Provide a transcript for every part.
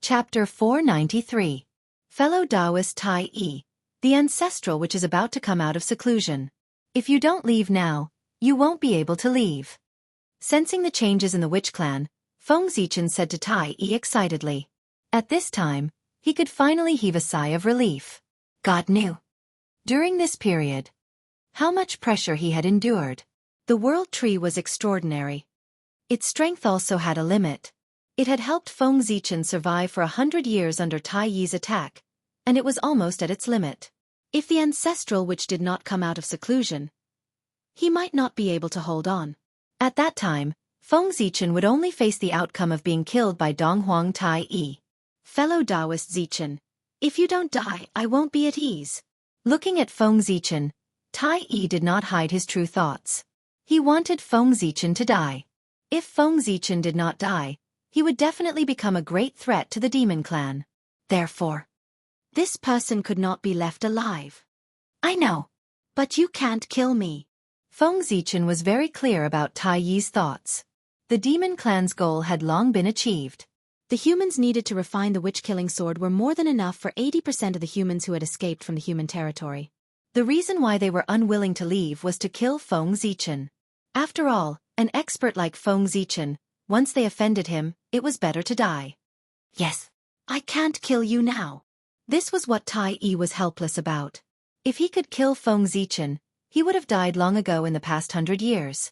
Chapter 493. Fellow Taoist Tai Yi, the ancestral which is about to come out of seclusion. If you don't leave now, you won't be able to leave. Sensing the changes in the witch clan, Feng Zichen said to Tai Yi excitedly. At this time, he could finally heave a sigh of relief. God knew. During this period, how much pressure he had endured. The world tree was extraordinary. Its strength also had a limit. It had helped Feng Zichen survive for 100 years under Tai Yi's attack, and it was almost at its limit. If the ancestral witch did not come out of seclusion, he might not be able to hold on. At that time, Feng Zichen would only face the outcome of being killed by Donghuang Tai Yi. Fellow Taoist Zichen, if you don't die, I won't be at ease. Looking at Feng Zichen, Tai Yi did not hide his true thoughts. He wanted Feng Zichen to die. If Feng Zichen did not die, he would definitely become a great threat to the demon clan. Therefore, this person could not be left alive. I know, but you can't kill me. Feng Zichen was very clear about Tai Yi's thoughts. The demon clan's goal had long been achieved. The humans needed to refine the witch-killing sword were more than enough for 80% of the humans who had escaped from the human territory. The reason why they were unwilling to leave was to kill Feng Zichen. After all, an expert like Feng Zichen, once they offended him, it was better to die. Yes, I can't kill you now. This was what Tai Yi was helpless about. If he could kill Feng Zichen, he would have died long ago in the past 100 years.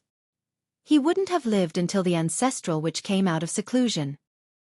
He wouldn't have lived until the ancestral witch came out of seclusion.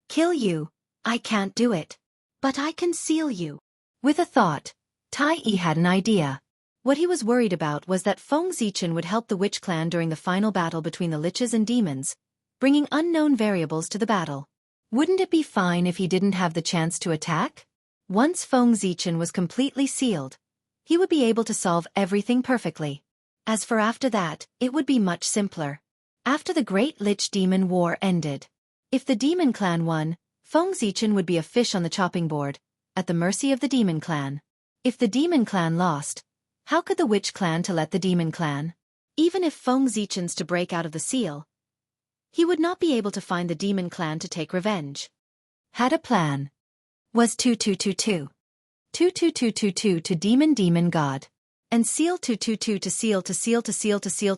Kill you? I can't do it. But I can seal you. With a thought, Tai Yi had an idea. What he was worried about was that Feng Zichen would help the witch clan during the final battle between the liches and demons, bringing unknown variables to the battle. Wouldn't it be fine if he didn't have the chance to attack? Once Feng Zichen was completely sealed, he would be able to solve everything perfectly. As for after that, it would be much simpler. After the Great Lich Demon War ended, if the demon clan won, Feng Zichen would be a fish on the chopping board, at the mercy of the demon clan. If the demon clan lost, how could the witch clan to let the demon clan? Even if Feng Zichen's to break out of the seal, he would not be able to find the demon clan to take revenge. Had a plan. Was 2222. 22222 to demon god. And seal 222 to seal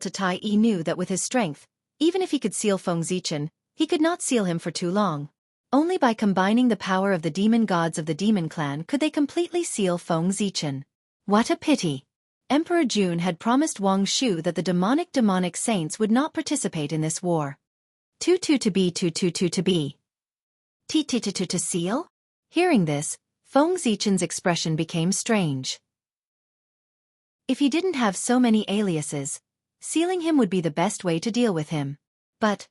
to Tai Yi knew that with his strength, even if he could seal Feng Zichen, he could not seal him for too long. Only by combining the power of the demon gods of the demon clan could they completely seal Feng Zichen. What a pity. Emperor Jun had promised Wang Shu that the demonic saints would not participate in this war. 22 to be 222 to be. T-t-t-to to seal? Hearing this, Feng Zichen's expression became strange. If he didn't have so many aliases, sealing him would be the best way to deal with him. But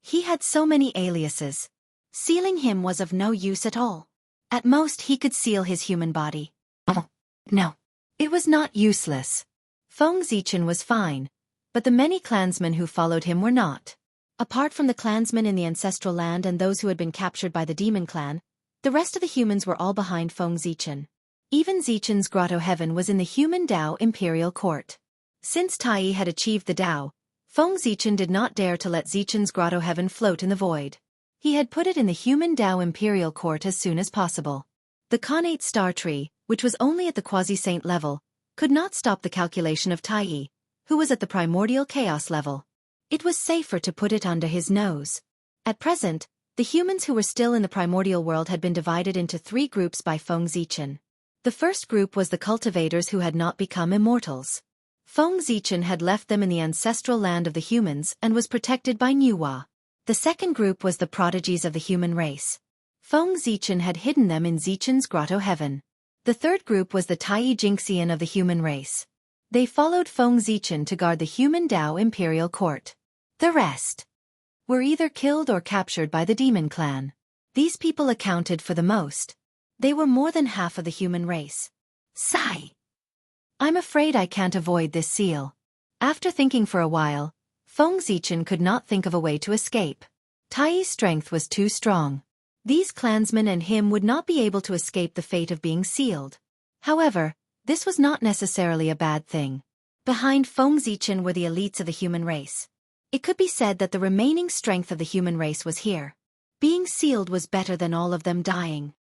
he had so many aliases. Sealing him was of no use at all. At most he could seal his human body. Oh, no. It was not useless. Feng Zichen was fine, but the many clansmen who followed him were not. Apart from the clansmen in the ancestral land and those who had been captured by the demon clan, the rest of the humans were all behind Feng Zichen. Even Zichen's grotto heaven was in the human Dao imperial court. Since Tai Yi had achieved the Dao, Feng Zichen did not dare to let Zichen's grotto heaven float in the void. He had put it in the human Dao imperial court as soon as possible. The Khanate star tree, which was only at the quasi-saint level, could not stop the calculation of Tai Yi, who was at the primordial chaos level. It was safer to put it under his nose. At present, the humans who were still in the primordial world had been divided into 3 groups by Feng Zichen. The first group was the cultivators who had not become immortals. Feng Zichen had left them in the ancestral land of the humans and was protected by Nuwa. The second group was the prodigies of the human race. Feng Zichen had hidden them in Zichen's grotto heaven. The third group was the Tai Jingxian of the human race. They followed Feng Zichen to guard the human Dao imperial court. The rest were either killed or captured by the demon clan. These people accounted for the most. They were more than half of the human race. Sigh. I'm afraid I can't avoid this seal. After thinking for a while, Feng Zichen could not think of a way to escape. Tai Yi's strength was too strong. These clansmen and him would not be able to escape the fate of being sealed. However, this was not necessarily a bad thing. Behind Feng Zichen were the elites of the human race. It could be said that the remaining strength of the human race was here. Being sealed was better than all of them dying.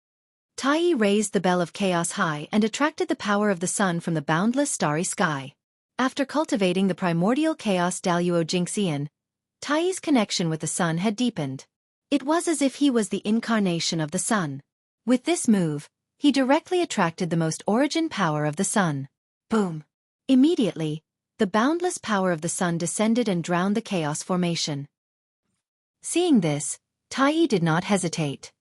Tai raised the bell of chaos high and attracted the power of the sun from the boundless starry sky. After cultivating the primordial chaos Daluo Jingxian, Tai's connection with the sun had deepened. It was as if he was the incarnation of the sun. With this move, he directly attracted the most origin power of the sun. Boom! Immediately, the boundless power of the sun descended and drowned the chaos formation. Seeing this, Tai did not hesitate.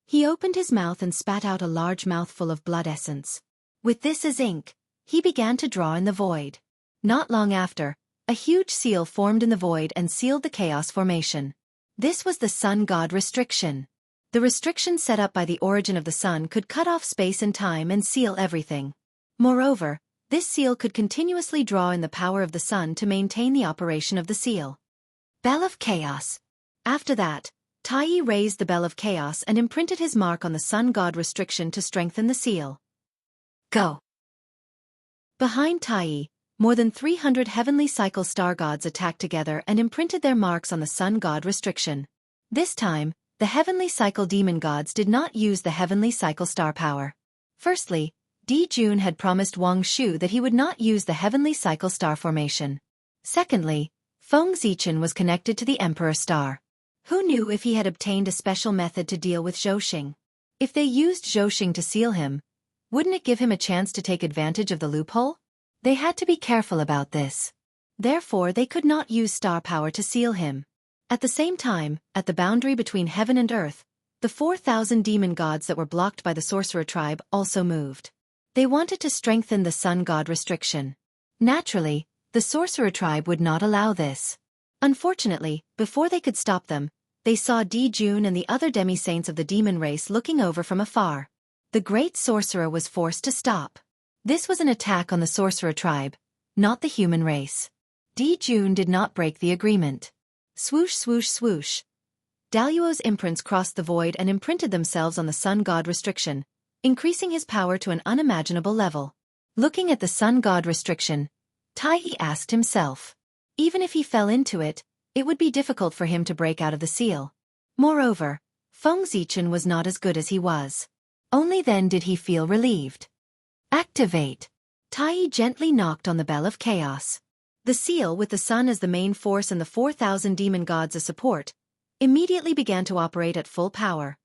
He opened his mouth and spat out a large mouthful of blood essence. With this as ink, he began to draw in the void. Not long after, a huge seal formed in the void and sealed the chaos formation. This was the sun god restriction. The restriction set up by the origin of the sun could cut off space and time and seal everything. Moreover, this seal could continuously draw in the power of the sun to maintain the operation of the seal. Bell of Chaos. After that, Tai raised the Bell of Chaos and imprinted his mark on the sun god restriction to strengthen the seal. Go! Behind Tai, more than 300 heavenly cycle star gods attacked together and imprinted their marks on the sun god restriction. This time, the heavenly cycle demon gods did not use the heavenly cycle star power. Firstly, Di Jun had promised Wang Shu that he would not use the heavenly cycle star formation. Secondly, Feng Zichen was connected to the Emperor Star. Who knew if he had obtained a special method to deal with Zhou? If they used Zhou to seal him, wouldn't it give him a chance to take advantage of the loophole? They had to be careful about this. Therefore they could not use star power to seal him. At the same time, at the boundary between heaven and earth, the 4,000 demon gods that were blocked by the sorcerer tribe also moved. They wanted to strengthen the sun god restriction. Naturally, the sorcerer tribe would not allow this. Unfortunately, before they could stop them, they saw Di Jun and the other demi-saints of the demon race looking over from afar. The great sorcerer was forced to stop. This was an attack on the sorcerer tribe, not the human race. Di Jun did not break the agreement. Swoosh swoosh swoosh. Daluo's imprints crossed the void and imprinted themselves on the sun god restriction, increasing his power to an unimaginable level. Looking at the sun god restriction, Tai asked himself. Even if he fell into it, it would be difficult for him to break out of the seal. Moreover, Feng Zichen was not as good as he was. Only then did he feel relieved. Activate! Tai gently knocked on the Bell of Chaos. The seal, with the sun as the main force and the 4,000 demon gods as support, immediately began to operate at full power.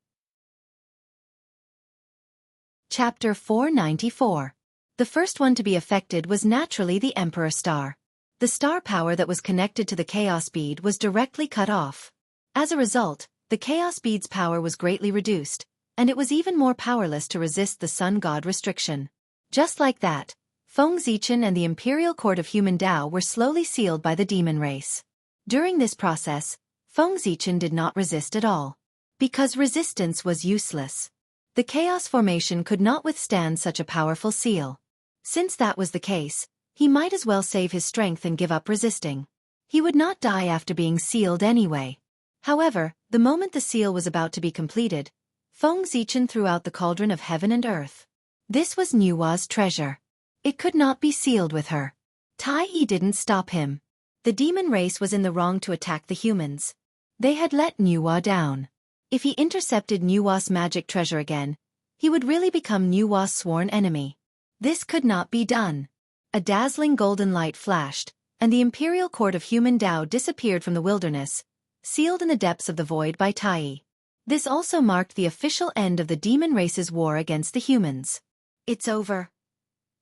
Chapter 494. The first one to be affected was naturally the Emperor Star. The star power that was connected to the Chaos Bead was directly cut off. As a result, the Chaos Bead's power was greatly reduced, and it was even more powerless to resist the sun god restriction. Just like that, Feng Zichen and the Imperial Court of Human Dao were slowly sealed by the demon race. During this process, Feng Zichen did not resist at all. Because resistance was useless. The chaos formation could not withstand such a powerful seal. Since that was the case, he might as well save his strength and give up resisting. He would not die after being sealed anyway. However, the moment the seal was about to be completed, Feng Zichen threw out the cauldron of heaven and earth. This was Nuwa's treasure. It could not be sealed with her. Tai didn't stop him. The demon race was in the wrong to attack the humans. They had let Nuwa down. If he intercepted Nuwa's magic treasure again, he would really become Nuwa's sworn enemy. This could not be done. A dazzling golden light flashed, and the Imperial Court of Human Dao disappeared from the wilderness, sealed in the depths of the void by Tai. This also marked the official end of the demon race's war against the humans. It's over.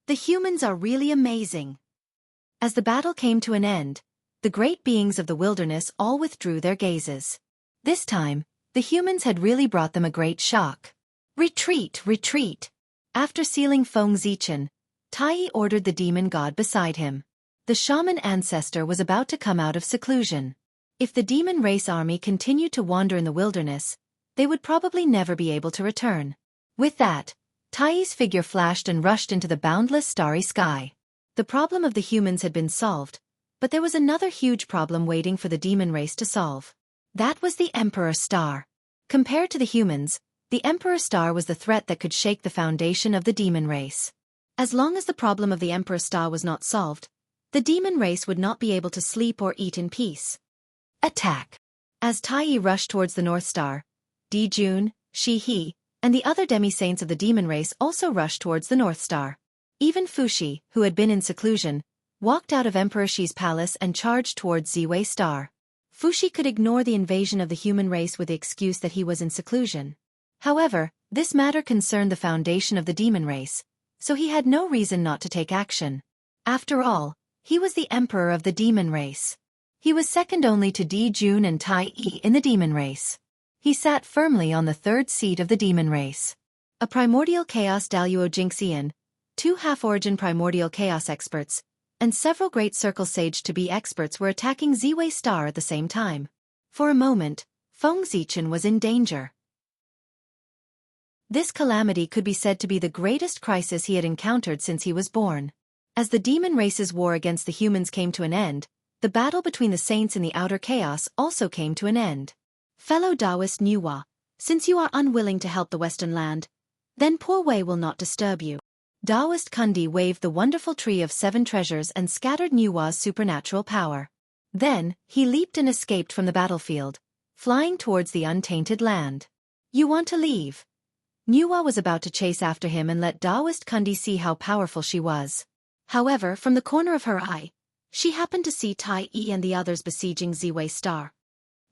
The humans are really amazing. As the battle came to an end, the great beings of the wilderness all withdrew their gazes. This time, the humans had really brought them a great shock. Retreat, retreat! After sealing Feng Zichen, Tai ordered the demon god beside him. The shaman ancestor was about to come out of seclusion. If the demon race army continued to wander in the wilderness, they would probably never be able to return. With that, Tai's figure flashed and rushed into the boundless starry sky. The problem of the humans had been solved, but there was another huge problem waiting for the demon race to solve. That was the Emperor Star. Compared to the humans, the Emperor Star was the threat that could shake the foundation of the demon race. As long as the problem of the Emperor Star was not solved, the demon race would not be able to sleep or eat in peace. Attack! As Tai rushed towards the North Star, Dijun, Shi-He, and the other demi-saints of the demon race also rushed towards the North Star. Even Fuxi, who had been in seclusion, walked out of Emperor Shi's palace and charged towards Ziwei Star. Fuxi could ignore the invasion of the human race with the excuse that he was in seclusion. However, this matter concerned the foundation of the demon race, so he had no reason not to take action. After all, he was the emperor of the demon race. He was second only to Dijun and Tai Yi in the demon race. He sat firmly on the third seat of the demon race. A primordial chaos Daluo Jingxian, 2 half-origin primordial chaos experts, and several great circle sage to-be experts were attacking Ziwei Star at the same time. For a moment, Feng Zichen was in danger. This calamity could be said to be the greatest crisis he had encountered since he was born. As the demon race's war against the humans came to an end, the battle between the saints in the outer chaos also came to an end. Fellow Taoist Nuwa, since you are unwilling to help the Western land, then poor Wei will not disturb you. Taoist Kundi waved the wonderful tree of 7 treasures and scattered Nuwa's supernatural power. Then, he leaped and escaped from the battlefield, flying towards the untainted land. You want to leave? Nuwa was about to chase after him and let Taoist Kundi see how powerful she was. However, from the corner of her eye, she happened to see Tai Yi and the others besieging Ziwei Star.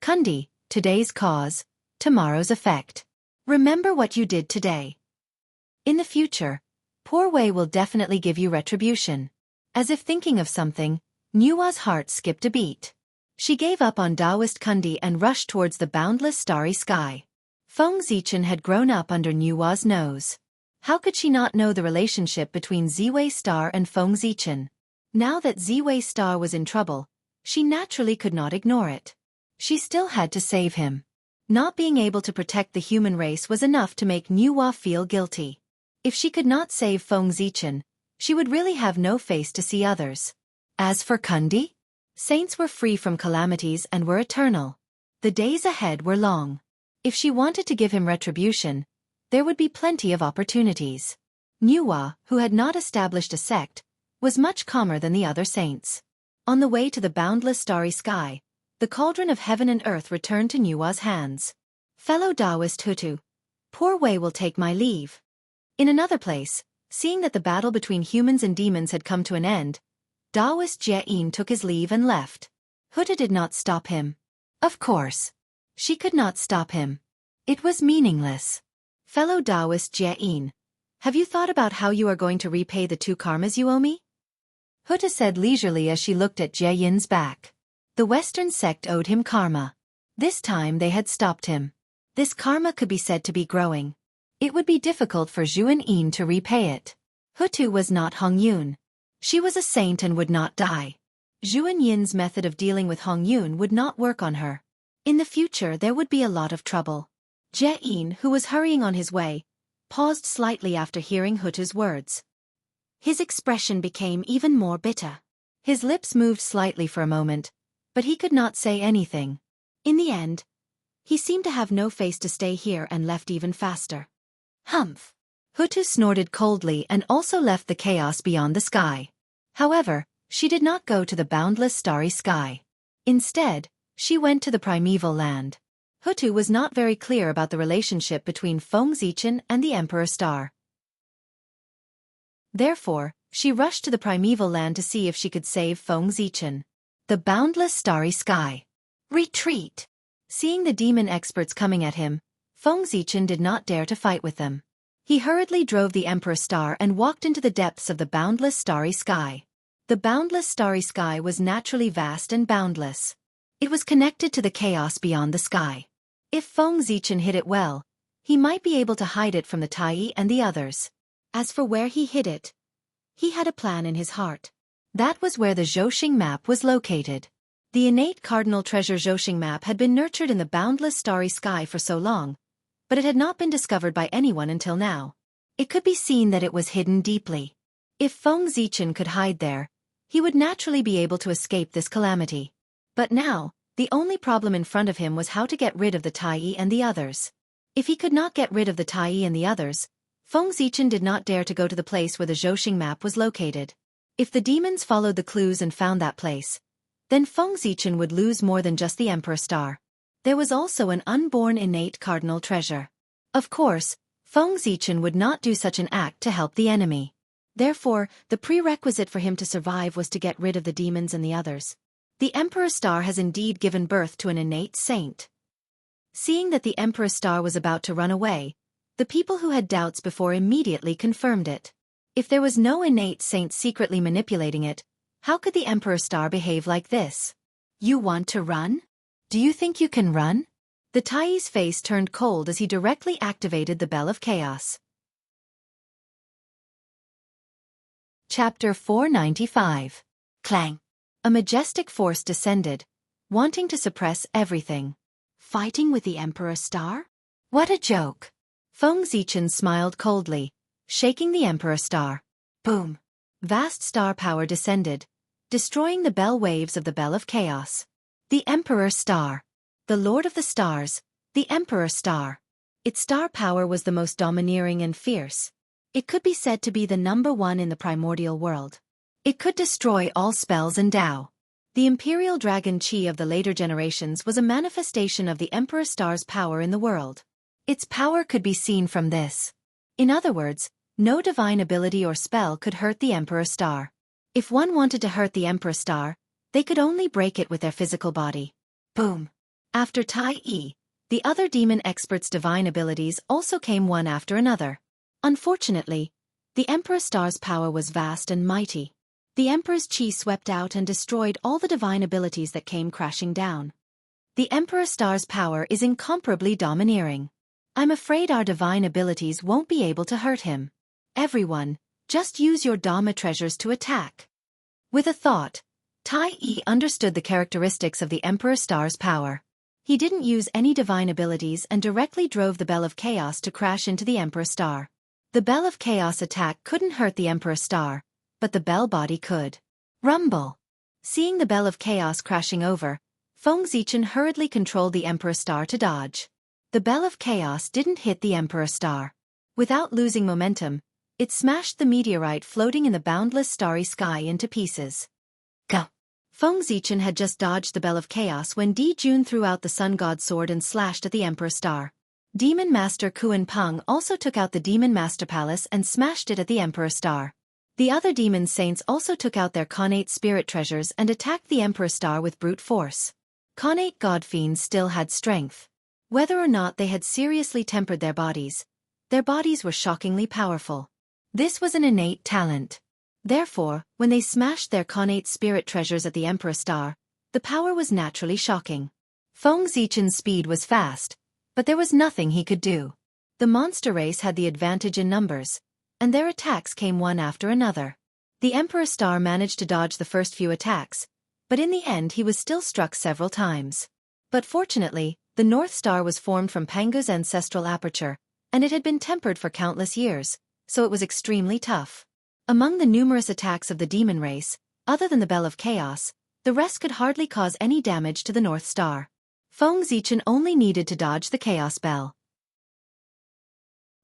Kundi, today's cause, tomorrow's effect. Remember what you did today. In the future, poor Wei will definitely give you retribution. As if thinking of something, Nuwa's heart skipped a beat. She gave up on Taoist Kundi and rushed towards the boundless starry sky. Feng Zichen had grown up under Nuwa's nose. How could she not know the relationship between Ziwei Star and Feng Zichen? Now that Ziwei Star was in trouble, she naturally could not ignore it. She still had to save him. Not being able to protect the human race was enough to make Nuwa feel guilty. If she could not save Feng Zichen, she would really have no face to see others. As for Kundi, saints were free from calamities and were eternal. The days ahead were long. If she wanted to give him retribution, there would be plenty of opportunities. Nuwa, who had not established a sect, was much calmer than the other saints. On the way to the boundless starry sky, the cauldron of heaven and earth returned to Nuwa's hands. Fellow Taoist Hutu, poor Wei will take my leave. In another place, seeing that the battle between humans and demons had come to an end, Taoist Jie took his leave and left. Hutu did not stop him. Of course. She could not stop him. It was meaningless. Fellow Taoist Jie, have you thought about how you are going to repay the 2 karmas you owe me? Hutu said leisurely as she looked at Jie back. The Western sect owed him karma. This time they had stopped him. This karma could be said to be growing. It would be difficult for Zhuan to repay it. Hutu was not Hong Yun. She was a saint and would not die. Zhuan Yin's method of dealing with Hong Yun would not work on her. In the future there would be a lot of trouble. Jie, who was hurrying on his way, paused slightly after hearing Hutu's words. His expression became even more bitter. His lips moved slightly for a moment, but he could not say anything. In the end, he seemed to have no face to stay here and left even faster. Humph! Hutu snorted coldly and also left the chaos beyond the sky. However, she did not go to the boundless starry sky. Instead, she went to the primeval land. Hutu was not very clear about the relationship between Feng Zichen and the Emperor Star. Therefore, she rushed to the primeval land to see if she could save Feng Zichen. The boundless starry sky. Retreat! Seeing the demon experts coming at him, Feng Zichen did not dare to fight with them. He hurriedly drove the Emperor Star and walked into the depths of the boundless starry sky. The boundless starry sky was naturally vast and boundless. It was connected to the chaos beyond the sky. If Feng Zichen hid it well, he might be able to hide it from the Tai and the others. As for where he hid it, he had a plan in his heart. That was where the Zhouxing map was located. The innate cardinal treasure Zhouxing map had been nurtured in the boundless starry sky for so long, but it had not been discovered by anyone until now. It could be seen that it was hidden deeply. If Feng Zichen could hide there, he would naturally be able to escape this calamity. But now, the only problem in front of him was how to get rid of the Tai and the others. If he could not get rid of the Tai and the others, Feng Zichen did not dare to go to the place where the Zhouxing map was located. If the demons followed the clues and found that place, then Feng Zichen would lose more than just the Emperor Star. There was also an unborn innate cardinal treasure. Of course, Feng Zichen would not do such an act to help the enemy. Therefore, the prerequisite for him to survive was to get rid of the demons and the others. The Emperor Star has indeed given birth to an innate saint. Seeing that the Emperor Star was about to run away, the people who had doubts before immediately confirmed it. If there was no innate saint secretly manipulating it, how could the Emperor Star behave like this? You want to run? Do you think you can run? The Tai's face turned cold as he directly activated the Bell of Chaos. Chapter 495. Clang. A majestic force descended, wanting to suppress everything. Fighting with the Emperor Star? What a joke! Feng Zichen smiled coldly, shaking the Emperor Star. Boom! Vast star power descended, destroying the bell waves of the Bell of Chaos. The Emperor Star. The Lord of the Stars, the Emperor Star. Its star power was the most domineering and fierce. It could be said to be the #1 in the primordial world. It could destroy all spells and Tao. The Imperial Dragon Qi of the later generations was a manifestation of the Emperor Star's power in the world. Its power could be seen from this. In other words, no divine ability or spell could hurt the Emperor Star. If one wanted to hurt the Emperor Star, they could only break it with their physical body. Boom! After Tai Yi, the other demon experts' divine abilities also came one after another. Unfortunately, the Emperor Star's power was vast and mighty. The Emperor's Qi swept out and destroyed all the divine abilities that came crashing down. The Emperor Star's power is incomparably domineering. I'm afraid our divine abilities won't be able to hurt him. Everyone, just use your Dharma treasures to attack. With a thought, Tai Yi understood the characteristics of the Emperor Star's power. He didn't use any divine abilities and directly drove the Bell of Chaos to crash into the Emperor Star. The Bell of Chaos attack couldn't hurt the Emperor Star, but the bell body could. Rumble! Seeing the Bell of Chaos crashing over, Feng Zichen hurriedly controlled the Emperor Star to dodge. The Bell of Chaos didn't hit the Emperor Star. Without losing momentum, it smashed the meteorite floating in the boundless starry sky into pieces. Go! Feng Zichen had just dodged the Bell of Chaos when Di Jun threw out the Sun God Sword and slashed at the Emperor Star. Demon Master Kuan Peng also took out the Demon Master Palace and smashed it at the Emperor Star. The other demon saints also took out their Khanate spirit treasures and attacked the Emperor Star with brute force. Khanate god fiends still had strength. Whether or not they had seriously tempered their bodies were shockingly powerful. This was an innate talent. Therefore, when they smashed their Khanate spirit treasures at the Emperor Star, the power was naturally shocking. Feng Zichen's speed was fast, but there was nothing he could do. The monster race had the advantage in numbers, and their attacks came one after another. The Emperor Star managed to dodge the first few attacks, but in the end he was still struck several times. But fortunately, the North Star was formed from Pangu's ancestral aperture, and it had been tempered for countless years, so it was extremely tough. Among the numerous attacks of the demon race, other than the Bell of Chaos, the rest could hardly cause any damage to the North Star. Feng Zichen only needed to dodge the Chaos Bell.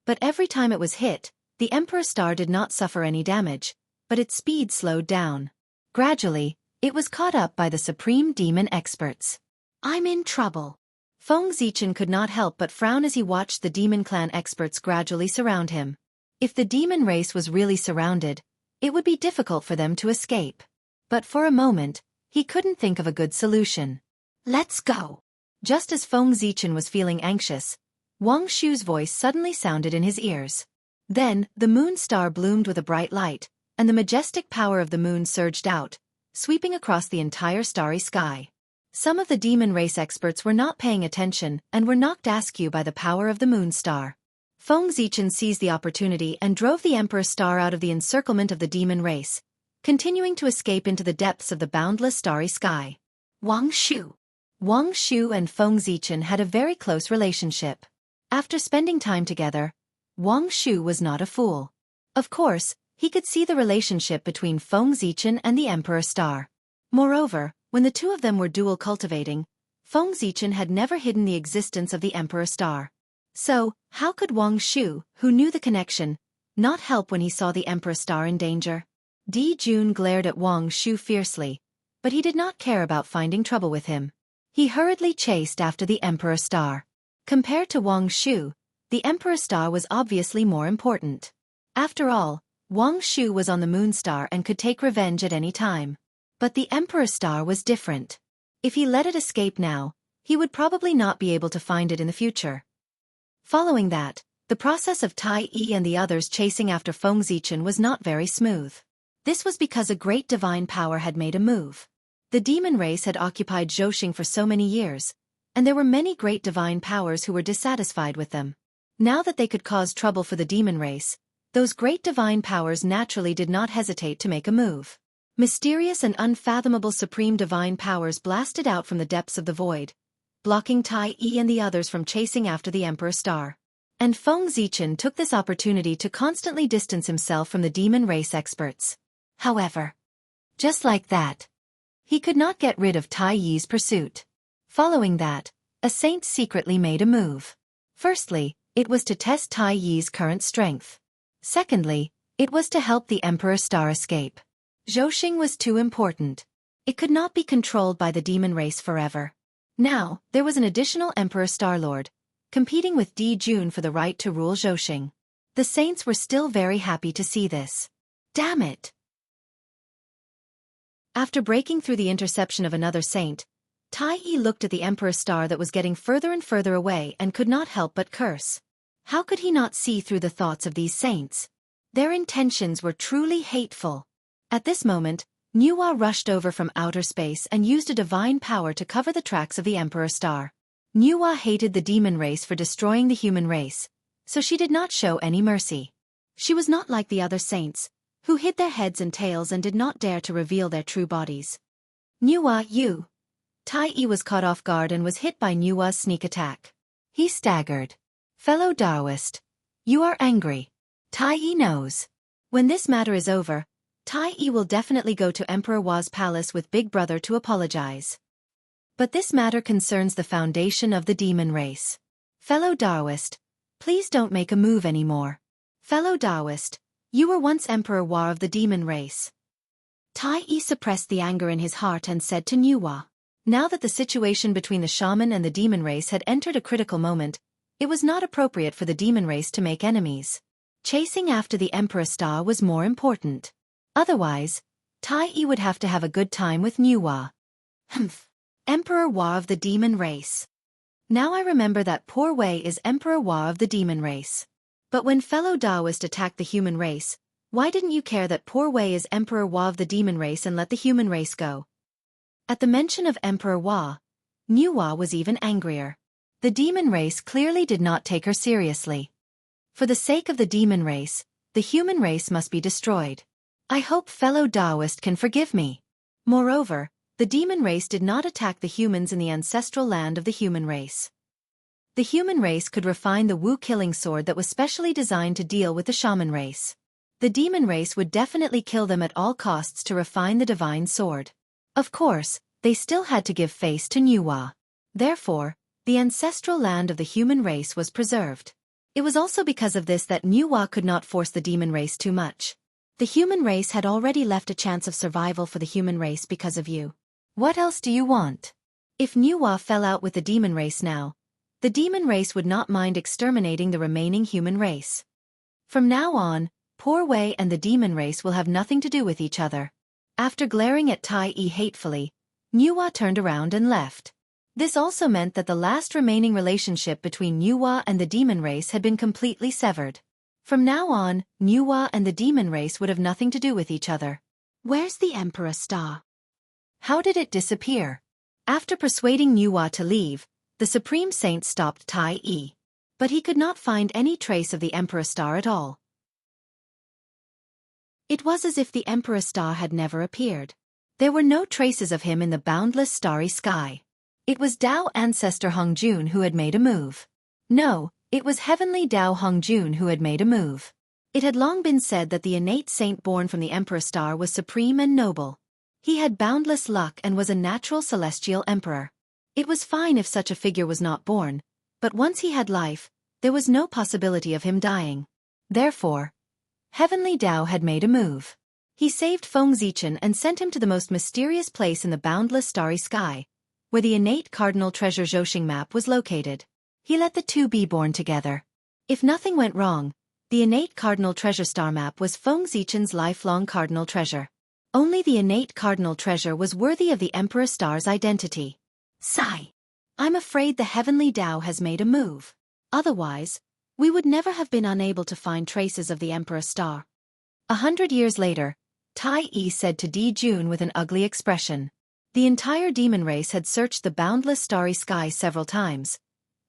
But every time it was hit, the Emperor Star did not suffer any damage, but its speed slowed down. Gradually, it was caught up by the supreme demon experts. I'm in trouble. Feng Zichen could not help but frown as he watched the demon clan experts gradually surround him. If the demon race was really surrounded, it would be difficult for them to escape. But for a moment, he couldn't think of a good solution. Let's go! Just as Feng Zichen was feeling anxious, Wang Shu's voice suddenly sounded in his ears. Then, the moon star bloomed with a bright light, and the majestic power of the moon surged out, sweeping across the entire starry sky. Some of the demon race experts were not paying attention and were knocked askew by the power of the moon star. Feng Zichen seized the opportunity and drove the Emperor Star out of the encirclement of the demon race, continuing to escape into the depths of the boundless starry sky. Wang Shu and Feng Zichen had a very close relationship. After spending time together, Wang Shu was not a fool. Of course, he could see the relationship between Feng Zichen and the Emperor Star. Moreover, when the two of them were dual cultivating, Feng Zichen had never hidden the existence of the Emperor Star. So, how could Wang Shu, who knew the connection, not help when he saw the Emperor Star in danger? Di Jun glared at Wang Shu fiercely, but he did not care about finding trouble with him. He hurriedly chased after the Emperor Star. Compared to Wang Shu, the Emperor Star was obviously more important. After all, Wang Shu was on the Moon Star and could take revenge at any time. But the Emperor Star was different. If he let it escape now, he would probably not be able to find it in the future. Following that, the process of Tai Yi and the others chasing after Feng Zichen was not very smooth. This was because a great divine power had made a move. The demon race had occupied Zhousing for so many years, and there were many great divine powers who were dissatisfied with them. Now that they could cause trouble for the demon race, those great divine powers naturally did not hesitate to make a move. Mysterious and unfathomable supreme divine powers blasted out from the depths of the void, blocking Tai Yi and the others from chasing after the Emperor Star. And Feng Zichen took this opportunity to constantly distance himself from the demon race experts. However, just like that, he could not get rid of Tai Yi's pursuit. Following that, a saint secretly made a move. Firstly, it was to test Tai Yi's current strength. Secondly, it was to help the Emperor Star escape. Zhousing was too important. It could not be controlled by the demon race forever. Now, there was an additional Emperor Starlord, competing with Di Jun for the right to rule Zhousing. The saints were still very happy to see this. Damn it! After breaking through the interception of another saint, Tai Yi looked at the Emperor Star that was getting further and further away and could not help but curse. How could he not see through the thoughts of these saints? Their intentions were truly hateful. At this moment, Nuwa rushed over from outer space and used a divine power to cover the tracks of the Emperor Star. Nuwa hated the demon race for destroying the human race, so she did not show any mercy. She was not like the other saints, who hid their heads and tails and did not dare to reveal their true bodies. Nuwa, you! Tai Yi was caught off guard and was hit by Nuwa's sneak attack. He staggered. Fellow Taoist, you are angry. Tai Yi knows. When this matter is over, Tai Yi will definitely go to Emperor Hua's palace with Big Brother to apologize. But this matter concerns the foundation of the demon race. Fellow Taoist, please don't make a move anymore. Fellow Taoist, you were once Emperor Hua of the demon race. Tai Yi suppressed the anger in his heart and said to Nuwa. Now that the situation between the shaman and the demon race had entered a critical moment, it was not appropriate for the demon race to make enemies. Chasing after the Emperor Star was more important. Otherwise, Tai Yi would have to have a good time with Nuwa. Humph. Emperor Hua of the demon race. Now I remember that poor Wei is Emperor Hua of the demon race. But when fellow Taoist attacked the human race, why didn't you care that poor Wei is Emperor Hua of the demon race and let the human race go? At the mention of Emperor Hua, Nuwa was even angrier. The demon race clearly did not take her seriously. For the sake of the demon race, the human race must be destroyed. I hope fellow Taoist can forgive me. Moreover, the demon race did not attack the humans in the ancestral land of the human race. The human race could refine the Wu killing sword that was specially designed to deal with the shaman race. The demon race would definitely kill them at all costs to refine the divine sword. Of course, they still had to give face to Nuwa. Therefore, the ancestral land of the human race was preserved. It was also because of this that Nuwa could not force the demon race too much. The human race had already left a chance of survival for the human race because of you. What else do you want? If Nuwa fell out with the demon race now, the demon race would not mind exterminating the remaining human race. From now on, poor Wei and the demon race will have nothing to do with each other. After glaring at Tai Yi hatefully, Nuwa turned around and left. This also meant that the last remaining relationship between Nuwa and the demon race had been completely severed. From now on, Nuwa and the demon race would have nothing to do with each other. Where's the Emperor Star? How did it disappear? After persuading Nuwa to leave, the Supreme Saint stopped Tai Yi. But he could not find any trace of the Emperor Star at all. It was as if the Emperor Star had never appeared. There were no traces of him in the boundless starry sky. It was Dao ancestor Hongjun who had made a move. No, it was heavenly Dao Hongjun who had made a move. It had long been said that the innate saint born from the Emperor Star was supreme and noble. He had boundless luck and was a natural celestial emperor. It was fine if such a figure was not born, but once he had life, there was no possibility of him dying. Therefore, heavenly Dao had made a move. He saved Feng Zichen and sent him to the most mysterious place in the boundless starry sky, where the innate cardinal treasure Zhoxing map was located. He let the two be born together. If nothing went wrong, the innate cardinal treasure star map was Feng Zichen's lifelong cardinal treasure. Only the innate cardinal treasure was worthy of the Emperor Star's identity. Sigh. I'm afraid the heavenly Tao has made a move. Otherwise, we would never have been unable to find traces of the Emperor Star. 100 years later, Tai Yi said to Di Jun with an ugly expression. The entire demon race had searched the boundless starry sky several times,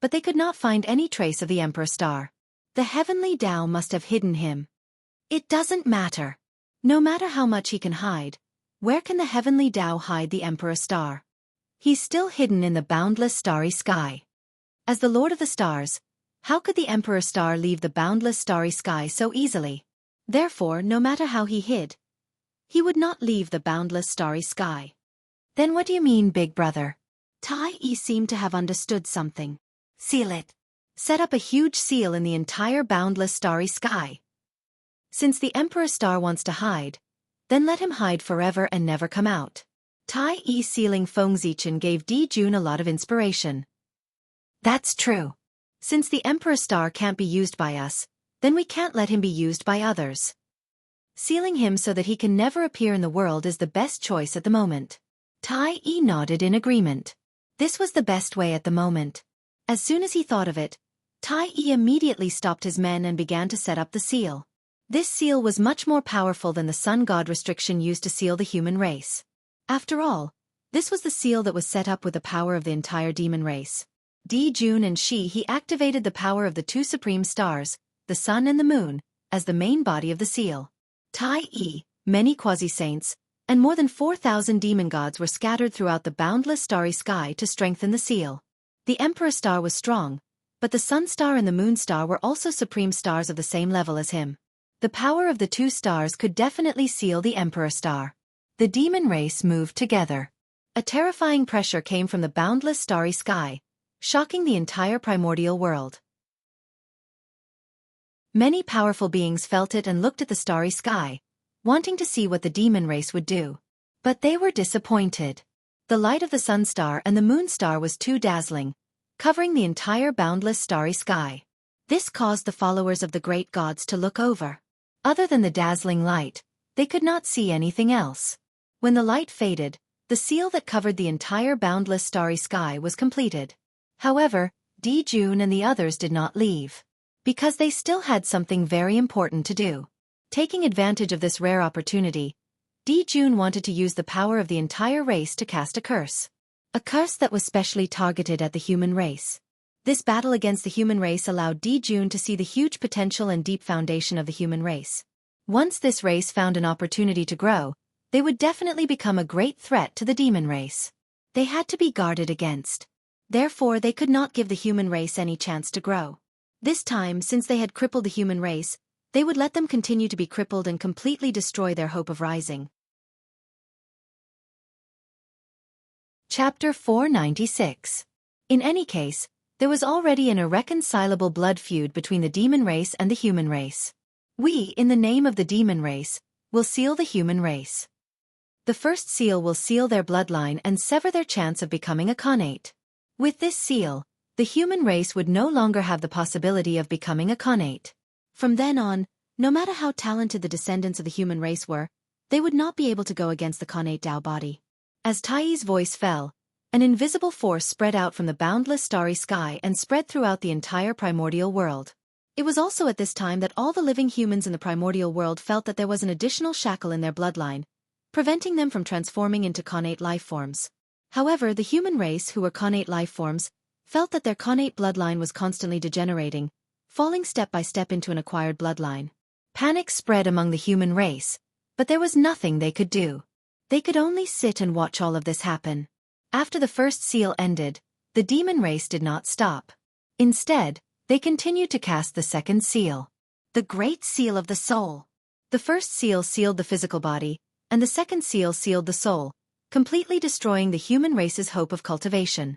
but they could not find any trace of the Emperor Star. The heavenly Tao must have hidden him. It doesn't matter. No matter how much he can hide, where can the heavenly Tao hide the Emperor Star? He's still hidden in the boundless starry sky. As the Lord of the Stars, how could the Emperor Star leave the boundless starry sky so easily? Therefore, no matter how he hid, he would not leave the boundless starry sky. Then what do you mean, big brother? Tai Yi seemed to have understood something. Seal it. Set up a huge seal in the entire boundless starry sky. Since the Emperor Star wants to hide, then let him hide forever and never come out. Tai Yi sealing Feng Zichen gave Di Jun a lot of inspiration. That's true. Since the Emperor Star can't be used by us, then we can't let him be used by others. Sealing him so that he can never appear in the world is the best choice at the moment. Tai Yi nodded in agreement. This was the best way at the moment. As soon as he thought of it, Tai Yi immediately stopped his men and began to set up the seal. This seal was much more powerful than the sun god restriction used to seal the human race. After all, this was the seal that was set up with the power of the entire demon race. Di Jun and He activated the power of the two supreme stars, the sun and the moon, as the main body of the seal. Tai Yi, many quasi-saints, and more than 4,000 demon gods were scattered throughout the boundless starry sky to strengthen the seal. The Emperor Star was strong, but the Sun Star and the Moon Star were also supreme stars of the same level as him. The power of the two stars could definitely seal the Emperor Star. The demon race moved together. A terrifying pressure came from the boundless starry sky, shocking the entire primordial world. Many powerful beings felt it and looked at the starry sky, wanting to see what the demon race would do. But they were disappointed. The light of the Sun Star and the Moon Star was too dazzling, covering the entire boundless starry sky. This caused the followers of the great gods to look over. Other than the dazzling light, they could not see anything else. When the light faded, the seal that covered the entire boundless starry sky was completed. However, Di Jun and the others did not leave, because they still had something very important to do. Taking advantage of this rare opportunity, Di Jun wanted to use the power of the entire race to cast a curse. A curse that was specially targeted at the human race. This battle against the human race allowed Di Jun to see the huge potential and deep foundation of the human race. Once this race found an opportunity to grow, they would definitely become a great threat to the demon race. They had to be guarded against. Therefore, they could not give the human race any chance to grow. This time, since they had crippled the human race, they would let them continue to be crippled and completely destroy their hope of rising. Chapter 496. In any case, there was already an irreconcilable blood feud between the demon race and the human race. We, in the name of the demon race, will seal the human race. The first seal will seal their bloodline and sever their chance of becoming a Khanate. With this seal, the human race would no longer have the possibility of becoming a Khanate. From then on, no matter how talented the descendants of the human race were, they would not be able to go against the Khanate Tao body. As Tai's voice fell, an invisible force spread out from the boundless starry sky and spread throughout the entire primordial world. It was also at this time that all the living humans in the primordial world felt that there was an additional shackle in their bloodline, preventing them from transforming into Khanate life forms. However, the human race, who were Khanate life forms, felt that their Khanate bloodline was constantly degenerating, falling step by step into an acquired bloodline. Panic spread among the human race, but there was nothing they could do. They could only sit and watch all of this happen. After the first seal ended, the demon race did not stop. Instead, they continued to cast the second seal, the Great Seal of the Soul. The first seal sealed the physical body, and the second seal sealed the soul, completely destroying the human race's hope of cultivation.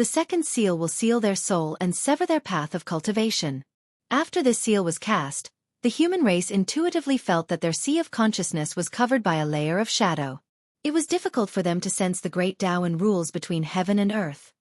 The second seal will seal their soul and sever their path of cultivation. After this seal was cast, the human race intuitively felt that their sea of consciousness was covered by a layer of shadow. It was difficult for them to sense the great Tao and rules between heaven and earth.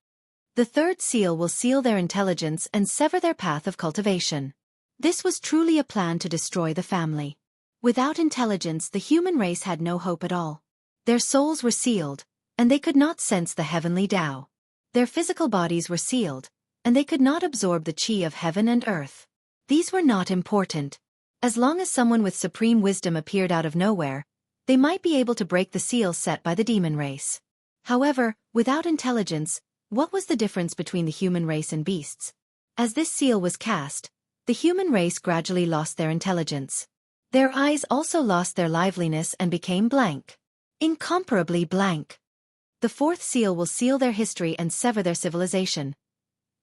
The third seal will seal their intelligence and sever their path of cultivation. This was truly a plan to destroy the family. Without intelligence, the human race had no hope at all. Their souls were sealed, and they could not sense the heavenly Tao. Their physical bodies were sealed, and they could not absorb the qi of heaven and earth. These were not important. As long as someone with supreme wisdom appeared out of nowhere, they might be able to break the seal set by the demon race. However, without intelligence, what was the difference between the human race and beasts? As this seal was cast, the human race gradually lost their intelligence. Their eyes also lost their liveliness and became blank. Incomparably blank. The fourth seal will seal their history and sever their civilization.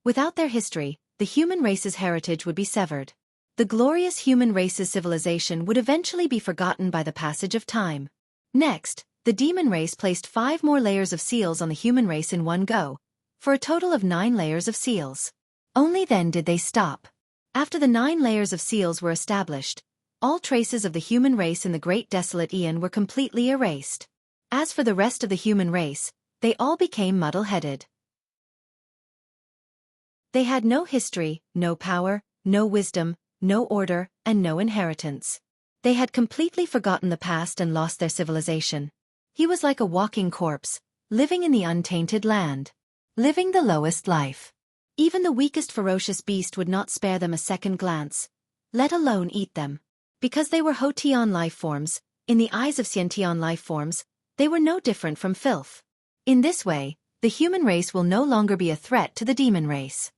Without their history, the human race's heritage would be severed. The glorious human race's civilization would eventually be forgotten by the passage of time. Next, the demon race placed 5 more layers of seals on the human race in one go, for a total of 9 layers of seals. Only then did they stop. After the 9 layers of seals were established, all traces of the human race in the Great Desolate Aeon were completely erased. As for the rest of the human race, they all became muddle-headed. They had no history, no power, no wisdom, no order, and no inheritance. They had completely forgotten the past and lost their civilization. He was like a walking corpse, living in the untainted land. Living the lowest life. Even the weakest ferocious beast would not spare them a second glance, let alone eat them. Because they were Hotian life forms, in the eyes of Xiantian life forms, they were no different from filth. In this way, the human race will no longer be a threat to the demon race.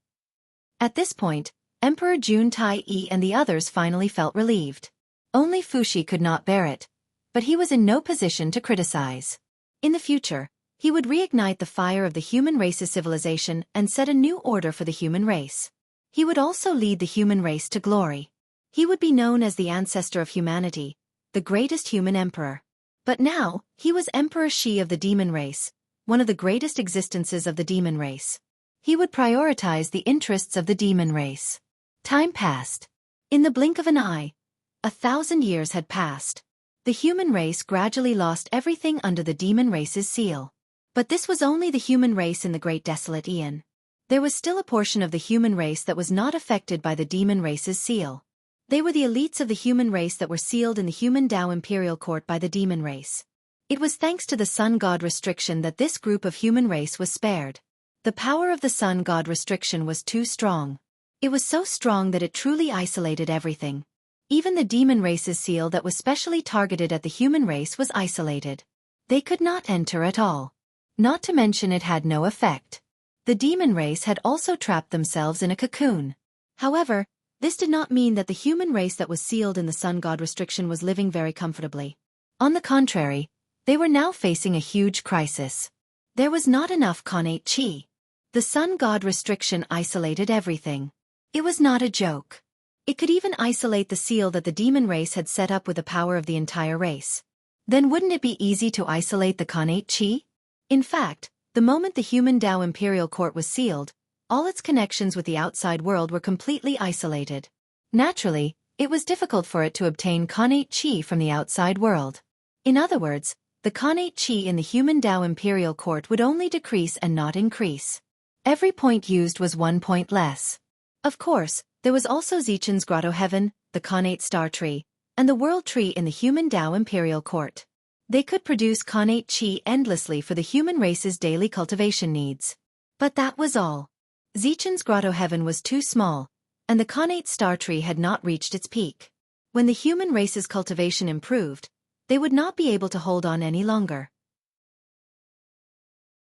At this point, Emperor Jun Tai-yi and the others finally felt relieved. Only Fushi could not bear it, but he was in no position to criticize. In the future, he would reignite the fire of the human race's civilization and set a new order for the human race. He would also lead the human race to glory. He would be known as the ancestor of humanity, the greatest human emperor. But now, he was Emperor Shi of the demon race, one of the greatest existences of the demon race. He would prioritize the interests of the demon race. Time passed. In the blink of an eye, 1,000 years had passed. The human race gradually lost everything under the demon race's seal. But this was only the human race in the Great Desolate Aeon. There was still a portion of the human race that was not affected by the demon race's seal. They were the elites of the human race that were sealed in the human Tao imperial court by the demon race. It was thanks to the sun god restriction that this group of human race was spared. The power of the sun god restriction was too strong. It was so strong that it truly isolated everything. Even the demon race's seal that was specially targeted at the human race was isolated. They could not enter at all. Not to mention it had no effect. The demon race had also trapped themselves in a cocoon. However, this did not mean that the human race that was sealed in the sun god restriction was living very comfortably. On the contrary, they were now facing a huge crisis. There was not enough connate qi. The sun god restriction isolated everything. It was not a joke. It could even isolate the seal that the demon race had set up with the power of the entire race. Then wouldn't it be easy to isolate the connate qi? In fact, the moment the human Tao imperial court was sealed, all its connections with the outside world were completely isolated. Naturally, it was difficult for it to obtain connate qi from the outside world. In other words, the connate qi in the human Tao imperial court would only decrease and not increase. Every point used was 1 point less. Of course, there was also Zichen's grotto heaven, the connate star tree, and the world tree in the human Tao imperial court. They could produce connate qi endlessly for the human race's daily cultivation needs. But that was all. Zichen's grotto heaven was too small, and the connate star tree had not reached its peak. When the human race's cultivation improved, they would not be able to hold on any longer.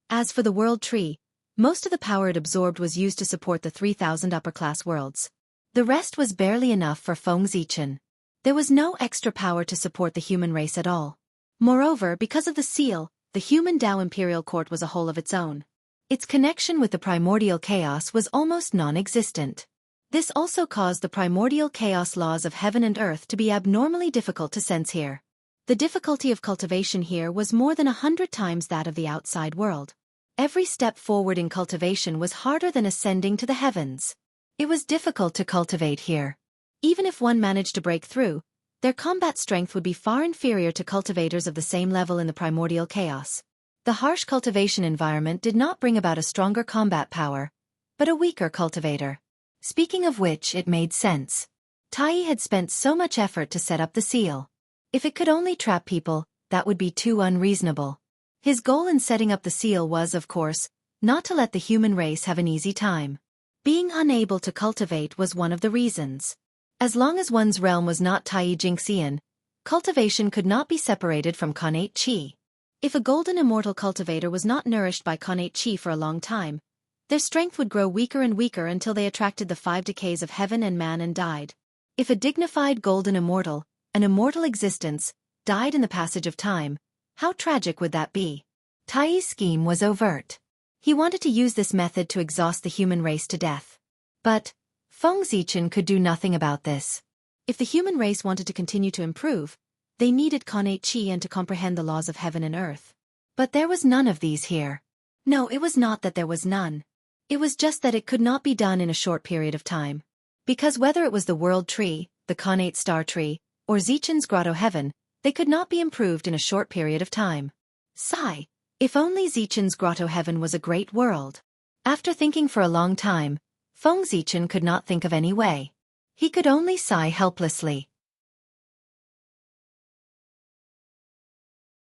As for the world tree, most of the power it absorbed was used to support the 3,000 upper-class worlds. The rest was barely enough for Feng Zichen. There was no extra power to support the human race at all. Moreover, because of the seal, the human Tao imperial court was a whole of its own. Its connection with the primordial chaos was almost non-existent. This also caused the primordial chaos laws of heaven and earth to be abnormally difficult to sense here. The difficulty of cultivation here was more than 100 times that of the outside world. Every step forward in cultivation was harder than ascending to the heavens. It was difficult to cultivate here. Even if one managed to break through, Their combat strength would be far inferior to cultivators of the same level in the primordial chaos. The harsh cultivation environment did not bring about a stronger combat power, but a weaker cultivator. Speaking of which, it made sense. Tai had spent so much effort to set up the seal. If it could only trap people, that would be too unreasonable. His goal in setting up the seal was, of course, not to let the human race have an easy time. Being unable to cultivate was one of the reasons. As long as one's realm was not Tai Jingxian, cultivation could not be separated from connate qi. If a golden immortal cultivator was not nourished by connate qi for a long time, their strength would grow weaker and weaker until they attracted the 5 decays of heaven and man and died. If a dignified golden immortal, an immortal existence, died in the passage of time, how tragic would that be? Tai's scheme was overt. He wanted to use this method to exhaust the human race to death. But Feng Zichen could do nothing about this. If the human race wanted to continue to improve, they needed connate qi and to comprehend the laws of heaven and earth. But there was none of these here. No, it was not that there was none. It was just that it could not be done in a short period of time. Because whether it was the world tree, the connate star tree, or Zichen's grotto heaven, they could not be improved in a short period of time. Sigh. If only Zichen's grotto heaven was a great world. After thinking for a long time, Feng Zichen could not think of any way. He could only sigh helplessly.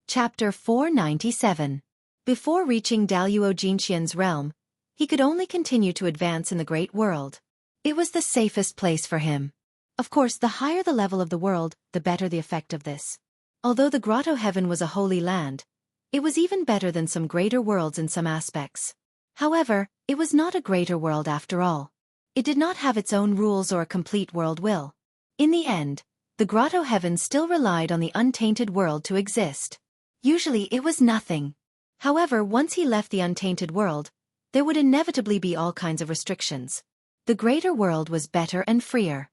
Chapter 497. Before reaching Daluo Jinxian's realm, he could only continue to advance in the great world. It was the safest place for him. Of course, the higher the level of the world, the better the effect of this. Although the grotto heaven was a holy land, it was even better than some greater worlds in some aspects. However, it was not a greater world after all. It did not have its own rules or a complete world will. In the end, the grotto heaven still relied on the untainted world to exist. Usually it was nothing. However, once he left the untainted world, there would inevitably be all kinds of restrictions. The greater world was better and freer.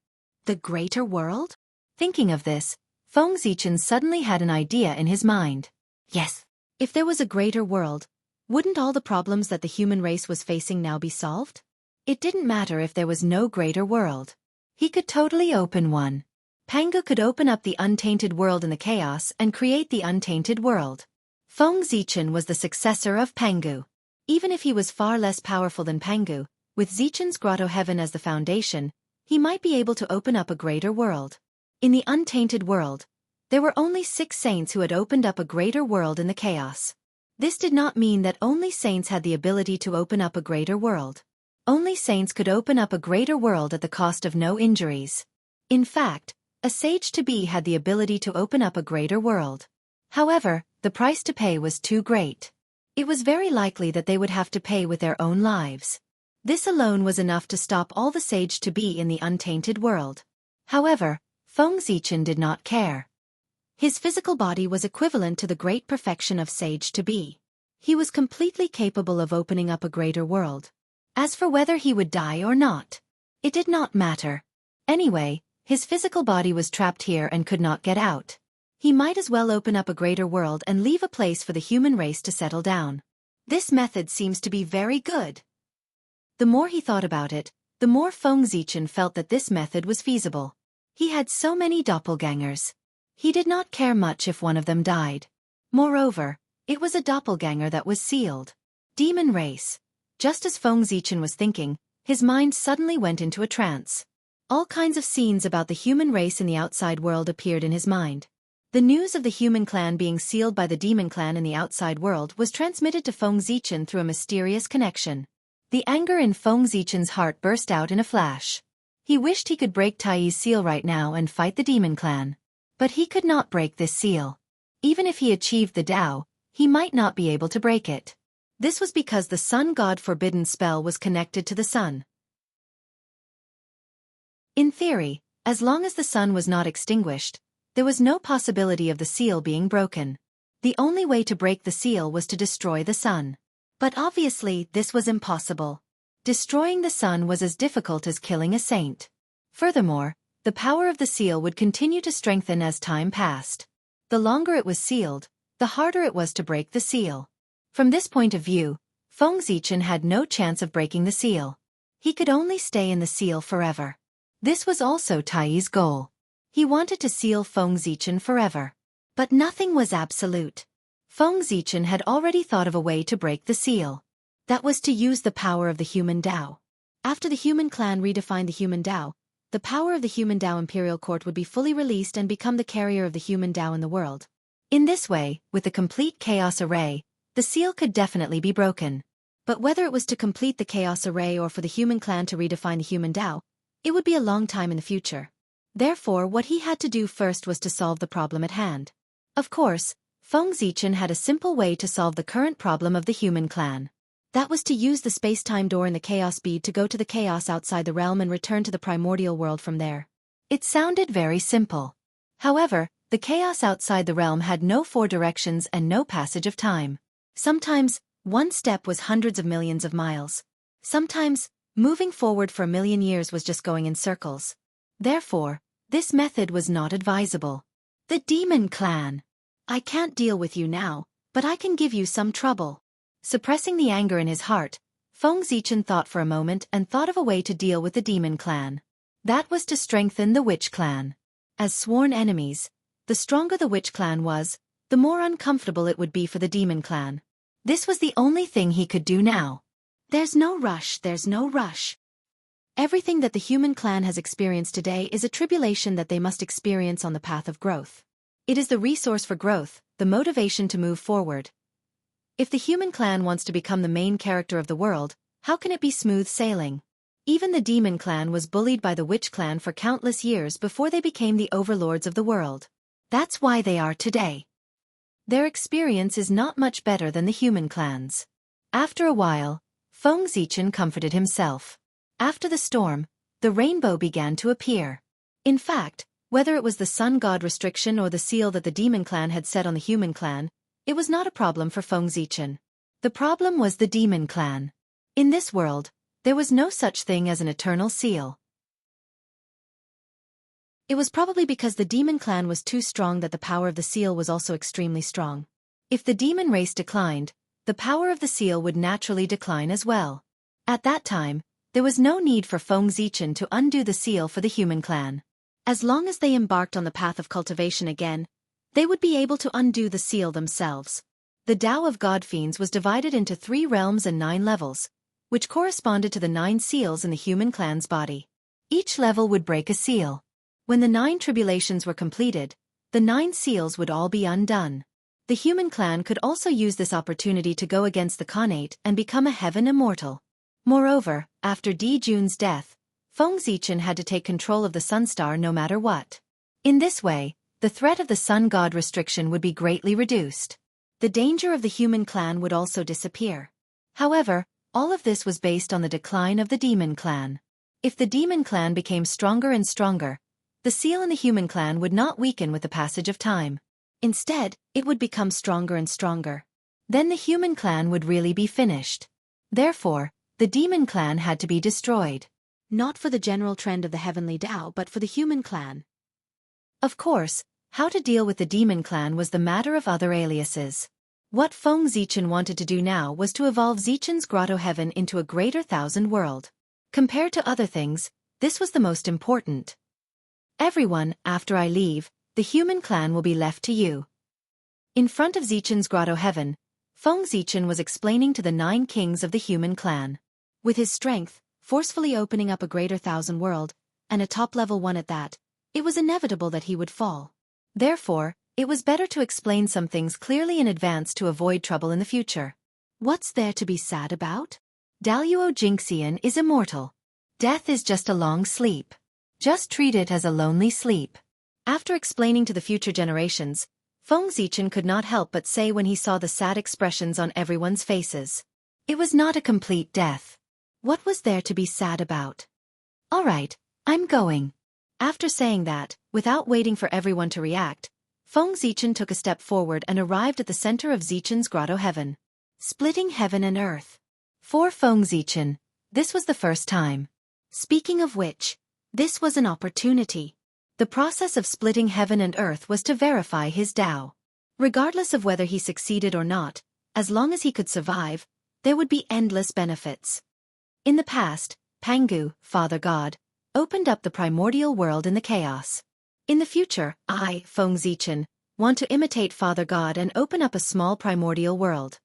The greater world? Thinking of this, Feng Zichen suddenly had an idea in his mind. Yes. If there was a greater world, wouldn't all the problems that the human race was facing now be solved? It didn't matter if there was no greater world. He could totally open one. Pangu could open up the untainted world in the chaos and create the untainted world. Feng Zichen was the successor of Pangu. Even if he was far less powerful than Pangu, with Zichen's grotto heaven as the foundation, he might be able to open up a greater world. In the untainted world, there were only 6 saints who had opened up a greater world in the chaos. This did not mean that only saints had the ability to open up a greater world. Only saints could open up a greater world at the cost of no injuries. In fact, a sage-to-be had the ability to open up a greater world. However, the price to pay was too great. It was very likely that they would have to pay with their own lives. This alone was enough to stop all the sage-to-be in the untainted world. However, Feng Zichen did not care. His physical body was equivalent to the great perfection of sage-to-be. He was completely capable of opening up a greater world. As for whether he would die or not, it did not matter. Anyway, his physical body was trapped here and could not get out. He might as well open up a greater world and leave a place for the human race to settle down. This method seems to be very good. The more he thought about it, the more Feng Zichen felt that this method was feasible. He had so many doppelgangers. He did not care much if one of them died. Moreover, it was a doppelganger that was sealed. Demon race. Just as Feng Zichen was thinking, his mind suddenly went into a trance. All kinds of scenes about the human race in the outside world appeared in his mind. The news of the human clan being sealed by the demon clan in the outside world was transmitted to Feng Zichen through a mysterious connection. The anger in Feng Zichen's heart burst out in a flash. He wished he could break Tai's seal right now and fight the demon clan. But he could not break this seal. Even if he achieved the Tao, he might not be able to break it. This was because the sun god forbidden spell was connected to the sun. In theory, as long as the sun was not extinguished, there was no possibility of the seal being broken. The only way to break the seal was to destroy the sun. But obviously, this was impossible. Destroying the sun was as difficult as killing a saint. Furthermore, the power of the seal would continue to strengthen as time passed. The longer it was sealed, the harder it was to break the seal. From this point of view, Feng Zichen had no chance of breaking the seal. He could only stay in the seal forever. This was also Tai's goal. He wanted to seal Feng Zichen forever. But nothing was absolute. Feng Zichen had already thought of a way to break the seal. That was to use the power of the human Tao. After the human clan redefined the human Tao, the power of the human Tao imperial court would be fully released and become the carrier of the human Tao in the world. In this way, with the complete chaos array, the seal could definitely be broken. But whether it was to complete the chaos array or for the human clan to redefine the human Tao, it would be a long time in the future. Therefore, what he had to do first was to solve the problem at hand. Of course, Feng Zichen had a simple way to solve the current problem of the human clan. That was to use the space-time door in the chaos bead to go to the chaos outside the realm and return to the primordial world from there. It sounded very simple. However, the chaos outside the realm had no four directions and no passage of time. Sometimes, one step was hundreds of millions of miles. Sometimes, moving forward for a million years was just going in circles. Therefore, this method was not advisable. The demon clan. I can't deal with you now, but I can give you some trouble. Suppressing the anger in his heart, Feng Zichen thought for a moment and thought of a way to deal with the demon clan. That was to strengthen the witch clan. As sworn enemies, the stronger the witch clan was, the more uncomfortable it would be for the demon clan. This was the only thing he could do now. There's no rush, there's no rush. Everything that the human clan has experienced today is a tribulation that they must experience on the path of growth. It is the resource for growth, the motivation to move forward. If the human clan wants to become the main character of the world, how can it be smooth sailing? Even the demon clan was bullied by the witch clan for countless years before they became the overlords of the world. That's why they are today. Their experience is not much better than the human clans. After a while, Feng Zichen comforted himself. After the storm, the rainbow began to appear. In fact, whether it was the sun god restriction or the seal that the demon clan had set on the human clan, it was not a problem for Feng Zichen. The problem was the demon clan. In this world, there was no such thing as an eternal seal. It was probably because the demon clan was too strong that the power of the seal was also extremely strong. If the demon race declined, the power of the seal would naturally decline as well. At that time, there was no need for Feng Zichen to undo the seal for the human clan. As long as they embarked on the path of cultivation again, they would be able to undo the seal themselves. The Tao of God Fiends was divided into 3 realms and 9 levels, which corresponded to the 9 seals in the human clan's body. Each level would break a seal. When the 9 tribulations were completed, the 9 seals would all be undone. The human clan could also use this opportunity to go against the Khanate and become a heaven immortal. Moreover, after Di Jun's death, Feng Zichen had to take control of the Sun Star no matter what. In this way, the threat of the Sun God restriction would be greatly reduced. The danger of the human clan would also disappear. However, all of this was based on the decline of the demon clan. If the demon clan became stronger and stronger, the seal in the human clan would not weaken with the passage of time. Instead, it would become stronger and stronger. Then the human clan would really be finished. Therefore, the demon clan had to be destroyed. Not for the general trend of the heavenly Tao but for the human clan. Of course, how to deal with the demon clan was the matter of other aliases. What Feng Zichen wanted to do now was to evolve Zichen's Grotto Heaven into a greater thousand world. Compared to other things, this was the most important. Everyone, after I leave, the human clan will be left to you. In front of Zichen's Grotto Heaven, Feng Zichen was explaining to the 9 kings of the human clan. With his strength, forcefully opening up a greater thousand world, and a top-level one at that, it was inevitable that he would fall. Therefore, it was better to explain some things clearly in advance to avoid trouble in the future. What's there to be sad about? Daluo Jingxian is immortal. Death is just a long sleep. Just treat it as a lonely sleep. After explaining to the future generations, Feng Zichen could not help but say when he saw the sad expressions on everyone's faces. It was not a complete death. What was there to be sad about? All right, I'm going. After saying that, without waiting for everyone to react, Feng Zichen took a step forward and arrived at the center of Zichen's Grotto Heaven. Splitting heaven and earth. For Feng Zichen, this was the first time. Speaking of which, this was an opportunity. The process of splitting heaven and earth was to verify his Tao. Regardless of whether he succeeded or not, as long as he could survive, there would be endless benefits. In the past, Pangu, Father God, opened up the primordial world in the chaos. In the future, I, Feng Zichen, want to imitate Father God and open up a small primordial world.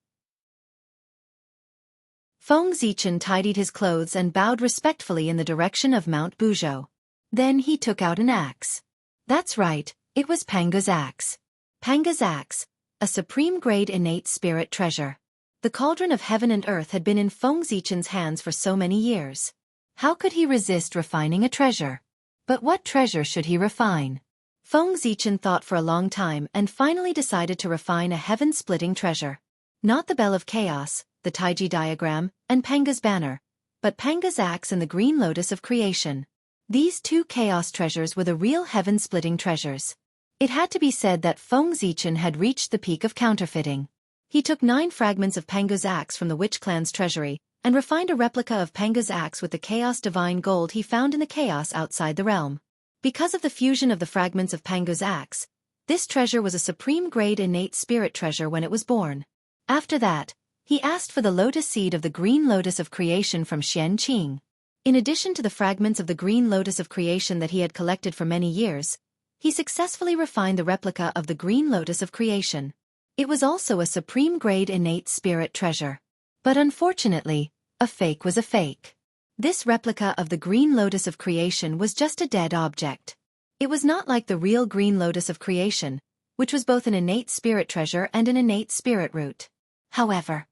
Feng Zichen tidied his clothes and bowed respectfully in the direction of Mount Buzhou. Then he took out an axe. That's right, it was Panga's axe. Panga's axe, a supreme-grade innate spirit treasure. The cauldron of heaven and earth had been in Feng Zichen's hands for so many years. How could he resist refining a treasure? But what treasure should he refine? Feng Zichen thought for a long time and finally decided to refine a heaven-splitting treasure. Not the Bell of Chaos, the Taiji diagram, and Panga's banner, but Panga's axe and the Green Lotus of Creation. These two chaos treasures were the real heaven-splitting treasures. It had to be said that Feng Zichen had reached the peak of counterfeiting. He took 9 fragments of Panga's axe from the Witch Clan's treasury, and refined a replica of Panga's axe with the chaos divine gold he found in the chaos outside the realm. Because of the fusion of the fragments of Panga's axe, this treasure was a supreme-grade innate spirit treasure when it was born. After that, he asked for the lotus seed of the Green Lotus of Creation from Xianxia. In addition to the fragments of the Green Lotus of Creation that he had collected for many years, he successfully refined the replica of the Green Lotus of Creation. It was also a supreme-grade innate spirit treasure. But unfortunately, a fake was a fake. This replica of the Green Lotus of Creation was just a dead object. It was not like the real Green Lotus of Creation, which was both an innate spirit treasure and an innate spirit root. However,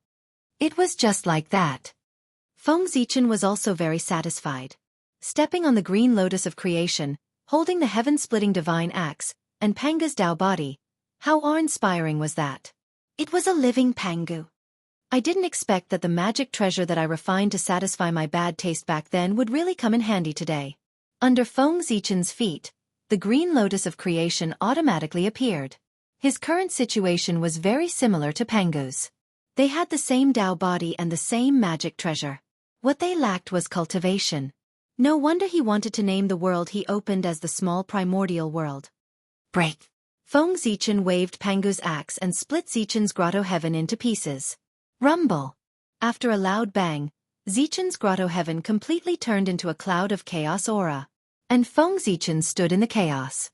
it was just like that. Feng Zichen was also very satisfied. Stepping on the Green Lotus of Creation, holding the heaven-splitting divine axe, and Panga's Tao body, how awe-inspiring was that? It was a living Pangu. I didn't expect that the magic treasure that I refined to satisfy my bad taste back then would really come in handy today. Under Feng Zichen's feet, the Green Lotus of Creation automatically appeared. His current situation was very similar to Pangu's. They had the same Tao body and the same magic treasure. What they lacked was cultivation. No wonder he wanted to name the world he opened as the small primordial world. Break! Feng Zichen waved Pangu's axe and split Zichen's grotto heaven into pieces. Rumble! After a loud bang, Zichen's grotto heaven completely turned into a cloud of chaos aura. And Feng Zichen stood in the chaos.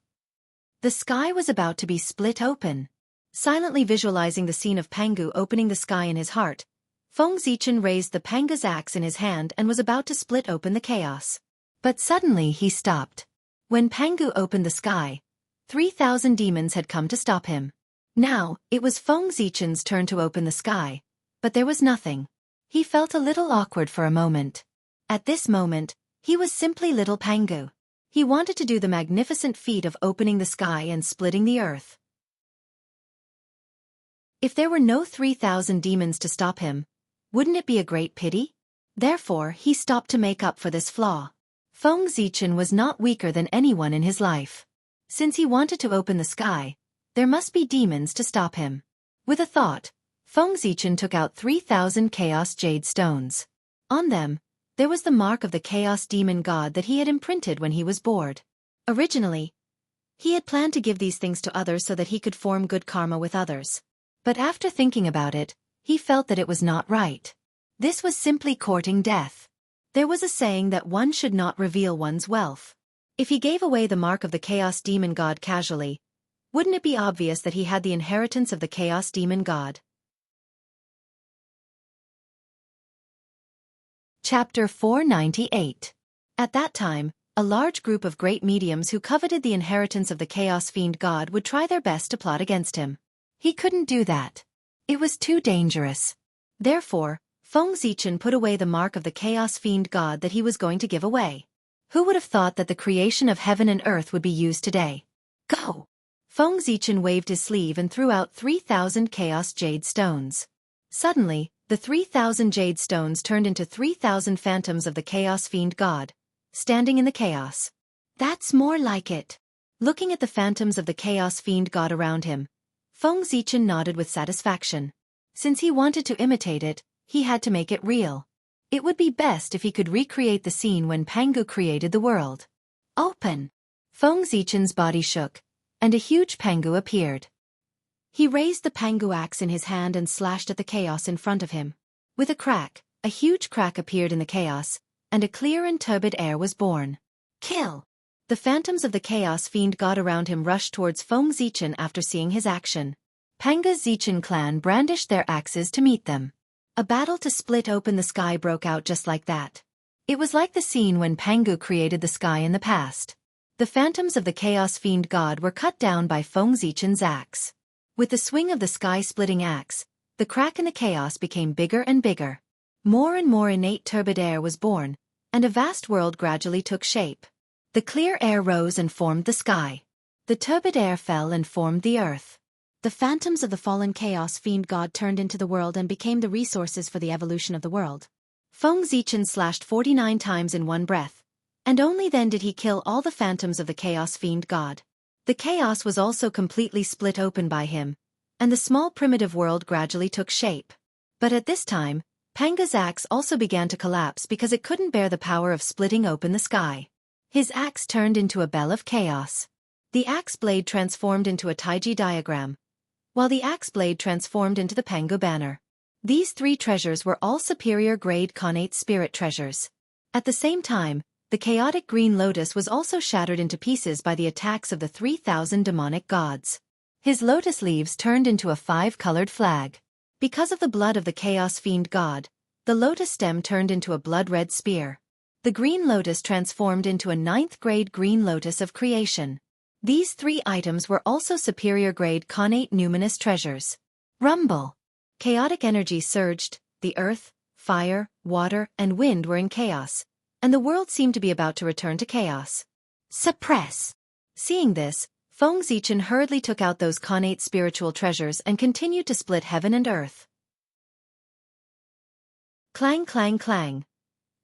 The sky was about to be split open. Silently visualizing the scene of Pangu opening the sky in his heart, Feng Zichen raised the Panga's axe in his hand and was about to split open the chaos. But suddenly he stopped. When Pangu opened the sky, 3,000 demons had come to stop him. Now, it was Feng Zichen's turn to open the sky, but there was nothing. He felt a little awkward for a moment. At this moment, he was simply little Pangu. He wanted to do the magnificent feat of opening the sky and splitting the earth. If there were no 3,000 demons to stop him, wouldn't it be a great pity? Therefore, he stopped to make up for this flaw. Feng Zichen was not weaker than anyone in his life. Since he wanted to open the sky, there must be demons to stop him. With a thought, Feng Zichen took out 3,000 chaos jade stones. On them, there was the mark of the chaos demon god that he had imprinted when he was bored. Originally, he had planned to give these things to others so that he could form good karma with others. But after thinking about it, he felt that it was not right. This was simply courting death. There was a saying that one should not reveal one's wealth. If he gave away the mark of the chaos demon god casually, wouldn't it be obvious that he had the inheritance of the chaos demon god? Chapter 498. At that time, a large group of great mediums who coveted the inheritance of the chaos fiend god would try their best to plot against him. He couldn't do that. It was too dangerous. Therefore, Feng Zichen put away the mark of the chaos fiend god that he was going to give away. Who would have thought that the creation of heaven and earth would be used today? Go! Feng Zichen waved his sleeve and threw out 3,000 chaos jade stones. Suddenly, the 3,000 jade stones turned into 3,000 phantoms of the chaos fiend god, standing in the chaos. That's more like it. Looking at the phantoms of the chaos fiend god around him, Feng Zichen nodded with satisfaction. Since he wanted to imitate it, he had to make it real. It would be best if he could recreate the scene when Pangu created the world. Open! Feng Zichen's body shook, and a huge Pangu appeared. He raised the Pangu axe in his hand and slashed at the chaos in front of him. With a crack, a huge crack appeared in the chaos, and a clear and turbid air was born. Kill! The phantoms of the chaos fiend god around him rushed towards Feng Zichen after seeing his action. Panga's Zichen clan brandished their axes to meet them. A battle to split open the sky broke out just like that. It was like the scene when Pangu created the sky in the past. The phantoms of the chaos fiend god were cut down by Feng Zichen's axe. With the swing of the sky-splitting axe, the crack in the chaos became bigger and bigger. More and more innate turbid air was born, and a vast world gradually took shape. The clear air rose and formed the sky. The turbid air fell and formed the earth. The phantoms of the fallen chaos fiend god turned into the world and became the resources for the evolution of the world. Feng Zichen slashed 49 times in one breath, and only then did he kill all the phantoms of the chaos fiend god. The chaos was also completely split open by him, and the small primitive world gradually took shape. But at this time, Panga's axe also began to collapse because it couldn't bear the power of splitting open the sky. His axe turned into a bell of chaos. The axe blade transformed into a Taiji diagram, while the axe blade transformed into the Pangu banner. These three treasures were all superior-grade Khanate spirit treasures. At the same time, the chaotic green lotus was also shattered into pieces by the attacks of the 3,000 demonic gods. His lotus leaves turned into a 5-colored flag. Because of the blood of the chaos fiend god, the lotus stem turned into a blood-red spear. The green lotus transformed into a 9th-grade green lotus of creation. These three items were also superior-grade Khanate numinous treasures. Rumble. Chaotic energy surged, the earth, fire, water, and wind were in chaos, and the world seemed to be about to return to chaos. Suppress. Seeing this, Feng Zichen hurriedly took out those Khanate spiritual treasures and continued to split heaven and earth. Clang, clang, clang.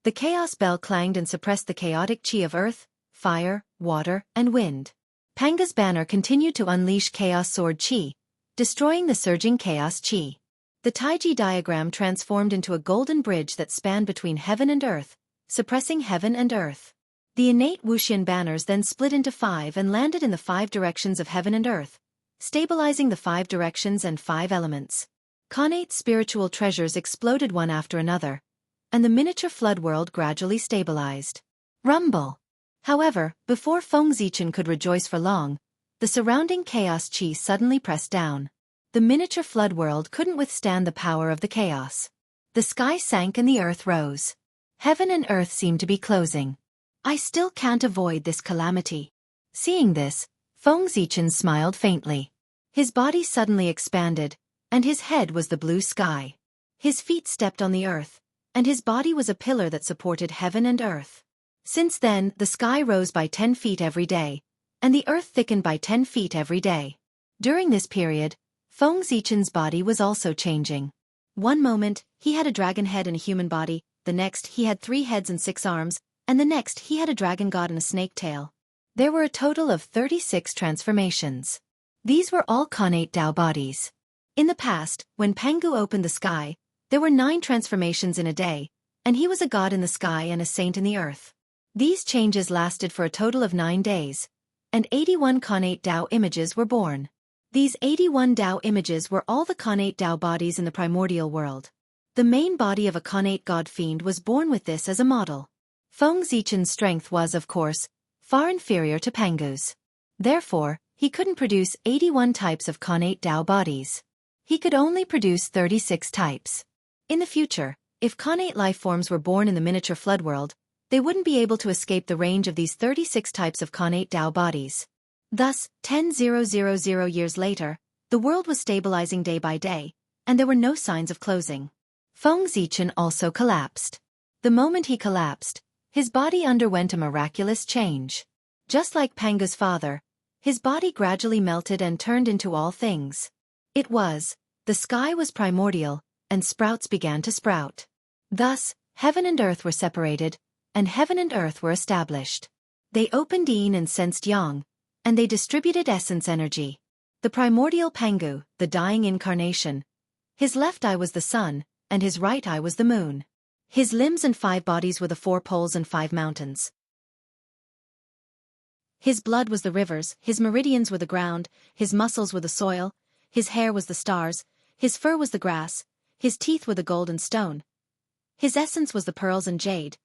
The chaos bell clanged and suppressed the chaotic chi of earth, fire, water, and wind. Panga's banner continued to unleash chaos sword chi, destroying the surging chaos chi. The Taiji diagram transformed into a golden bridge that spanned between heaven and earth, suppressing heaven and earth. The innate Wuxian banners then split into 5 and landed in the 5 directions of heaven and earth, stabilizing the 5 directions and 5 elements. Khanate spiritual treasures exploded one after another, and the miniature flood world gradually stabilized. Rumble. However, before Feng Zichen could rejoice for long, the surrounding chaos chi suddenly pressed down. The miniature flood world couldn't withstand the power of the chaos. The sky sank and the earth rose. Heaven and earth seemed to be closing. I still can't avoid this calamity. Seeing this, Feng Zichen smiled faintly. His body suddenly expanded, and his head was the blue sky. His feet stepped on the earth, and his body was a pillar that supported heaven and earth. Since then, the sky rose by 10 feet every day, and the earth thickened by 10 feet every day. During this period, Feng Zichen's body was also changing. One moment, he had a dragon head and a human body, the next he had 3 heads and 6 arms, and the next he had a dragon god and a snake tail. There were a total of 36 transformations. These were all Khanate Dao bodies. In the past, when Pangu opened the sky, there were 9 transformations in a day, and he was a god in the sky and a saint in the earth. These changes lasted for a total of 9 days, and 81 Khanate Dao images were born. These 81 Dao images were all the Khanate Dao bodies in the primordial world. The main body of a Khanate god fiend was born with this as a model. Feng Zichen's strength was, of course, far inferior to Pangu's. Therefore, he couldn't produce 81 types of Khanate Dao bodies. He could only produce 36 types. In the future, if Khanate life forms were born in the miniature flood world, they wouldn't be able to escape the range of these 36 types of Khanate Dao bodies. Thus, 10,000 years later, the world was stabilizing day by day, and there were no signs of closing. Feng Zichen also collapsed. The moment he collapsed, his body underwent a miraculous change. Just like Pangu's father, his body gradually melted and turned into all things. The sky was primordial, and sprouts began to sprout. Thus, heaven and earth were separated, and heaven and earth were established. They opened yin and sensed yang, and they distributed essence energy. The primordial Pangu, the dying incarnation. His left eye was the sun, and his right eye was the moon. His limbs and 5 bodies were the 4 poles and 5 mountains. His blood was the rivers, his meridians were the ground, his muscles were the soil, his hair was the stars, his fur was the grass, his teeth were the gold and stone. His essence was the pearls and jade.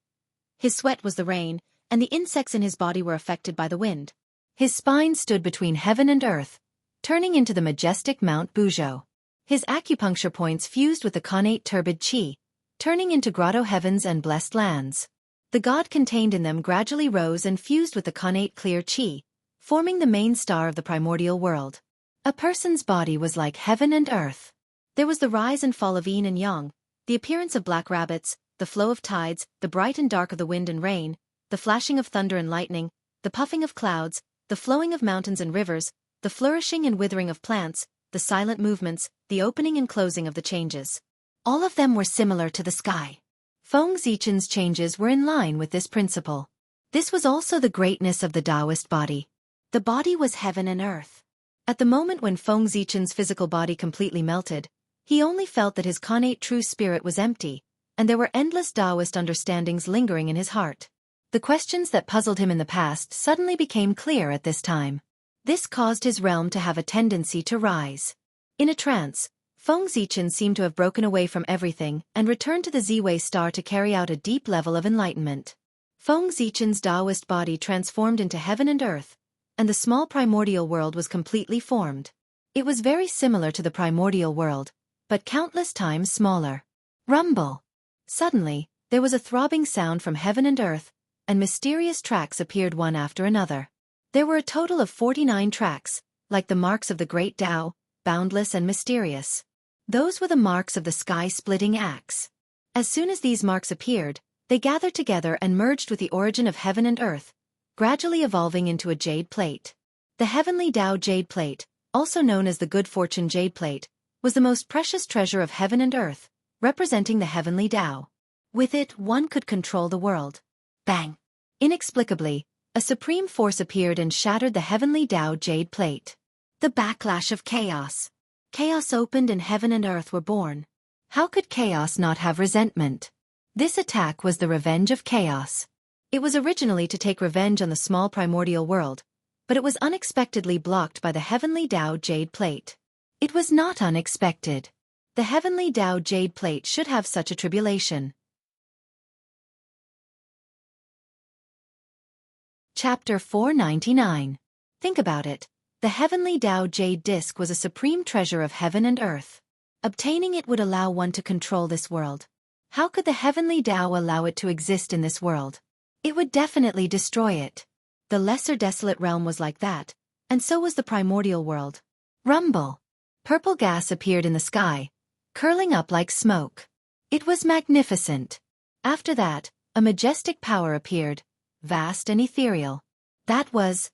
His sweat was the rain, and the insects in his body were affected by the wind. His spine stood between heaven and earth, turning into the majestic Mount Buzhou. His acupuncture points fused with the connate turbid qi, turning into grotto heavens and blessed lands. The god contained in them gradually rose and fused with the connate clear qi, forming the main star of the primordial world. A person's body was like heaven and earth. There was the rise and fall of yin and yang, the appearance of black rabbits, the flow of tides, the bright and dark of the wind and rain, the flashing of thunder and lightning, the puffing of clouds, the flowing of mountains and rivers, the flourishing and withering of plants, the silent movements, the opening and closing of the changes. All of them were similar to the sky. Feng Zichen's changes were in line with this principle. This was also the greatness of the Taoist body. The body was heaven and earth. At the moment when Feng Zichen's physical body completely melted, he only felt that his connate true spirit was empty, and there were endless Taoist understandings lingering in his heart. The questions that puzzled him in the past suddenly became clear at this time. This caused his realm to have a tendency to rise. In a trance, Feng Zichen seemed to have broken away from everything and returned to the Ziwei star to carry out a deep level of enlightenment. Feng Zichen's Taoist body transformed into heaven and earth, and the small primordial world was completely formed. It was very similar to the primordial world, but countless times smaller. Rumble! Suddenly, there was a throbbing sound from heaven and earth, and mysterious tracks appeared one after another. There were a total of 49 tracks, like the marks of the great Tao, boundless and mysterious. Those were the marks of the sky-splitting axe. As soon as these marks appeared, they gathered together and merged with the origin of heaven and earth, gradually evolving into a jade plate. The heavenly Tao jade plate, also known as the good fortune jade plate, was the most precious treasure of heaven and earth, representing the heavenly Tao. With it, one could control the world. Bang! Inexplicably, a supreme force appeared and shattered the heavenly Tao jade plate. The backlash of chaos. Chaos opened and heaven and earth were born. How could chaos not have resentment? This attack was the revenge of chaos. It was originally to take revenge on the small primordial world, but it was unexpectedly blocked by the heavenly Tao jade plate. It was not unexpected. The heavenly Tao jade plate should have such a tribulation. Chapter 499. Think about it. The heavenly Tao jade disc was a supreme treasure of heaven and earth. Obtaining it would allow one to control this world. How could the heavenly Tao allow it to exist in this world? It would definitely destroy it. The lesser desolate realm was like that, and so was the primordial world. Rumble! Purple gas appeared in the sky, curling up like smoke. It was magnificent. After that, a majestic power appeared, vast and ethereal. That was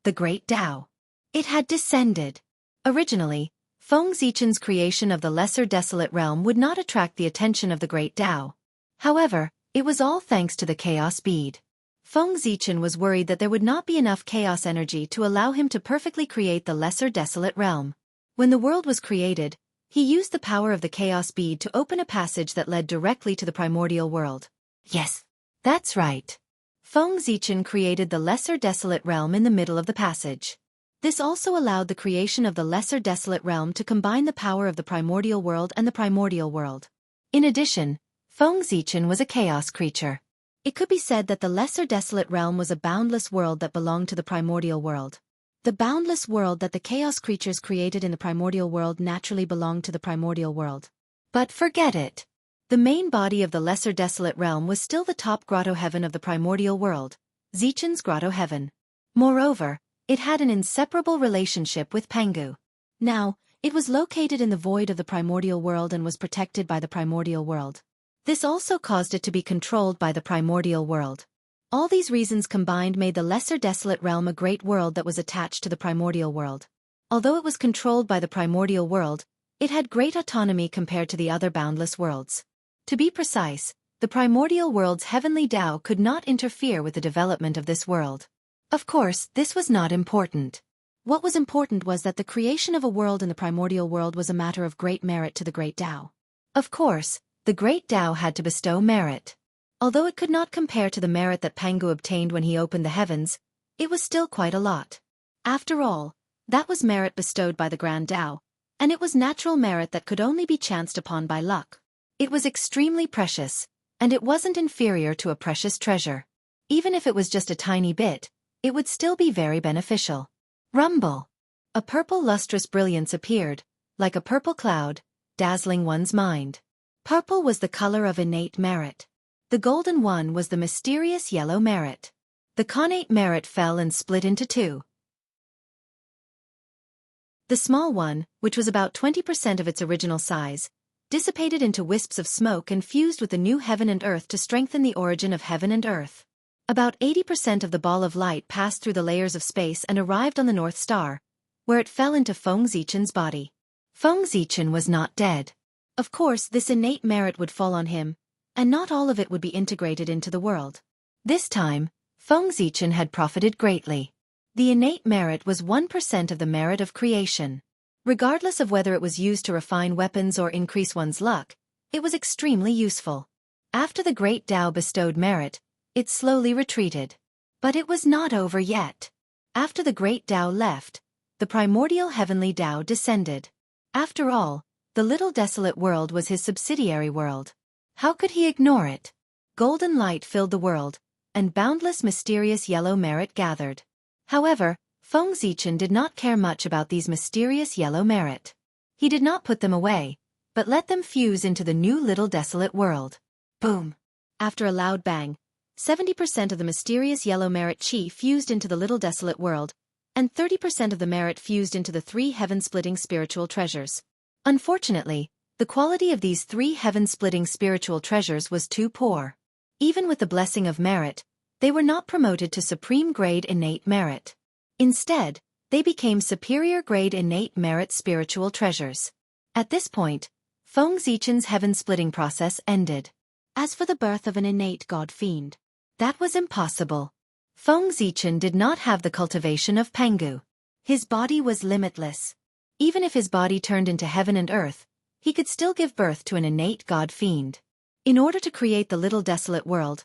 the great Tao. It had descended. Originally, Feng Zichen's creation of the lesser desolate realm would not attract the attention of the great Tao. However, it was all thanks to the chaos bead. Feng Zichen was worried that there would not be enough chaos energy to allow him to perfectly create the lesser desolate realm. When the world was created, he used the power of the chaos bead to open a passage that led directly to the primordial world. Yes, that's right. Feng Zichen created the lesser desolate realm in the middle of the passage. This also allowed the creation of the lesser desolate realm to combine the power of the primordial world and the primordial world. In addition, Feng Zichen was a chaos creature. It could be said that the lesser desolate realm was a boundless world that belonged to the primordial world. The boundless world that the chaos creatures created in the primordial world naturally belonged to the primordial world. But forget it. The main body of the lesser desolate realm was still the top grotto heaven of the primordial world, Zichen's grotto heaven. Moreover, it had an inseparable relationship with Pangu. Now, it was located in the void of the primordial world and was protected by the primordial world. This also caused it to be controlled by the primordial world. All these reasons combined made the lesser desolate realm a great world that was attached to the primordial world. Although it was controlled by the primordial world, it had great autonomy compared to the other boundless worlds. To be precise, the primordial world's heavenly Tao could not interfere with the development of this world. Of course, this was not important. What was important was that the creation of a world in the primordial world was a matter of great merit to the great Tao. Of course, the great Tao had to bestow merit. Although it could not compare to the merit that Pangu obtained when he opened the heavens, it was still quite a lot. After all, that was merit bestowed by the grand Tao, and it was natural merit that could only be chanced upon by luck. It was extremely precious, and it wasn't inferior to a precious treasure. Even if it was just a tiny bit, it would still be very beneficial. Rumble. A purple lustrous brilliance appeared, like a purple cloud, dazzling one's mind. Purple was the color of innate merit. The golden one was the mysterious yellow merit. The connate merit fell and split into two. The small one, which was about 20% of its original size, dissipated into wisps of smoke and fused with the new heaven and earth to strengthen the origin of heaven and earth. About 80% of the ball of light passed through the layers of space and arrived on the North Star, where it fell into Feng Zichen's body. Feng Zichen was not dead. Of course, this innate merit would fall on him, and not all of it would be integrated into the world. This time, Feng Zichen had profited greatly. The innate merit was 1% of the merit of creation. Regardless of whether it was used to refine weapons or increase one's luck, it was extremely useful. After the great Tao bestowed merit, it slowly retreated. But it was not over yet. After the great Tao left, the primordial heavenly Tao descended. After all, the little desolate world was his subsidiary world. How could he ignore it? Golden light filled the world, and boundless mysterious yellow merit gathered. However, Feng Zichen did not care much about these mysterious yellow merit. He did not put them away, but let them fuse into the new little desolate world. Boom! After a loud bang, 70% of the mysterious yellow merit chi fused into the little desolate world, and 30% of the merit fused into the 3 heaven-splitting spiritual treasures. Unfortunately, the quality of these 3 heaven-splitting spiritual treasures was too poor. Even with the blessing of merit, they were not promoted to supreme-grade innate merit. Instead, they became superior-grade innate merit spiritual treasures. At this point, Feng Zichen's heaven-splitting process ended. As for the birth of an innate god fiend, that was impossible. Feng Zichen did not have the cultivation of Pengu. His body was limitless. Even if his body turned into heaven and earth, he could still give birth to an innate god fiend. In order to create the little desolate world,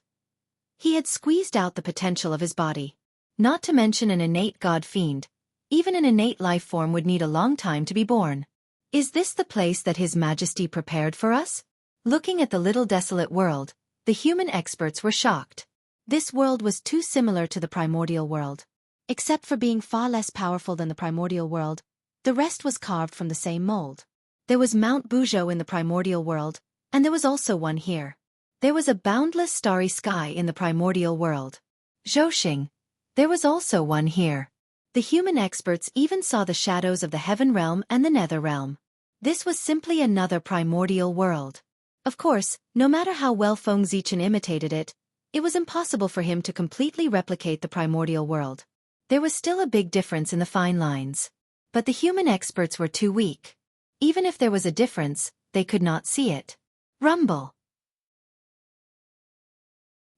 he had squeezed out the potential of his body. Not to mention an innate god fiend, even an innate life form would need a long time to be born. Is this the place that His Majesty prepared for us? Looking at the little desolate world, the human experts were shocked. This world was too similar to the primordial world. Except for being far less powerful than the primordial world, the rest was carved from the same mold. There was Mount Buzhou in the primordial world, and there was also one here. There was a boundless starry sky in the primordial world. Zhouxing. There was also one here. The human experts even saw the shadows of the heaven realm and the nether realm. This was simply another primordial world. Of course, no matter how well Feng Zichen imitated it, it was impossible for him to completely replicate the primordial world. There was still a big difference in the fine lines. But the human experts were too weak. Even if there was a difference, they could not see it. Rumble.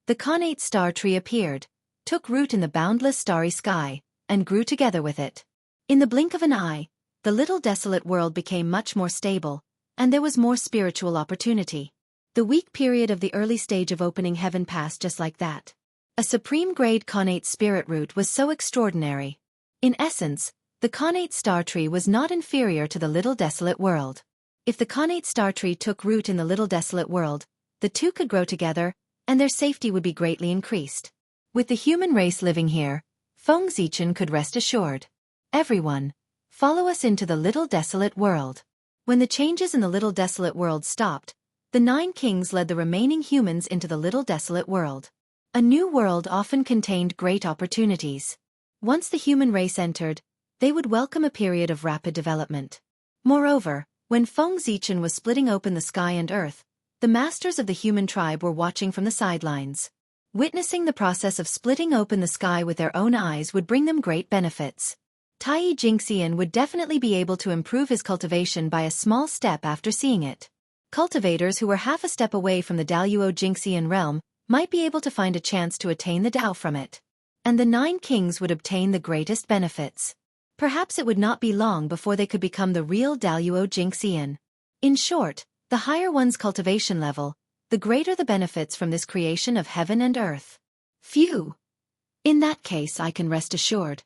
The connate star tree appeared, took root in the boundless starry sky, and grew together with it. In the blink of an eye, the little desolate world became much more stable, and there was more spiritual opportunity. The weak period of the early stage of opening heaven passed just like that. A supreme-grade connate spirit root was so extraordinary. In essence, the connate star tree was not inferior to the little desolate world. If the connate star tree took root in the little desolate world, the two could grow together, and their safety would be greatly increased. With the human race living here, Feng Zichen could rest assured. Everyone, follow us into the little desolate world. When the changes in the little desolate world stopped, the 9 kings led the remaining humans into the little desolate world. A new world often contained great opportunities. Once the human race entered, they would welcome a period of rapid development. Moreover, when Feng Zichen was splitting open the sky and earth, the masters of the human tribe were watching from the sidelines. Witnessing the process of splitting open the sky with their own eyes would bring them great benefits. Tai Jingxian would definitely be able to improve his cultivation by a small step after seeing it. Cultivators who were half a step away from the Daluo Jingxian realm might be able to find a chance to attain the Dao from it. And the 9 kings would obtain the greatest benefits. Perhaps it would not be long before they could become the real Daluo Jingxian. In short, the higher one's cultivation level, the greater the benefits from this creation of heaven and earth. Phew! In that case I can rest assured.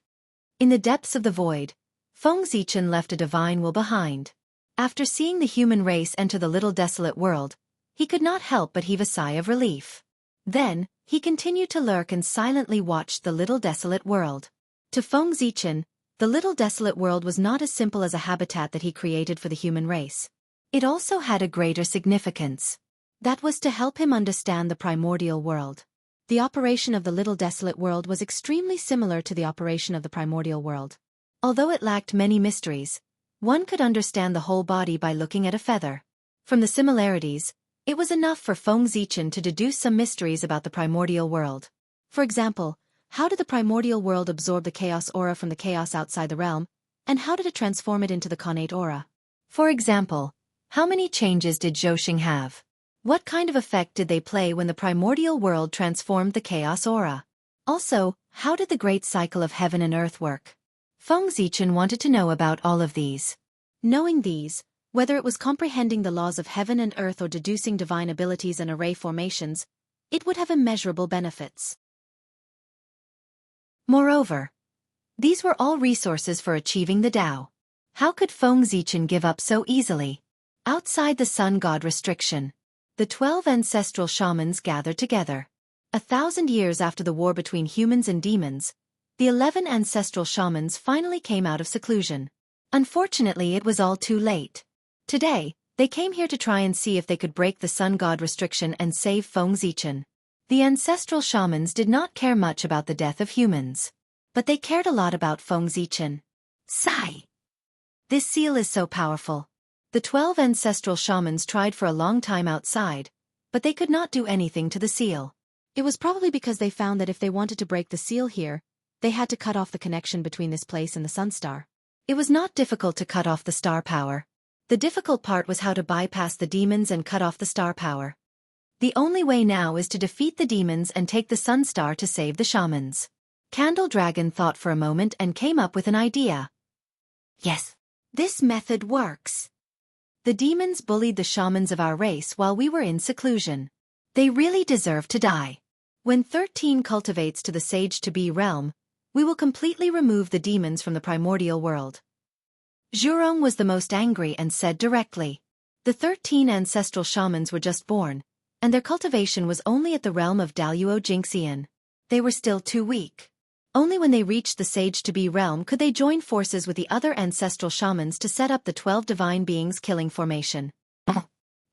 In the depths of the void, Feng Zichen left a divine will behind. After seeing the human race enter the little desolate world, he could not help but heave a sigh of relief. Then, he continued to lurk and silently watched the little desolate world. To Feng Zichen, the little desolate world was not as simple as a habitat that he created for the human race. It also had a greater significance. That was to help him understand the primordial world. The operation of the little desolate world was extremely similar to the operation of the primordial world. Although it lacked many mysteries, one could understand the whole body by looking at a feather. From the similarities, it was enough for Feng Zichen to deduce some mysteries about the primordial world. For example, how did the primordial world absorb the chaos aura from the chaos outside the realm, and how did it transform it into the connate aura? For example, how many changes did Zhouxing have? What kind of effect did they play when the primordial world transformed the chaos aura? Also, how did the great cycle of heaven and earth work? Feng Zichen wanted to know about all of these. Knowing these, whether it was comprehending the laws of heaven and earth or deducing divine abilities and array formations, it would have immeasurable benefits. Moreover, these were all resources for achieving the Tao. How could Feng Zichen give up so easily? Outside the sun god restriction, the 12 ancestral shamans gathered together. 1,000 years after the war between humans and demons, the 11 ancestral shamans finally came out of seclusion. Unfortunately, it was all too late. Today, they came here to try and see if they could break the sun god restriction and save Feng Zichen. The ancestral shamans did not care much about the death of humans, but they cared a lot about Feng Zichen. Sigh! This seal is so powerful. The 12 ancestral shamans tried for a long time outside, but they could not do anything to the seal. It was probably because they found that if they wanted to break the seal here, they had to cut off the connection between this place and the sun star. It was not difficult to cut off the star power. The difficult part was how to bypass the demons and cut off the star power. The only way now is to defeat the demons and take the sun star to save the shamans. Candle Dragon thought for a moment and came up with an idea. Yes, this method works. The demons bullied the shamans of our race while we were in seclusion. They really deserve to die. When 13 cultivates to the sage-to-be realm, we will completely remove the demons from the primordial world. Zhurong was the most angry and said directly. The 13 ancestral shamans were just born, and their cultivation was only at the realm of Daluo Jingxian. They were still too weak. Only when they reached the sage-to-be realm could they join forces with the other ancestral shamans to set up the 12 divine beings killing formation.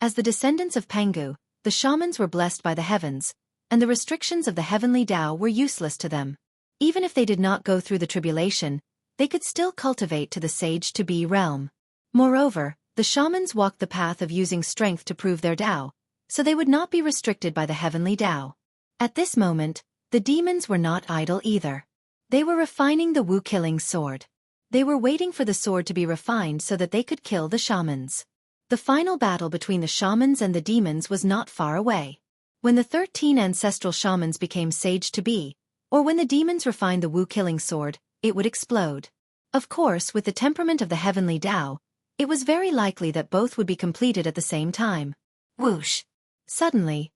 As the descendants of Pangu, the shamans were blessed by the heavens, and the restrictions of the heavenly Tao were useless to them. Even if they did not go through the tribulation, they could still cultivate to the sage-to-be realm. Moreover, the shamans walked the path of using strength to prove their Tao, so they would not be restricted by the heavenly Tao. At this moment, the demons were not idle either. They were refining the Wu-killing sword. They were waiting for the sword to be refined so that they could kill the shamans. The final battle between the shamans and the demons was not far away. When the 13 ancestral shamans became sage-to-be, or when the demons refined the Wu-killing sword, it would explode. Of course, with the temperament of the heavenly Tao, it was very likely that both would be completed at the same time. Whoosh! Suddenly,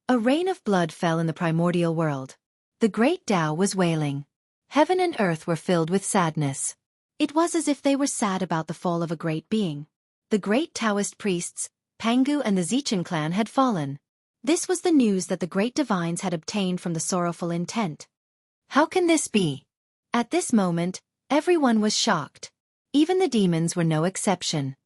a rain of blood fell in the primordial world. The great Tao was wailing. Heaven and earth were filled with sadness. It was as if they were sad about the fall of a great being. The great Taoist priests, Pangu and the Zichen clan had fallen. This was the news that the great divines had obtained from the sorrowful intent. How can this be? At this moment, everyone was shocked. Even the demons were no exception.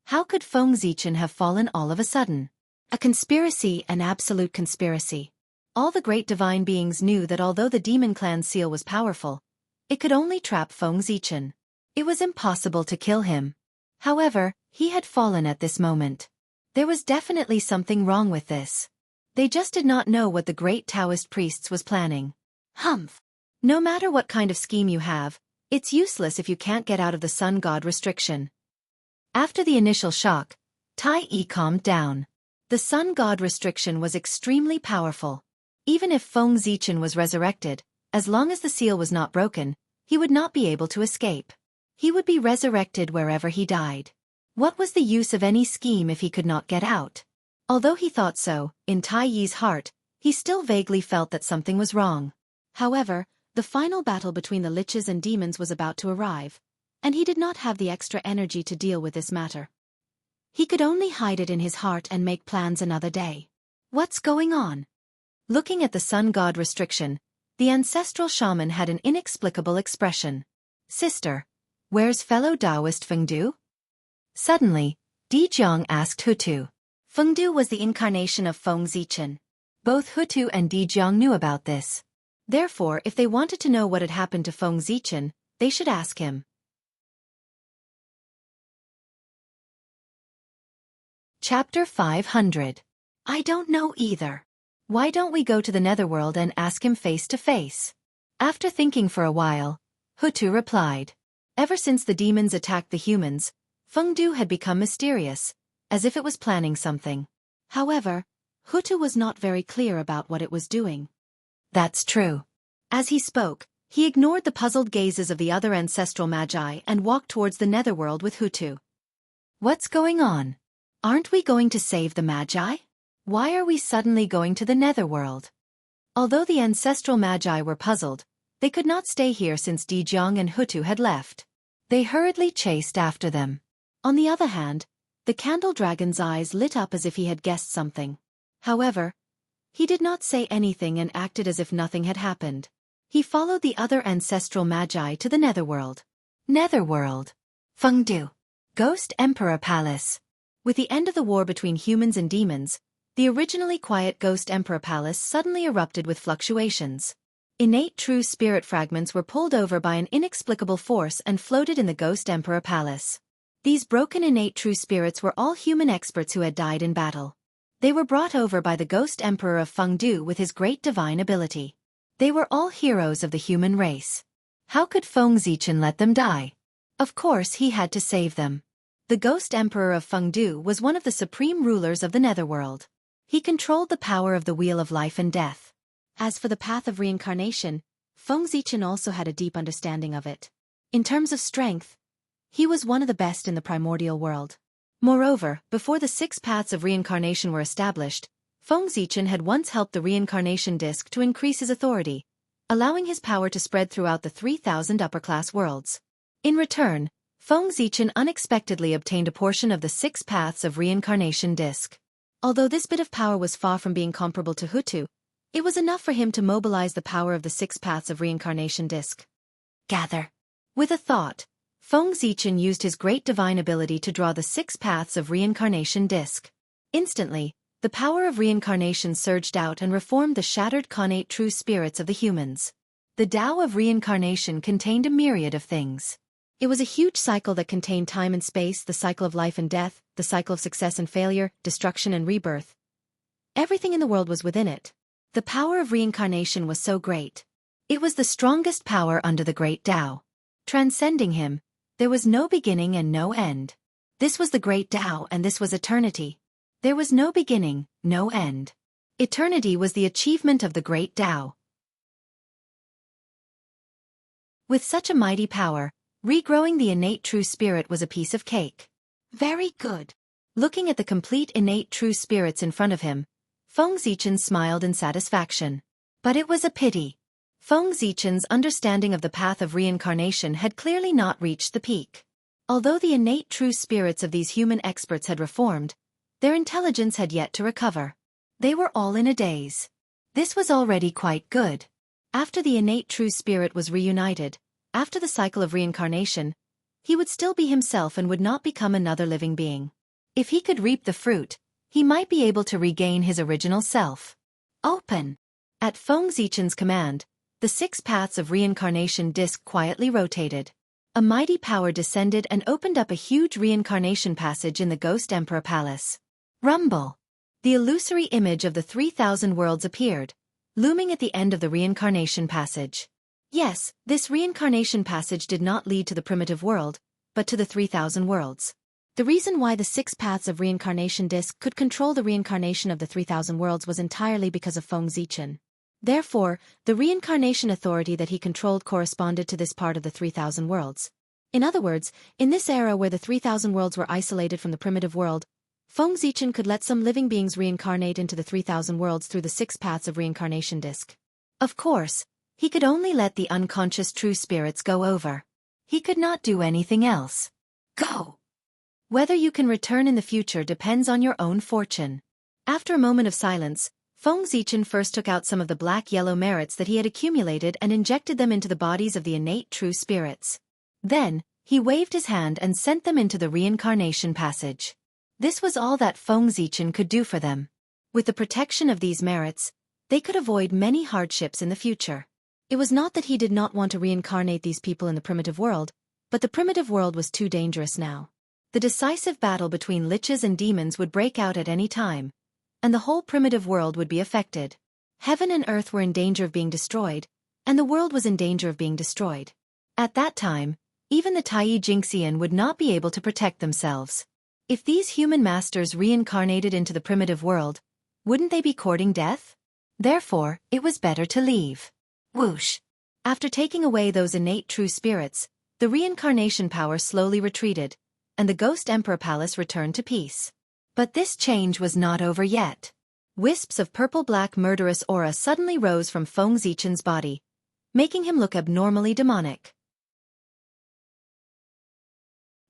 How could Feng Zichen have fallen all of a sudden? A conspiracy, an absolute conspiracy. All the great divine beings knew that although the demon clan seal was powerful, it could only trap Feng Zichen. It was impossible to kill him. However, he had fallen at this moment. There was definitely something wrong with this. They just did not know what the great Taoist priests was planning. Humph! No matter what kind of scheme you have, it's useless if you can't get out of the sun god restriction. After the initial shock, Tai Yi calmed down. The sun god restriction was extremely powerful. Even if Feng Zichen was resurrected, as long as the seal was not broken, he would not be able to escape. He would be resurrected wherever he died. What was the use of any scheme if he could not get out? Although he thought so, in Tai Yi's heart, he still vaguely felt that something was wrong. However, the final battle between the liches and demons was about to arrive, and he did not have the extra energy to deal with this matter. He could only hide it in his heart and make plans another day. What's going on? Looking at the sun god restriction, the ancestral shaman had an inexplicable expression. Sister, where's fellow Taoist Fengdu? Suddenly, Di Jiang asked Hutu. Fengdu was the incarnation of Feng Zichen. Both Hutu and Di Jiang knew about this. Therefore, if they wanted to know what had happened to Feng Zichen, they should ask him. Chapter 500. I don't know either. Why don't we go to the netherworld and ask him face to face? After thinking for a while, Hutu replied. Ever since the demons attacked the humans, Fengdu had become mysterious, as if it was planning something. However, Hutu was not very clear about what it was doing. That's true. As he spoke, he ignored the puzzled gazes of the other ancestral magi and walked towards the netherworld with Hutu. What's going on? Aren't we going to save the magi? Why are we suddenly going to the netherworld? Although the ancestral magi were puzzled, they could not stay here since Di Jiang and Hutu had left. They hurriedly chased after them. On the other hand, the candle dragon's eyes lit up as if he had guessed something. However, he did not say anything and acted as if nothing had happened. He followed the other ancestral magi to the netherworld. Netherworld. Fengdu. Ghost Emperor Palace. With the end of the war between humans and demons, the originally quiet Ghost Emperor Palace suddenly erupted with fluctuations. Innate true spirit fragments were pulled over by an inexplicable force and floated in the Ghost Emperor Palace. These broken innate true spirits were all human experts who had died in battle. They were brought over by the Ghost Emperor of Fengdu with his great divine ability. They were all heroes of the human race. How could Feng Zichen let them die? Of course he had to save them. The Ghost Emperor of Fengdu was one of the supreme rulers of the netherworld. He controlled the power of the Wheel of Life and Death. As for the path of reincarnation, Feng Zichen also had a deep understanding of it. In terms of strength, he was one of the best in the primordial world. Moreover, before the 6 paths of reincarnation were established, Feng Zichen had once helped the reincarnation disc to increase his authority, allowing his power to spread throughout the 3,000 upper-class worlds. In return, Feng Zichen unexpectedly obtained a portion of the 6 paths of reincarnation disc. Although this bit of power was far from being comparable to Hutu, it was enough for him to mobilize the power of the 6 paths of reincarnation disc. Gather. With a thought, Feng Zichen used his great divine ability to draw the 6 paths of reincarnation disc. Instantly, the power of reincarnation surged out and reformed the shattered connate true spirits of the humans. The Tao of reincarnation contained a myriad of things. It was a huge cycle that contained time and space, the cycle of life and death, the cycle of success and failure, destruction and rebirth. Everything in the world was within it. The power of reincarnation was so great. It was the strongest power under the great Tao. Transcending him, there was no beginning and no end. This was the great Tao and this was eternity. There was no beginning, no end. Eternity was the achievement of the great Tao. With such a mighty power, regrowing the innate true spirit was a piece of cake. Very good. Looking at the complete innate true spirits in front of him, Feng Zichen smiled in satisfaction. But it was a pity. Feng Zichen's understanding of the path of reincarnation had clearly not reached the peak. Although the innate true spirits of these human experts had reformed, their intelligence had yet to recover. They were all in a daze. This was already quite good. After the innate true spirit was reunited, after the cycle of reincarnation, he would still be himself and would not become another living being. If he could reap the fruit, he might be able to regain his original self. Open! At Feng Zichen's command, the 6 paths of reincarnation disc quietly rotated. A mighty power descended and opened up a huge reincarnation passage in the Ghost Emperor Palace. Rumble! The illusory image of the 3,000 worlds appeared, looming at the end of the reincarnation passage. Yes, this reincarnation passage did not lead to the primitive world, but to the 3,000 worlds. The reason why the 6 paths of reincarnation disc could control the reincarnation of the 3,000 worlds was entirely because of Feng Zichen. Therefore, the reincarnation authority that he controlled corresponded to this part of the 3,000 worlds. In other words, in this era where the 3,000 worlds were isolated from the primitive world, Feng Zichen could let some living beings reincarnate into the 3,000 worlds through the 6 paths of reincarnation disc. Of course, he could only let the unconscious true spirits go over. He could not do anything else. Go! Whether you can return in the future depends on your own fortune. After a moment of silence, Feng Zichen first took out some of the black-yellow merits that he had accumulated and injected them into the bodies of the innate true spirits. Then, he waved his hand and sent them into the reincarnation passage. This was all that Feng Zichen could do for them. With the protection of these merits, they could avoid many hardships in the future. It was not that he did not want to reincarnate these people in the primitive world, but the primitive world was too dangerous now. The decisive battle between liches and demons would break out at any time, and the whole primitive world would be affected. Heaven and earth were in danger of being destroyed, and the world was in danger of being destroyed. At that time, even the Tai Jingxian would not be able to protect themselves. If these human masters reincarnated into the primitive world, wouldn't they be courting death? Therefore, it was better to leave. Whoosh! After taking away those innate true spirits, the reincarnation power slowly retreated, and the Ghost Emperor Palace returned to peace. But this change was not over yet. Wisps of purple-black murderous aura suddenly rose from Feng Zichen's body, making him look abnormally demonic.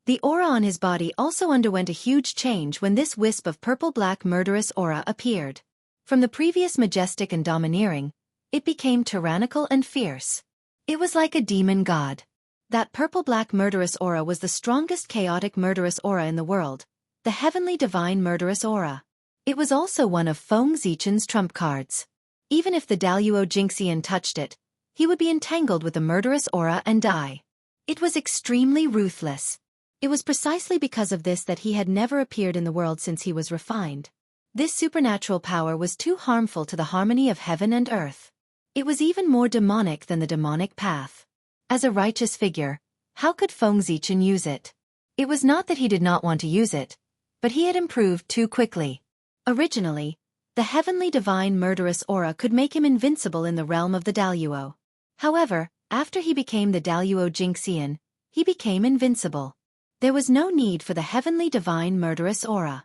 The aura on his body also underwent a huge change when this wisp of purple-black murderous aura appeared. From the previous majestic and domineering, it became tyrannical and fierce. It was like a demon god. That purple-black murderous aura was the strongest chaotic murderous aura in the world, the heavenly divine murderous aura. It was also one of Feng Zichen's trump cards. Even if the Daluo Jingxian touched it, he would be entangled with the murderous aura and die. It was extremely ruthless. It was precisely because of this that he had never appeared in the world since he was refined. This supernatural power was too harmful to the harmony of heaven and earth. It was even more demonic than the demonic path. As a righteous figure, how could Feng Zichen use it? It was not that he did not want to use it, but he had improved too quickly. Originally, the heavenly divine murderous aura could make him invincible in the realm of the Daluo. However, after he became the Daluo Jingxian, he became invincible. There was no need for the heavenly divine murderous aura.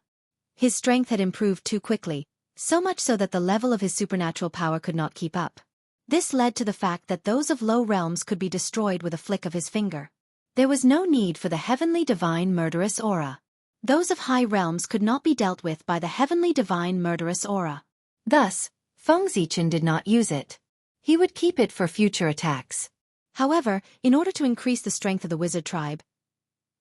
His strength had improved too quickly, so much so that the level of his supernatural power could not keep up. This led to the fact that those of low realms could be destroyed with a flick of his finger. There was no need for the heavenly divine murderous aura. Those of high realms could not be dealt with by the heavenly divine murderous aura. Thus, Feng Zichen did not use it. He would keep it for future attacks. However, in order to increase the strength of the wizard tribe,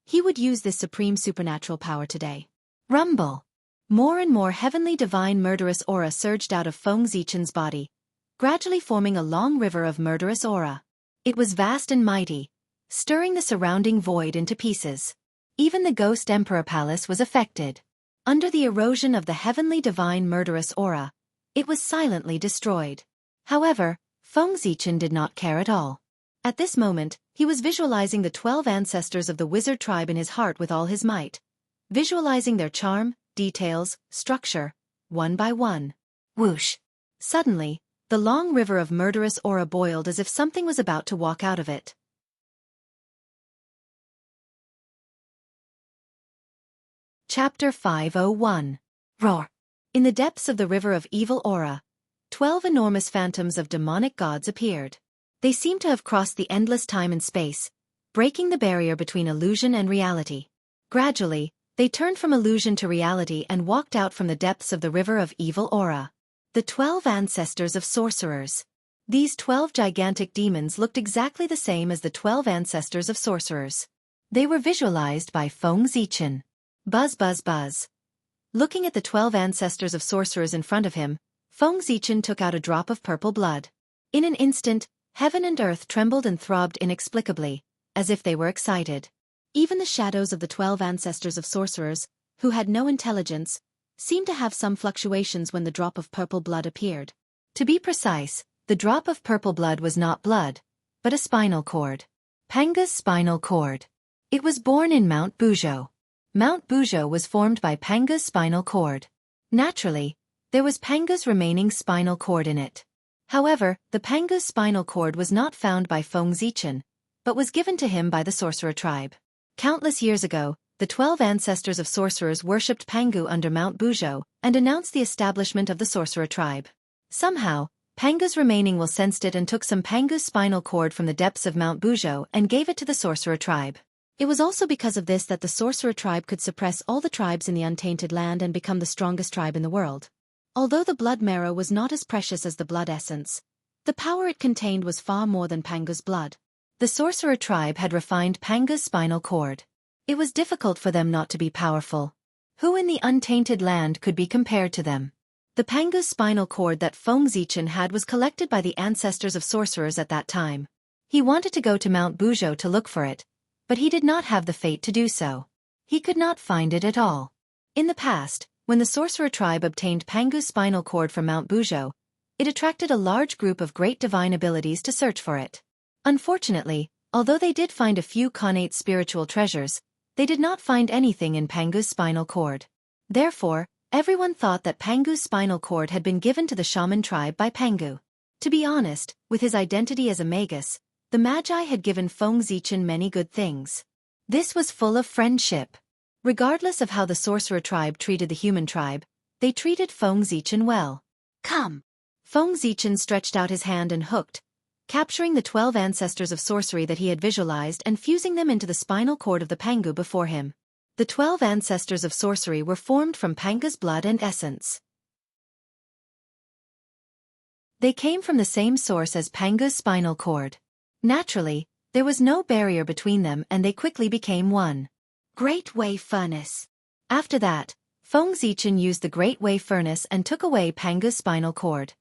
he would use this supreme supernatural power today. Rumble! More and more heavenly divine murderous aura surged out of Feng Zichen's body, gradually forming a long river of murderous aura. It was vast and mighty, stirring the surrounding void into pieces. Even the Ghost Emperor Palace was affected. Under the erosion of the heavenly divine murderous aura, it was silently destroyed. However, Feng Zichen did not care at all. At this moment, he was visualizing the 12 ancestors of the wizard tribe in his heart with all his might, visualizing their charm, details, structure, one by one. Whoosh! Suddenly, the long river of murderous aura boiled as if something was about to walk out of it. Chapter 501. Roar! In the depths of the river of evil aura, 12 enormous phantoms of demonic gods appeared. They seemed to have crossed the endless time and space, breaking the barrier between illusion and reality. Gradually, they turned from illusion to reality and walked out from the depths of the river of evil aura. The 12 ancestors of sorcerers. These 12 gigantic demons looked exactly the same as the 12 ancestors of sorcerers. They were visualized by Feng Zichen. Buzz buzz buzz. Looking at the 12 ancestors of sorcerers in front of him, Feng Zichen took out a drop of purple blood. In an instant, heaven and earth trembled and throbbed inexplicably, as if they were excited. Even the shadows of the 12 ancestors of sorcerers, who had no intelligence, seemed to have some fluctuations when the drop of purple blood appeared. To be precise, the drop of purple blood was not blood, but a spinal cord. Panga's spinal cord. It was born in Mount Buzhou. Mount Buzhou was formed by Panga's spinal cord. Naturally, there was Panga's remaining spinal cord in it. However, the Panga's spinal cord was not found by Feng Zichen, but was given to him by the sorcerer tribe. Countless years ago, the 12 ancestors of sorcerers worshipped Pangu under Mount Buzhou and announced the establishment of the sorcerer tribe. Somehow, Panga's remaining will sensed it and took some Pangu's spinal cord from the depths of Mount Buzhou and gave it to the sorcerer tribe. It was also because of this that the sorcerer tribe could suppress all the tribes in the untainted land and become the strongest tribe in the world. Although the blood marrow was not as precious as the blood essence, the power it contained was far more than Pangu's blood. The sorcerer tribe had refined Pangu's spinal cord. It was difficult for them not to be powerful. Who in the untainted land could be compared to them? The Pangu's spinal cord that Feng Zichen had was collected by the ancestors of sorcerers at that time. He wanted to go to Mount Buzhou to look for it, but he did not have the fate to do so. He could not find it at all. In the past, when the sorcerer tribe obtained Pangu's spinal cord from Mount Buzhou, it attracted a large group of great divine abilities to search for it. Unfortunately, although they did find a few connate spiritual treasures, they did not find anything in Pangu's spinal cord. Therefore, everyone thought that Pangu's spinal cord had been given to the shaman tribe by Pangu. To be honest, with his identity as a magus, the Magi had given Feng Zichen many good things. This was full of friendship. Regardless of how the sorcerer tribe treated the human tribe, they treated Feng Zichen well. Come! Feng Zichen stretched out his hand and hooked, capturing the 12 ancestors of sorcery that he had visualized and fusing them into the spinal cord of the Pangu before him. The 12 ancestors of sorcery were formed from Pangu's blood and essence. They came from the same source as Pangu's spinal cord. Naturally, there was no barrier between them and they quickly became one. Great Way Furnace. After that, Feng Zichen used the Great Way Furnace and took away Pangu's spinal cord.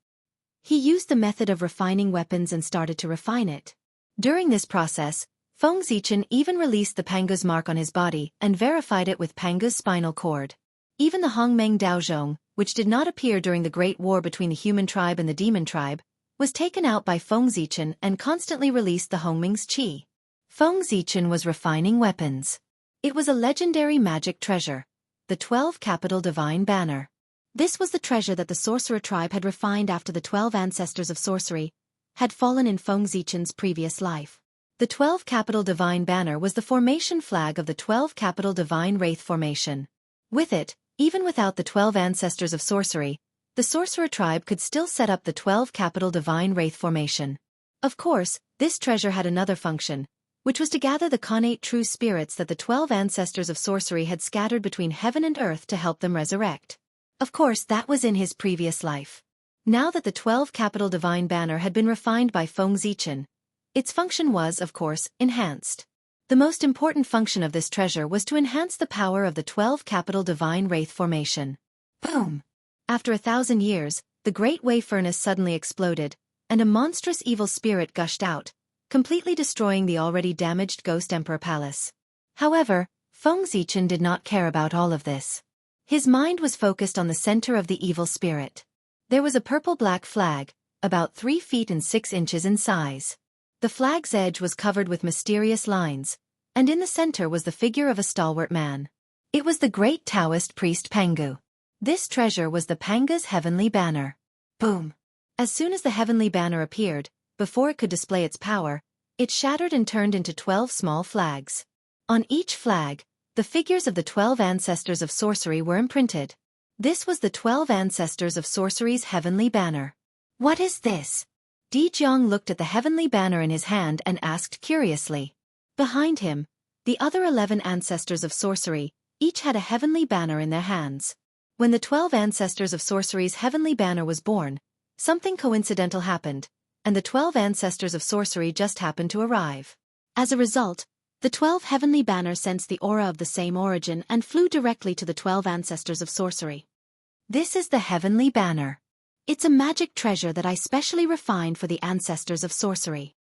He used the method of refining weapons and started to refine it. During this process, Feng Zichen even released the Pangu's mark on his body and verified it with Pangu's spinal cord. Even the Hongmeng Daozhong, which did not appear during the Great War between the human tribe and the demon tribe, was taken out by Feng Zichen and constantly released the Hongmeng's qi. Feng Zichen was refining weapons. It was a legendary magic treasure, the 12 Capital Divine Banner. This was the treasure that the sorcerer tribe had refined after the 12 ancestors of sorcery had fallen in Feng Zichen's previous life. The 12 Capital Divine Banner was the formation flag of the 12 Capital Divine Wraith formation. With it, even without the 12 ancestors of sorcery, the sorcerer tribe could still set up the 12 Capital Divine Wraith formation. Of course, this treasure had another function, which was to gather the connate true spirits that the 12 ancestors of sorcery had scattered between heaven and earth to help them resurrect. Of course, that was in his previous life. Now that the 12 Capital Divine Banner had been refined by Feng Zichen, its function was, of course, enhanced. The most important function of this treasure was to enhance the power of the 12 Capital Divine Wraith formation. Boom! After 1,000 years, the Great Way Furnace suddenly exploded, and a monstrous evil spirit gushed out, completely destroying the already damaged Ghost Emperor Palace. However, Feng Zichen did not care about all of this. His mind was focused on the center of the evil spirit. There was a purple-black flag, about 3 feet and 6 inches in size. The flag's edge was covered with mysterious lines, and in the center was the figure of a stalwart man. It was the great Taoist priest Pangu. This treasure was the Panga's heavenly banner. Boom! As soon as the heavenly banner appeared, before it could display its power, it shattered and turned into 12 small flags. On each flag, the figures of the 12 ancestors of sorcery were imprinted. This was the 12 ancestors of sorcery's heavenly banner. What is this? Di Jiang looked at the heavenly banner in his hand and asked curiously. Behind him, the other 11 ancestors of sorcery, each had a heavenly banner in their hands. When the 12 ancestors of sorcery's heavenly banner was born, something coincidental happened, and the 12 ancestors of sorcery just happened to arrive. As a result, the 12 heavenly banners sensed the aura of the same origin and flew directly to the 12 ancestors of sorcery. This is the heavenly banner. It's a magic treasure that I specially refined for the ancestors of sorcery.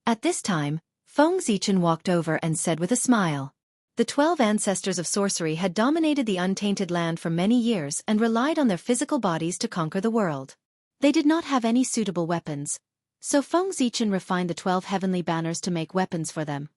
At this time, Feng Zichen walked over and said with a smile. The 12 ancestors of sorcery had dominated the untainted land for many years and relied on their physical bodies to conquer the world. They did not have any suitable weapons, so Feng Zichen refined the 12 heavenly banners to make weapons for them.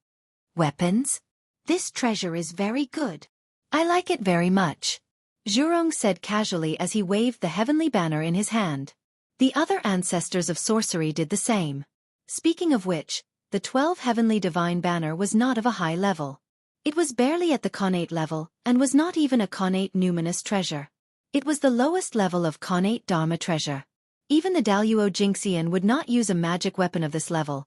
Weapons? This treasure is very good. I like it very much. Zhurong said casually as he waved the heavenly banner in his hand. The other ancestors of sorcery did the same. Speaking of which, the 12 heavenly divine banner was not of a high level. It was barely at the connate level, and was not even a connate numinous treasure. It was the lowest level of connate dharma treasure. Even the Daluo Jingxian would not use a magic weapon of this level,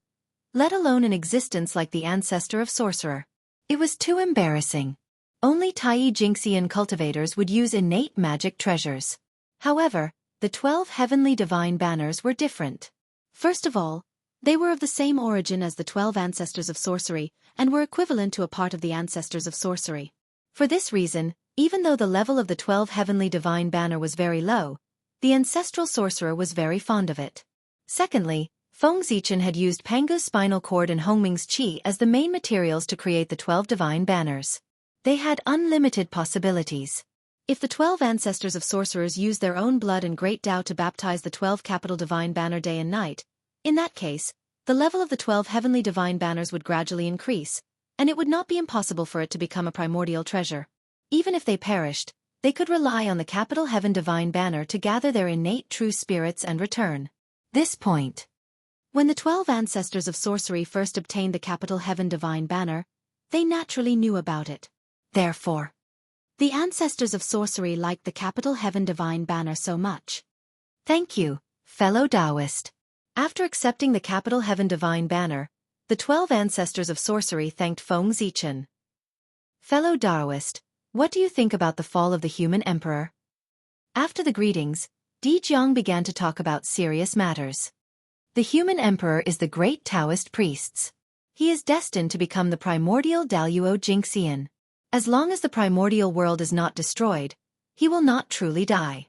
let alone an existence like the ancestor of sorcerer. It was too embarrassing. Only Tai Jingxian cultivators would use innate magic treasures. However, the 12 heavenly divine banners were different. First of all, they were of the same origin as the 12 ancestors of sorcery, and were equivalent to a part of the ancestors of sorcery. For this reason, even though the level of the 12 heavenly divine banner was very low, the ancestral sorcerer was very fond of it. Secondly, Feng Zichen had used Pangu's spinal cord and Hongming's qi as the main materials to create the 12 divine banners. They had unlimited possibilities. If the 12 ancestors of sorcerers used their own blood and great Tao to baptize the 12 capital divine banner day and night, in that case, the level of the 12 heavenly divine banners would gradually increase, and it would not be impossible for it to become a primordial treasure. Even if they perished, they could rely on the capital heaven divine banner to gather their innate true spirits and return. This point. When the 12 ancestors of sorcery first obtained the capital heaven divine banner, they naturally knew about it. Therefore, the ancestors of sorcery liked the capital heaven divine banner so much. Thank you, fellow Taoist. After accepting the capital heaven divine banner, the 12 ancestors of sorcery thanked Feng Zichen. Fellow Taoist, what do you think about the fall of the human emperor? After the greetings, Di Jiang began to talk about serious matters. The human emperor is the great Taoist priests. He is destined to become the primordial Daluo Jingxian. As long as the primordial world is not destroyed, he will not truly die.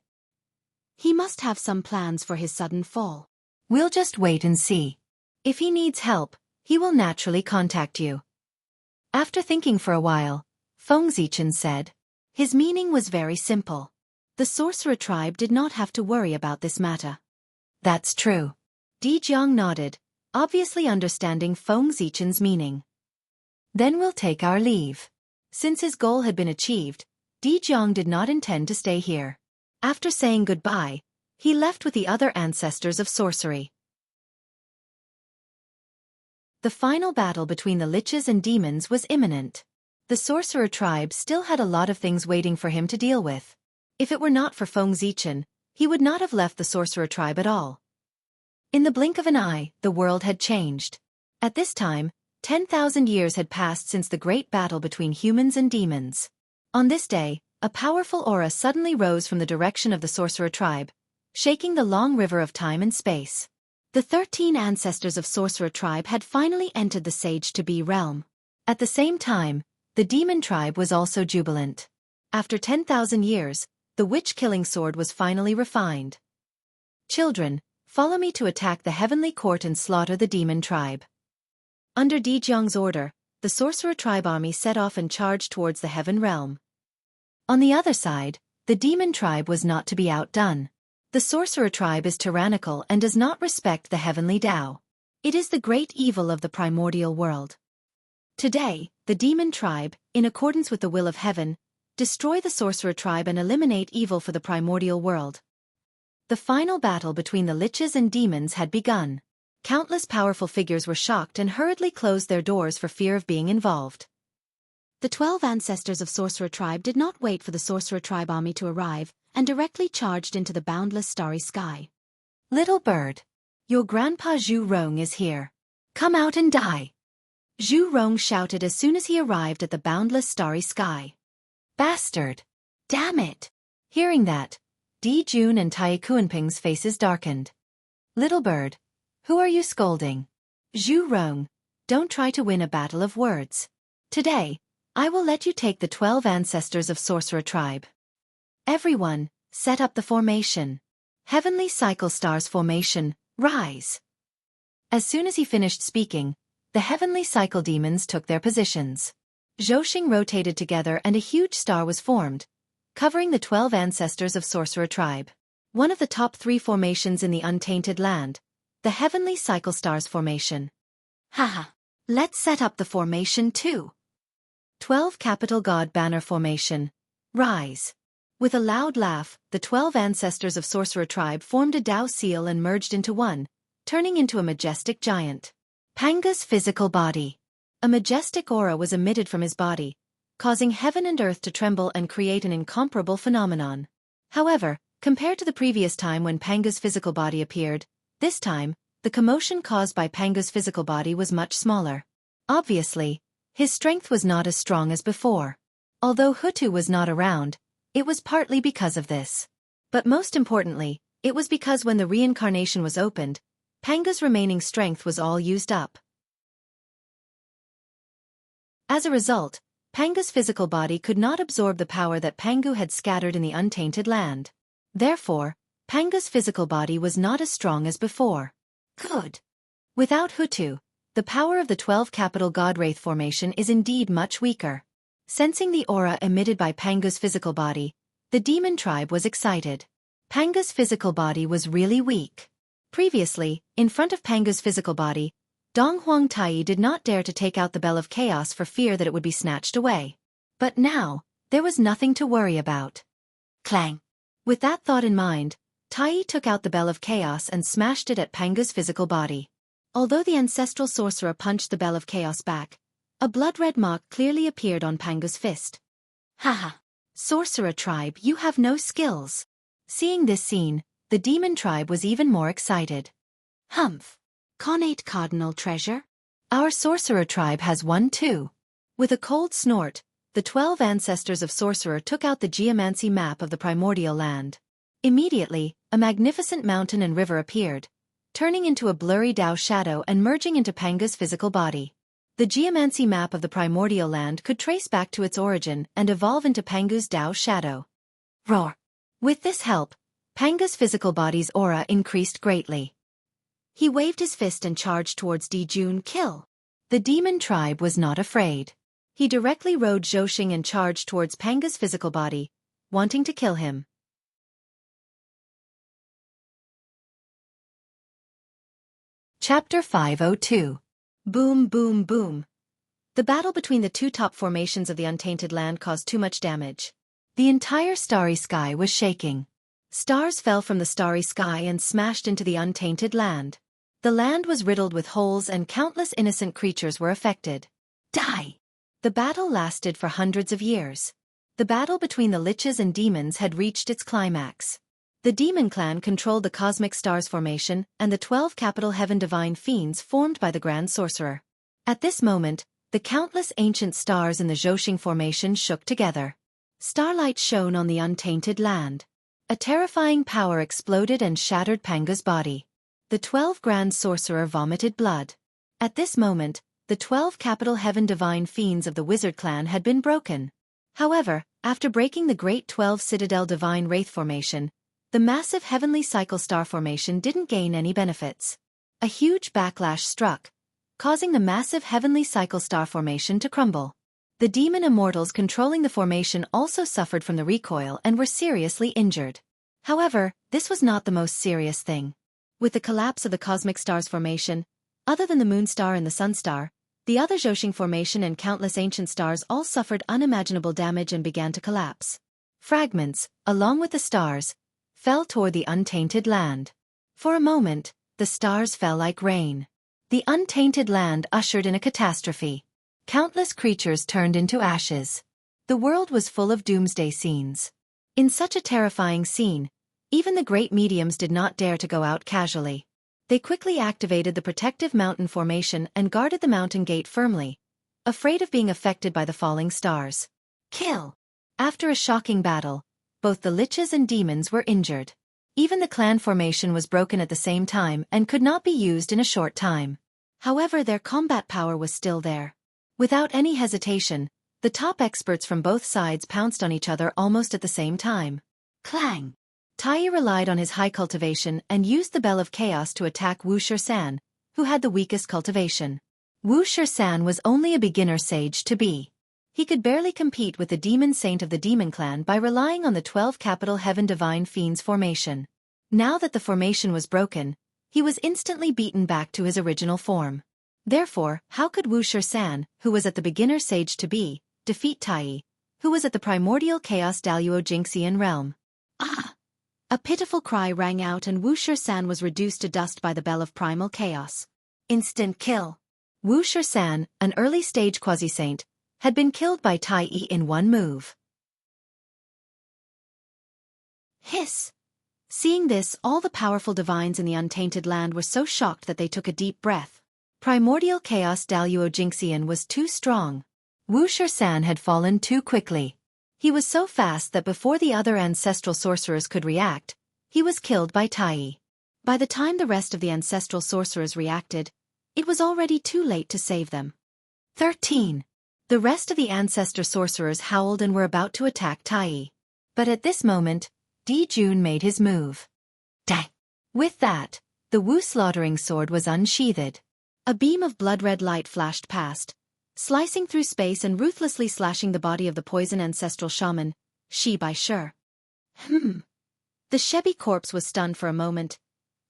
He must have some plans for his sudden fall. We'll just wait and see. If he needs help, he will naturally contact you. After thinking for a while, Feng Zichen said. His meaning was very simple. The sorcerer tribe did not have to worry about this matter. That's true. Di Jiang nodded, obviously understanding Feng Zichen's meaning. Then we'll take our leave. Since his goal had been achieved, Di Jiang did not intend to stay here. After saying goodbye, he left with the other ancestors of sorcery. The final battle between the liches and demons was imminent. The sorcerer tribe still had a lot of things waiting for him to deal with. If it were not for Feng Zichen, he would not have left the sorcerer tribe at all. In the blink of an eye, the world had changed. At this time, 10,000 years had passed since the great battle between humans and demons. On this day, a powerful aura suddenly rose from the direction of the sorcerer tribe, shaking the long river of time and space. The 13 ancestors of sorcerer tribe had finally entered the Sage-to-Be realm. At the same time, the demon tribe was also jubilant. After 10,000 years, the witch-killing sword was finally refined. Children, follow me to attack the heavenly court and slaughter the demon tribe. Under Di Jiang's order, the sorcerer tribe army set off and charged towards the heaven realm. On the other side, the demon tribe was not to be outdone. The sorcerer tribe is tyrannical and does not respect the heavenly Tao. It is the great evil of the primordial world. Today, the demon tribe, in accordance with the will of heaven, destroy the sorcerer tribe and eliminate evil for the primordial world. The final battle between the liches and demons had begun. Countless powerful figures were shocked and hurriedly closed their doors for fear of being involved. The 12 ancestors of sorcerer tribe did not wait for the sorcerer tribe army to arrive, and directly charged into the boundless starry sky. Little bird, your grandpa Zhu Rong is here. Come out and die. Zhu Rong shouted as soon as he arrived at the boundless starry sky. Bastard! Damn it! Hearing that, Di Jun and Tai Kuanping's faces darkened. Little bird, who are you scolding? Zhu Rong, don't try to win a battle of words. Today, I will let you take the 12 ancestors of sorcerer tribe. Everyone, set up the formation. Heavenly Cycle Stars formation, rise. As soon as he finished speaking, the heavenly cycle demons took their positions. Zhouxing rotated together and a huge star was formed, covering the 12 ancestors of sorcerer tribe. One of the top 3 formations in the untainted land, the heavenly cycle stars formation. Haha, let's set up the formation too. 12 capital god banner formation, rise. With a loud laugh, the 12 ancestors of sorcerer tribe formed a Dao seal and merged into one, turning into a majestic giant. Panga's physical body. A majestic aura was emitted from his body, causing heaven and earth to tremble and create an incomparable phenomenon. However, compared to the previous time when Panga's physical body appeared, this time, the commotion caused by Panga's physical body was much smaller. Obviously, his strength was not as strong as before. Although Hutu was not around, it was partly because of this. But most importantly, it was because when the reincarnation was opened, Panga's remaining strength was all used up. As a result, Panga's physical body could not absorb the power that Pangu had scattered in the untainted land. Therefore, Panga's physical body was not as strong as before. Good. Without Hutu, the power of the 12 capital god wraith formation is indeed much weaker. Sensing the aura emitted by Panga's physical body, the demon tribe was excited. Panga's physical body was really weak. Previously, in front of Panga's physical body, Dong Huang Tai did not dare to take out the Bell of Chaos for fear that it would be snatched away. But now, there was nothing to worry about. Clang! With that thought in mind, Tai took out the Bell of Chaos and smashed it at Panga's physical body. Although the ancestral sorcerer punched the Bell of Chaos back, a blood-red mark clearly appeared on Panga's fist. Haha! Sorcerer tribe, you have no skills. Seeing this scene, the demon tribe was even more excited. Humph! Connate cardinal treasure? Our sorcerer tribe has one too. With a cold snort, the 12 ancestors of sorcerer took out the geomancy map of the primordial land. Immediately, a magnificent mountain and river appeared, turning into a blurry Dao shadow and merging into Panga's physical body. The geomancy map of the primordial land could trace back to its origin and evolve into Panga's Dao shadow. Roar! With this help, Panga's physical body's aura increased greatly. He waved his fist and charged towards Dijun. Kill! The demon tribe was not afraid. He directly rode Zhouxing and charged towards Panga's physical body, wanting to kill him. Chapter 502. Boom boom boom. The battle between the two top formations of the untainted land caused too much damage. The entire starry sky was shaking. Stars fell from the starry sky and smashed into the untainted land. The land was riddled with holes and countless innocent creatures were affected. Die! The battle lasted for hundreds of years. The battle between the liches and demons had reached its climax. The demon clan controlled the cosmic stars formation and the 12 capital heaven divine fiends formed by the grand sorcerer. At this moment, the countless ancient stars in the Zhouxing formation shook together. Starlight shone on the untainted land. A terrifying power exploded and shattered Panga's body. The 12 grand sorcerer vomited blood. At this moment, the 12 capital heaven divine fiends of the wizard clan had been broken. However, after breaking the great 12 citadel divine wraith formation, the massive heavenly cycle star formation didn't gain any benefits. A huge backlash struck, causing the massive heavenly cycle star formation to crumble. The demon immortals controlling the formation also suffered from the recoil and were seriously injured. However, this was not the most serious thing. With the collapse of the cosmic stars formation, other than the moon star and the sun star, the other Zhouxing formation and countless ancient stars all suffered unimaginable damage and began to collapse. Fragments, along with the stars, fell toward the untainted land. For a moment, the stars fell like rain. The untainted land ushered in a catastrophe. Countless creatures turned into ashes. The world was full of doomsday scenes. In such a terrifying scene, even the great mediums did not dare to go out casually. They quickly activated the protective mountain formation and guarded the mountain gate firmly, afraid of being affected by the falling stars. Kill! After a shocking battle, both the liches and demons were injured. Even the clan formation was broken at the same time and could not be used in a short time. However, their combat power was still there. Without any hesitation, the top experts from both sides pounced on each other almost at the same time. Clang! Tai relied on his high cultivation and used the Bell of Chaos to attack Wuxia, who had the weakest cultivation. Wuxia was only a beginner sage to be. He could barely compete with the demon saint of the demon clan by relying on the 12 capital heaven divine fiends formation. Now that the formation was broken, he was instantly beaten back to his original form. Therefore, how could Wuxia, who was at the beginner sage to be, defeat Tai, who was at the primordial chaos Daluo Jingxian realm? Ah! A pitiful cry rang out and Wuxia was reduced to dust by the Bell of Primal Chaos. Instant kill. Wuxia, an early-stage quasi-saint, had been killed by Tai in one move. Hiss! Seeing this, all the powerful divines in the untainted land were so shocked that they took a deep breath. Primordial chaos Daluo Jingxian was too strong. Wuxia had fallen too quickly. He was so fast that before the other ancestral sorcerers could react, he was killed by Tai. By the time the rest of the ancestral sorcerers reacted, it was already too late to save them. 13. The rest of the ancestor sorcerers howled and were about to attack Tai. But at this moment, Dijun made his move. Dang! With that, the Wu slaughtering sword was unsheathed. A beam of blood-red light flashed past, slicing through space and ruthlessly slashing the body of the poison ancestral shaman, Shi Bai Shi. The Shebi corpse was stunned for a moment,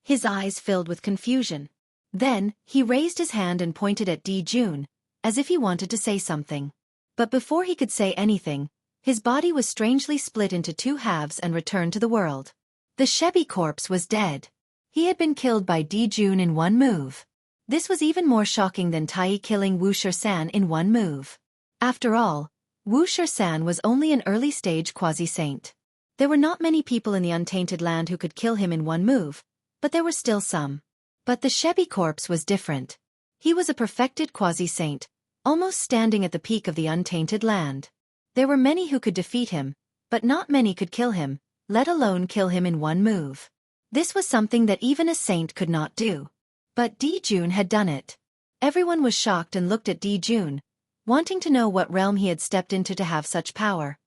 his eyes filled with confusion. Then, he raised his hand and pointed at Dijun, as if he wanted to say something. But before he could say anything, his body was strangely split into two halves and returned to the world. The Shebi corpse was dead. He had been killed by Dijun in one move. This was even more shocking than Tai killing Wuxia in one move. After all, Wuxia was only an early-stage quasi-saint. There were not many people in the untainted land who could kill him in one move, but there were still some. But the Shebi corpse was different. He was a perfected quasi-saint, almost standing at the peak of the untainted land. There were many who could defeat him, but not many could kill him, let alone kill him in one move. This was something that even a saint could not do. But Dijun had done it. Everyone was shocked and looked at Dijun, wanting to know what realm he had stepped into to have such power.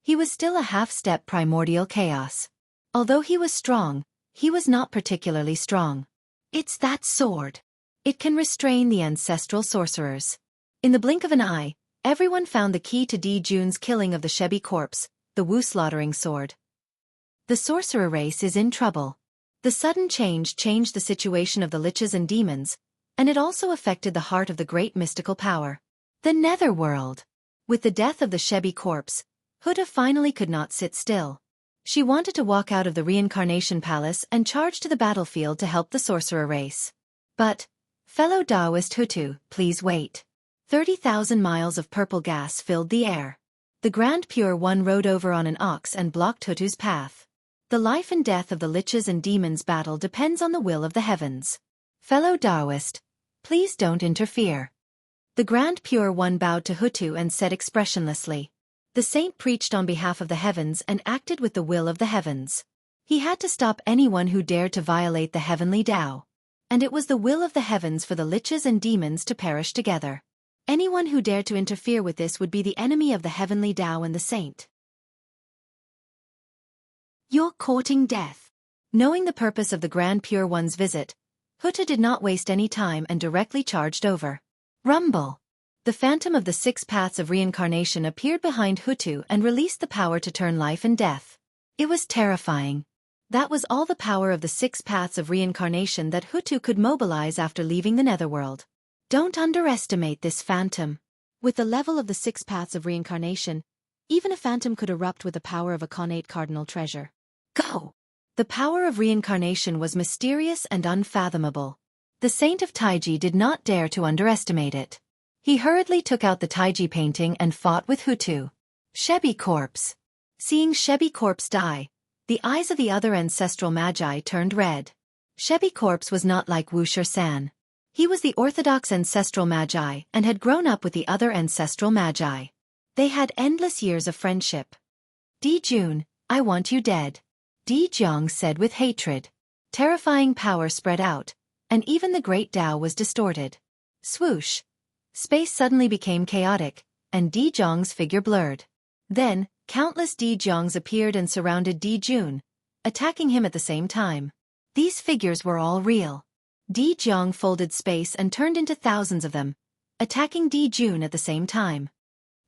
He was still a half-step primordial chaos. Although he was strong, he was not particularly strong. It's that sword. It can restrain the ancestral sorcerers. In the blink of an eye, everyone found the key to Dijun's killing of the Shebi corpse, the Wu slaughtering sword. The sorcerer race is in trouble. The sudden change changed the situation of the liches and demons, and it also affected the heart of the great mystical power, the netherworld. With the death of the Shebi corpse, Huda finally could not sit still. She wanted to walk out of the reincarnation palace and charge to the battlefield to help the sorcerer race. But, fellow Taoist Hutu, please wait. 30,000 miles of purple gas filled the air. The Grand Pure One rode over on an ox and blocked Hutu's path. The life and death of the liches and demons battle depends on the will of the heavens. Fellow Taoist, please don't interfere. The Grand Pure One bowed to Hutu and said expressionlessly. The saint preached on behalf of the heavens and acted with the will of the heavens. He had to stop anyone who dared to violate the heavenly Tao. And it was the will of the heavens for the liches and demons to perish together. Anyone who dared to interfere with this would be the enemy of the heavenly Tao and the saint. You're courting death. Knowing the purpose of the Grand Pure One's visit, Huta did not waste any time and directly charged over. Rumble! The phantom of the 6 paths of reincarnation appeared behind Hutu and released the power to turn life and death. It was terrifying. That was all the power of the 6 paths of reincarnation that Hutu could mobilize after leaving the netherworld. Don't underestimate this phantom. With the level of the 6 paths of reincarnation, even a phantom could erupt with the power of a connate cardinal treasure. Go! The power of reincarnation was mysterious and unfathomable. The saint of Taiji did not dare to underestimate it. He hurriedly took out the Taiji painting and fought with Hutu. Shebi corpse. Seeing Shebi corpse die, the eyes of the other ancestral magi turned red. Shebi corpse was not like Wuxia. He was the orthodox ancestral magi and had grown up with the other ancestral magi. They had endless years of friendship. Dijun, I want you dead. Jianghu said with hatred. Terrifying power spread out, and even the great Tao was distorted. Swoosh! Space suddenly became chaotic, and Jianghu's figure blurred. Then, countless Jianghus appeared and surrounded Dijun, attacking him at the same time. These figures were all real. Jianghu folded space and turned into thousands of them, attacking Dijun at the same time.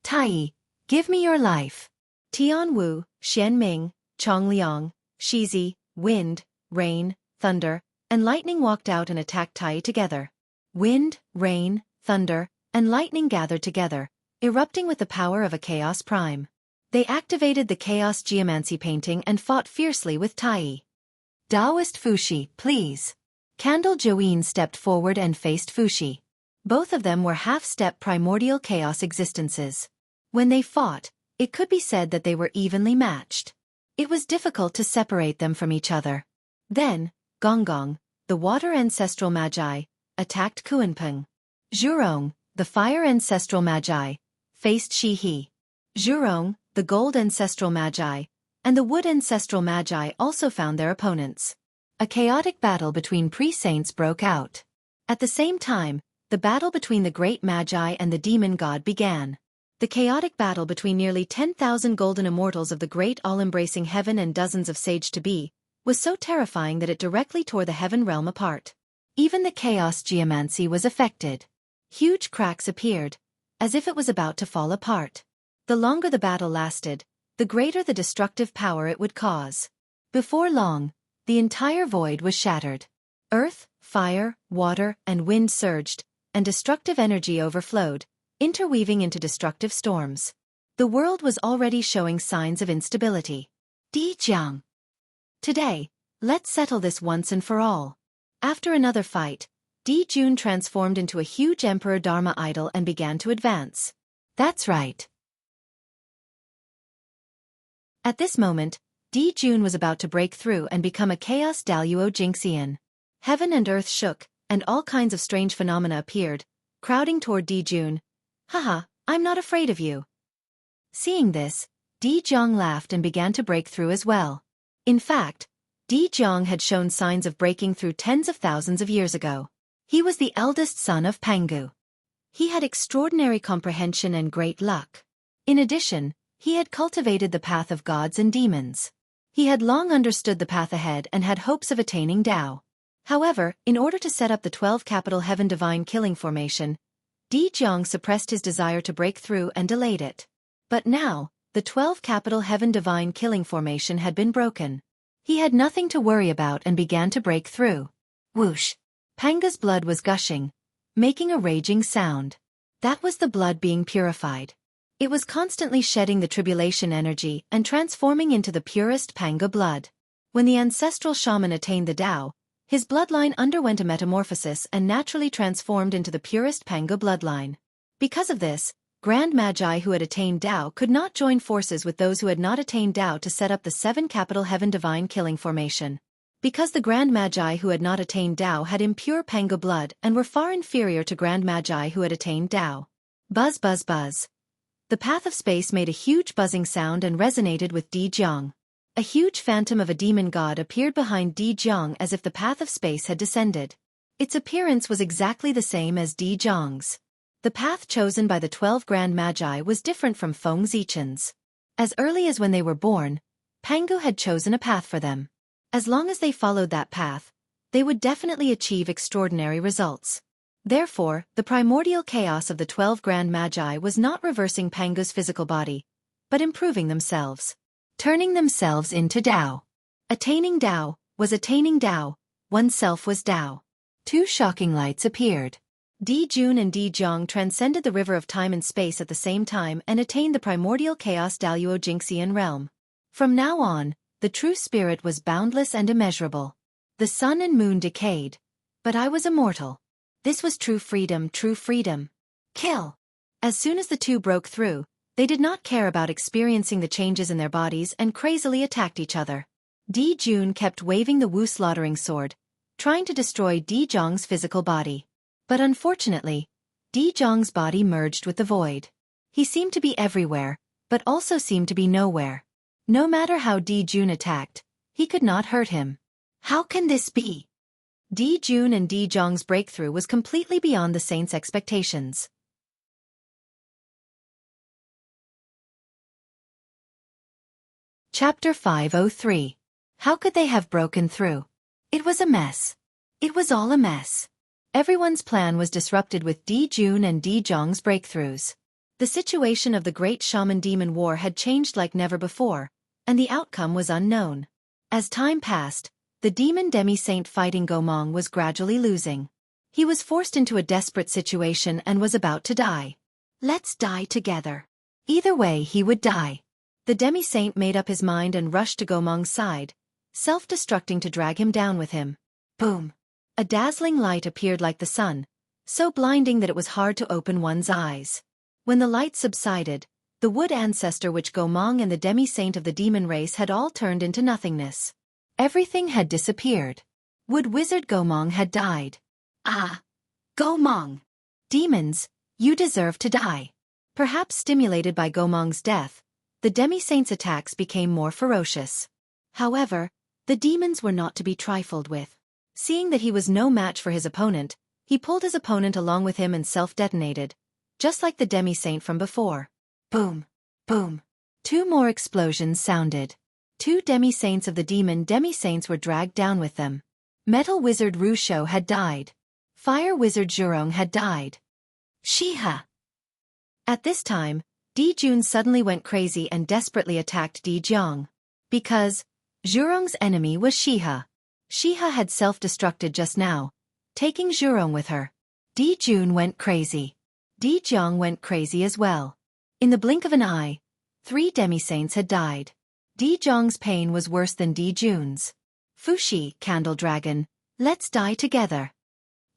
Tai, give me your life. Tianwu, Xianming, Chongliang, Shizi, Wind, Rain, Thunder, and Lightning walked out and attacked Tai together. Wind, rain, thunder, and lightning gathered together, erupting with the power of a chaos prime. They activated the chaos geomancy painting and fought fiercely with Tai. Taoist Fushi, please. Candle Joeen stepped forward and faced Fushi. Both of them were half-step primordial chaos existences. When they fought, it could be said that they were evenly matched. It was difficult to separate them from each other. Then, Gonggong, the water ancestral magi, attacked Kuanpeng. Zhurong, the fire ancestral magi, faced Shi-He. Zhurong, the gold ancestral magi, and the wood ancestral magi also found their opponents. A chaotic battle between pre-saints broke out. At the same time, the battle between the great magi and the demon god began. The chaotic battle between nearly 10,000 golden immortals of the great all-embracing heaven and dozens of sage-to-be was so terrifying that it directly tore the heaven realm apart. Even the chaos geomancy was affected. Huge cracks appeared, as if it was about to fall apart. The longer the battle lasted, the greater the destructive power it would cause. Before long, the entire void was shattered. Earth, fire, water, and wind surged, and destructive energy overflowed, interweaving into destructive storms. The world was already showing signs of instability. Jianghu. Today, let's settle this once and for all. After another fight, Jianghu transformed into a huge Emperor Dharma idol and began to advance. That's right. At this moment, Jianghu was about to break through and become a chaos Daluo Jingxian. Heaven and earth shook, and all kinds of strange phenomena appeared, crowding toward Jianghu. Haha, I'm not afraid of you. Seeing this, Jianghu laughed and began to break through as well. In fact, Jianghu had shown signs of breaking through tens of thousands of years ago. He was the eldest son of Pangu. He had extraordinary comprehension and great luck. In addition, he had cultivated the path of gods and demons. He had long understood the path ahead and had hopes of attaining Tao. However, in order to set up the 12 capital heaven divine killing formation, Jianghu suppressed his desire to break through and delayed it. But now, the 12 capital heaven divine killing formation had been broken. He had nothing to worry about and began to break through. Whoosh! Panga's blood was gushing, making a raging sound. That was the blood being purified. It was constantly shedding the tribulation energy and transforming into the purest Panga blood. When the ancestral shaman attained the Tao, his bloodline underwent a metamorphosis and naturally transformed into the purest Panga bloodline. Because of this, Grand Magi who had attained Tao could not join forces with those who had not attained Tao to set up the 7 capital heaven divine killing formation. Because the Grand Magi who had not attained Tao had impure Panga blood and were far inferior to Grand Magi who had attained Tao. Buzz buzz buzz. The path of space made a huge buzzing sound and resonated with Jianghu. A huge phantom of a demon god appeared behind Jianghu as if the path of space had descended. Its appearance was exactly the same as Jianghu's. The path chosen by the 12 Grand Magi was different from Feng Zichen's. As early as when they were born, Pangu had chosen a path for them. As long as they followed that path, they would definitely achieve extraordinary results. Therefore, the primordial chaos of the 12 Grand Magi was not reversing Pangu's physical body, but improving themselves. Turning themselves into Tao. Attaining Tao was attaining Tao, oneself was Tao. 2 shocking lights appeared. Jianghu and Jianghu transcended the river of time and space at the same time and attained the primordial chaos Daluo Jingxian realm. From now on, the true spirit was boundless and immeasurable. The sun and moon decayed, but I was immortal. This was true freedom, true freedom. Kill! As soon as the two broke through, they did not care about experiencing the changes in their bodies and crazily attacked each other. Jianghu kept waving the Wu slaughtering sword, trying to destroy Jianghu's physical body. But unfortunately, Jianghu's body merged with the void. He seemed to be everywhere, but also seemed to be nowhere. No matter how Jianghu attacked, he could not hurt him. How can this be? Jianghu and Jianghu's breakthrough was completely beyond the saints' expectations. Chapter 503. How could they have broken through? It was a mess. It was all a mess. Everyone's plan was disrupted with Jianghu and Jianghu's breakthroughs. The situation of the Great Shaman Demon War had changed like never before, and the outcome was unknown. As time passed, the demon demi-saint fighting Gomong was gradually losing. He was forced into a desperate situation and was about to die. Let's die together. Either way he would die. The demi-saint made up his mind and rushed to Gomong's side, self-destructing to drag him down with him. Boom! A dazzling light appeared like the sun, so blinding that it was hard to open one's eyes. When the light subsided, the wood ancestor which Gomong and the demi-saint of the demon race had all turned into nothingness. Everything had disappeared. Wood wizard Gomong had died. Ah! Gomong! Demons, You deserve to die. Perhaps stimulated by Gomong's death, the demi-saint's attacks became more ferocious. However, the demons were not to be trifled with. Seeing that he was no match for his opponent, he pulled his opponent along with him and self-detonated, just like the demi-saint from before. Boom! Boom! 2 more explosions sounded. 2 demi-saints of the demon demi-saints were dragged down with them. Metal wizard Rushou had died. Fire wizard Zhurong had died. Shiha! At this time, Di Jun suddenly went crazy and desperately attacked Di Jiang. Because Zhurong's enemy was Shiha. Shiha had self-destructed just now, taking Zhurong with her. Di Jun went crazy. Di Jiang went crazy as well. In the blink of an eye, 3 demi-saints had died. Di Jiang's pain was worse than Di Jun's. Fushi, Candle Dragon, let's die together.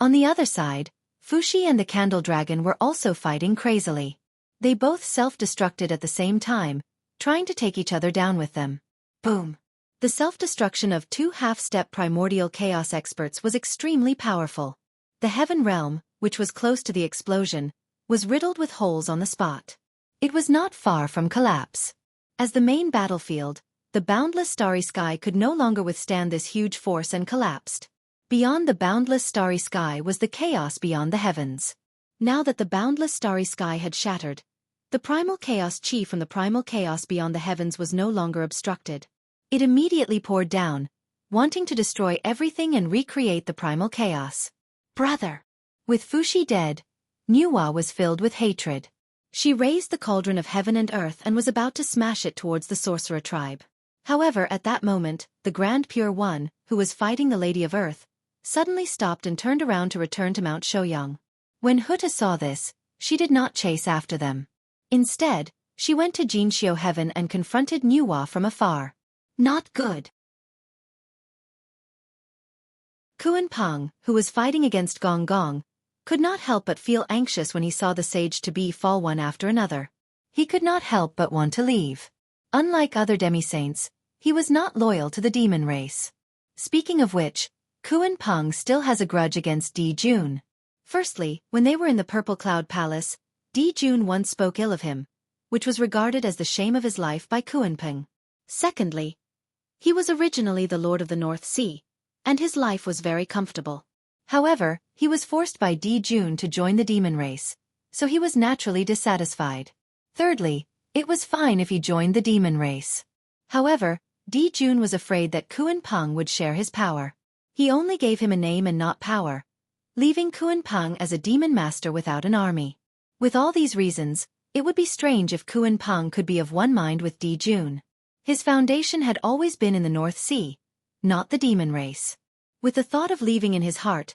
On the other side, Fushi and the Candle Dragon were also fighting crazily. They both self-destructed at the same time, trying to take each other down with them. Boom! The self-destruction of 2 half-step primordial chaos experts was extremely powerful. The Heaven Realm, which was close to the explosion, was riddled with holes on the spot. It was not far from collapse. As the main battlefield, the boundless starry sky could no longer withstand this huge force and collapsed. Beyond the boundless starry sky was the chaos beyond the heavens. Now that the boundless starry sky had shattered, the primal chaos chi from the primal chaos beyond the heavens was no longer obstructed. It immediately poured down, wanting to destroy everything and recreate the primal chaos. Brother! With Fushi dead, Nuwa was filled with hatred. She raised the cauldron of heaven and earth and was about to smash it towards the sorcerer tribe. However, at that moment, the Grand Pure One, who was fighting the Lady of Earth, suddenly stopped and turned around to return to Mount Shouyang. When Huta saw this, she did not chase after them. Instead, she went to Jinxiu Heaven and confronted Nuwa from afar. Not good. Kuan Peng, who was fighting against Gong Gong, could not help but feel anxious when he saw the sage-to-be fall one after another. He could not help but want to leave. Unlike other demi-saints, he was not loyal to the demon race. Speaking of which, Kuan Peng still has a grudge against Di Jun. Firstly, when they were in the Purple Cloud Palace, Di Jun once spoke ill of him, which was regarded as the shame of his life by Kuan Peng. Secondly, he was originally the Lord of the North Sea, and his life was very comfortable. However, he was forced by Di Jun to join the demon race, so he was naturally dissatisfied. Thirdly, it was fine if he joined the demon race. However, Di Jun was afraid that Kuan Peng would share his power. He only gave him a name and not power, leaving Kuan Peng as a demon master without an army. With all these reasons, it would be strange if Kuan Peng could be of one mind with Di Jun. His foundation had always been in the North Sea, not the demon race. With the thought of leaving in his heart,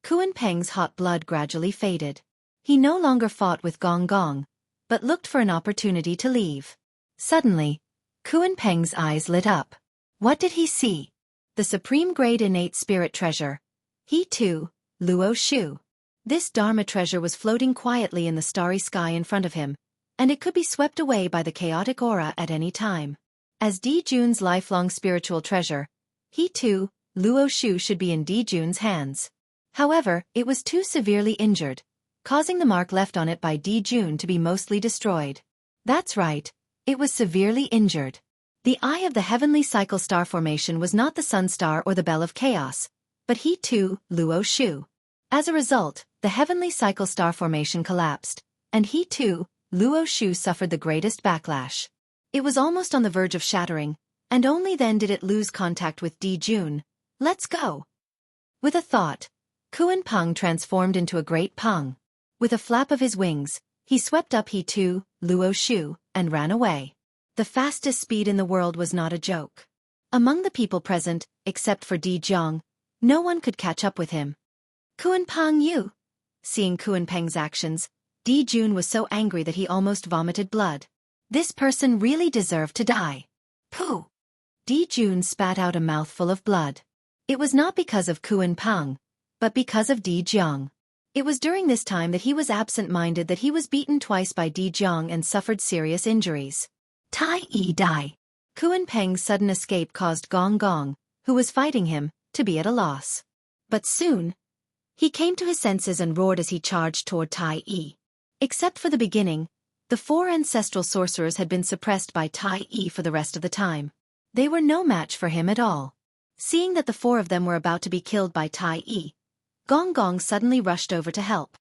Kuan Peng's hot blood gradually faded. He no longer fought with Gong Gong, but looked for an opportunity to leave. Suddenly, Kuan Peng's eyes lit up. What did he see? The supreme grade innate spirit treasure. He too, Luo Shu. This Dharma treasure was floating quietly in the starry sky in front of him, and it could be swept away by the chaotic aura at any time. As Di Jun's lifelong spiritual treasure, he too, Luo Shu, should be in Di Jun's hands. However, it was too severely injured, causing the mark left on it by Di Jun to be mostly destroyed. That's right, it was severely injured. The eye of the heavenly cycle star formation was not the sun star or the bell of chaos, but he too, Luo Shu. As a result, the heavenly cycle star formation collapsed, and he too, Luo Shu, suffered the greatest backlash. It was almost on the verge of shattering, and only then did it lose contact with Di Jun. Let's go. With a thought, Kuan Peng transformed into a great Peng. With a flap of his wings, he swept up he too, Luo Shu, and ran away. The fastest speed in the world was not a joke. Among the people present, except for Di Jiang, no one could catch up with him. Kuan Peng, you! Seeing Kuan Peng's actions, Di Jun was so angry that he almost vomited blood. This person really deserved to die. Pooh! Di Jun spat out a mouthful of blood. It was not because of Kuan Peng, but because of Di Jiang. It was during this time that he was absent-minded that he was beaten twice by Di Jiang and suffered serious injuries. Tai Yi Dai. Kuan Peng's sudden escape caused Gong Gong, who was fighting him, to be at a loss. But soon, he came to his senses and roared as he charged toward Tai Yi. Except for the beginning, the 4 ancestral sorcerers had been suppressed by Tai Yi for the rest of the time. They were no match for him at all. Seeing that the 4 of them were about to be killed by Tai Yi, Gong Gong suddenly rushed over to help.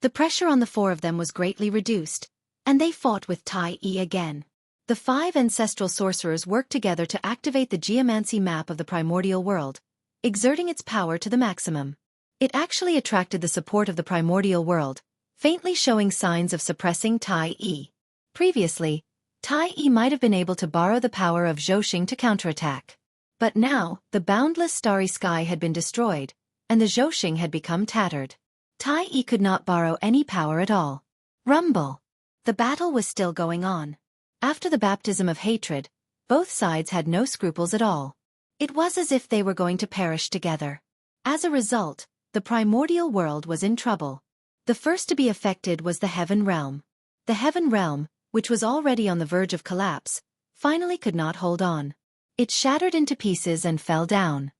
The pressure on the 4 of them was greatly reduced, and they fought with Tai Yi again. The 5 ancestral sorcerers worked together to activate the geomancy map of the primordial world, exerting its power to the maximum. It actually attracted the support of the primordial world, faintly showing signs of suppressing Tai Yi. Previously, Tai Yi might have been able to borrow the power of Zhouxing to counterattack. But now, the boundless starry sky had been destroyed, and the Zhouxing had become tattered. Tai Yi could not borrow any power at all. Rumble! The battle was still going on. After the baptism of hatred, both sides had no scruples at all. It was as if they were going to perish together. As a result, the primordial world was in trouble. The first to be affected was the Heaven Realm. The Heaven Realm, which was already on the verge of collapse, finally could not hold on. It shattered into pieces and fell down.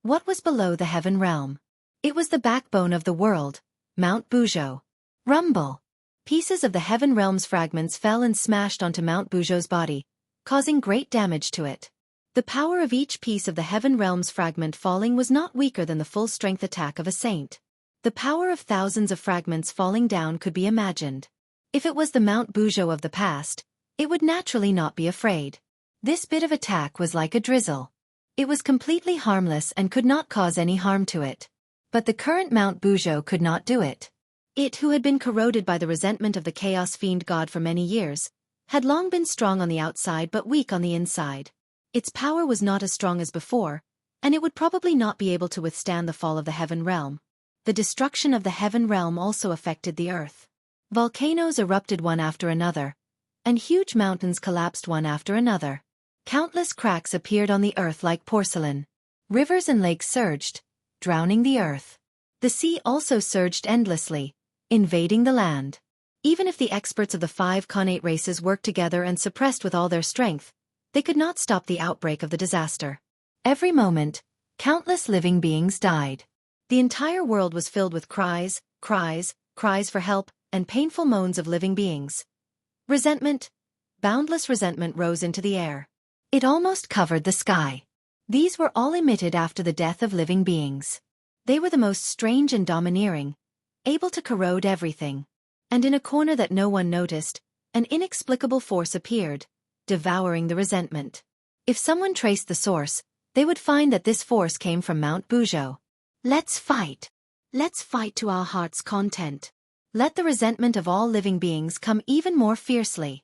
What was below the Heaven Realm? It was the backbone of the world, Mount Buzhou. Rumble! Pieces of the Heaven Realm's fragments fell and smashed onto Mount Buzhou's body, causing great damage to it. The power of each piece of the Heaven Realm's fragment falling was not weaker than the full-strength attack of a saint. The power of thousands of fragments falling down could be imagined. If it was the Mount Buzhou of the past, it would naturally not be afraid. This bit of attack was like a drizzle. It was completely harmless and could not cause any harm to it. But the current Mount Buzhou could not do it. It, who had been corroded by the resentment of the Chaos Fiend God for many years, had long been strong on the outside but weak on the inside. Its power was not as strong as before, and it would probably not be able to withstand the fall of the Heaven Realm. The destruction of the Heaven Realm also affected the earth. Volcanoes erupted one after another, and huge mountains collapsed one after another. Countless cracks appeared on the earth like porcelain. Rivers and lakes surged, drowning the earth. The sea also surged endlessly, invading the land. Even if the experts of the 5 Khanate races worked together and suppressed with all their strength, they could not stop the outbreak of the disaster. Every moment, countless living beings died. The entire world was filled with cries for help, and painful moans of living beings. Resentment, boundless resentment rose into the air. It almost covered the sky. These were all emitted after the death of living beings. They were the most strange and domineering, able to corrode everything. And in a corner that no one noticed, an inexplicable force appeared, devouring the resentment. If someone traced the source, they would find that this force came from Mount Buzhou. Let's fight. Let's fight to our heart's content. Let the resentment of all living beings come even more fiercely.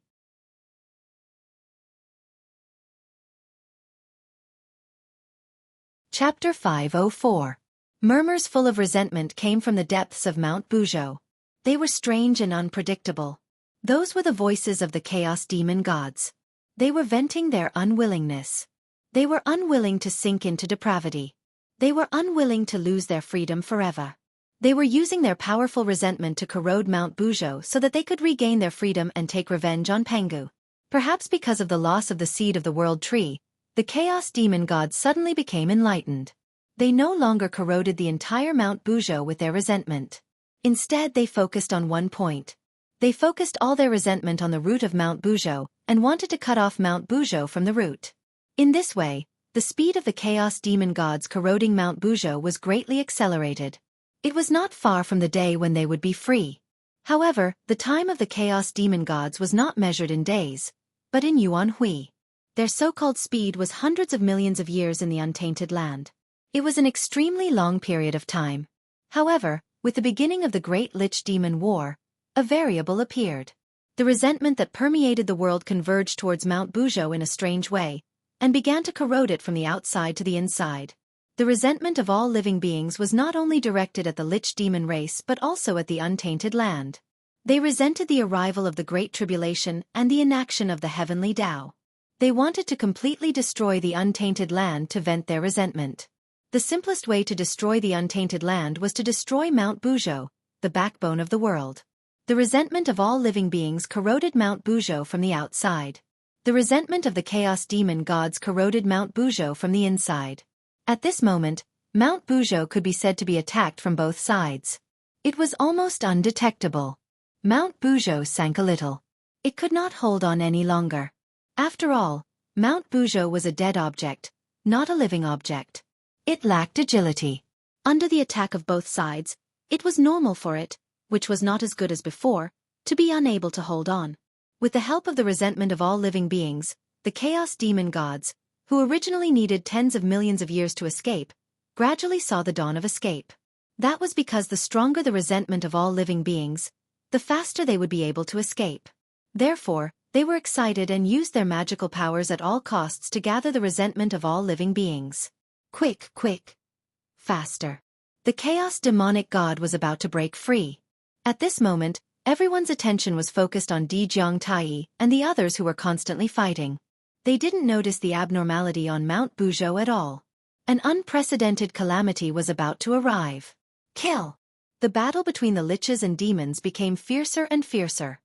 Chapter 504. Murmurs full of resentment came from the depths of Mount Buzhou. They were strange and unpredictable. Those were the voices of the Chaos Demon Gods. They were venting their unwillingness. They were unwilling to sink into depravity. They were unwilling to lose their freedom forever. They were using their powerful resentment to corrode Mount Buzhou so that they could regain their freedom and take revenge on Penghu. Perhaps because of the loss of the seed of the world tree, the Chaos Demon Gods suddenly became enlightened. They no longer corroded the entire Mount Buzhou with their resentment. Instead, they focused on one point. They focused all their resentment on the root of Mount Buzhou and wanted to cut off Mount Buzhou from the root. In this way, the speed of the Chaos Demon Gods corroding Mount Buzhou was greatly accelerated. It was not far from the day when they would be free. However, the time of the Chaos Demon Gods was not measured in days, but in yuan hui. Their so-called speed was hundreds of millions of years in the untainted land. It was an extremely long period of time. However, with the beginning of the Great Lich Demon War, a variable appeared. The resentment that permeated the world converged towards Mount Buzhou in a strange way, and began to corrode it from the outside to the inside. The resentment of all living beings was not only directed at the Lich Demon race but also at the untainted land. They resented the arrival of the Great Tribulation and the inaction of the Heavenly Tao. They wanted to completely destroy the untainted land to vent their resentment. The simplest way to destroy the untainted land was to destroy Mount Buzhou, the backbone of the world. The resentment of all living beings corroded Mount Buzhou from the outside. The resentment of the Chaos Demon Gods corroded Mount Buzhou from the inside. At this moment, Mount Buzhou could be said to be attacked from both sides. It was almost undetectable. Mount Buzhou sank a little. It could not hold on any longer. After all, Mount Buzhou was a dead object, not a living object. It lacked agility. Under the attack of both sides, it was normal for it, which was not as good as before, to be unable to hold on. With the help of the resentment of all living beings, the chaos demon gods, who originally needed tens of millions of years to escape, gradually saw the dawn of escape. That was because the stronger the resentment of all living beings, the faster they would be able to escape. Therefore, they were excited and used their magical powers at all costs to gather the resentment of all living beings. Quick, quick. Faster. The chaos demonic god was about to break free. At this moment, everyone's attention was focused on Jianghu and the others who were constantly fighting. They didn't notice the abnormality on Mount Buzhou at all. An unprecedented calamity was about to arrive. Kill! The battle between the liches and demons became fiercer and fiercer.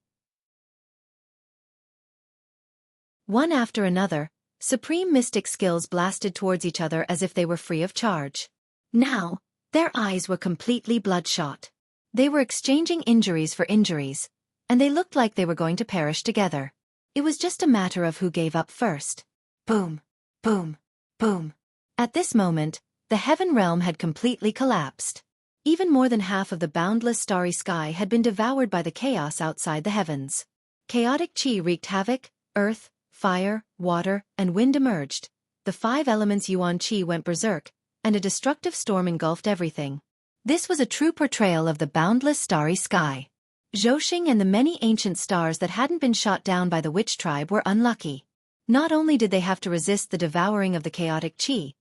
One after another, supreme mystic skills blasted towards each other as if they were free of charge. Now, their eyes were completely bloodshot. They were exchanging injuries for injuries, and they looked like they were going to perish together. It was just a matter of who gave up first. Boom, boom, boom. At this moment, the heaven realm had completely collapsed. Even more than half of the boundless starry sky had been devoured by the chaos outside the heavens. Chaotic chi wreaked havoc, earth, fire, water, and wind emerged. The 5 elements Yuan Qi went berserk, and a destructive storm engulfed everything. This was a true portrayal of the boundless starry sky. Zhouxing and the many ancient stars that hadn't been shot down by the witch tribe were unlucky. Not only did they have to resist the devouring of the chaotic chi,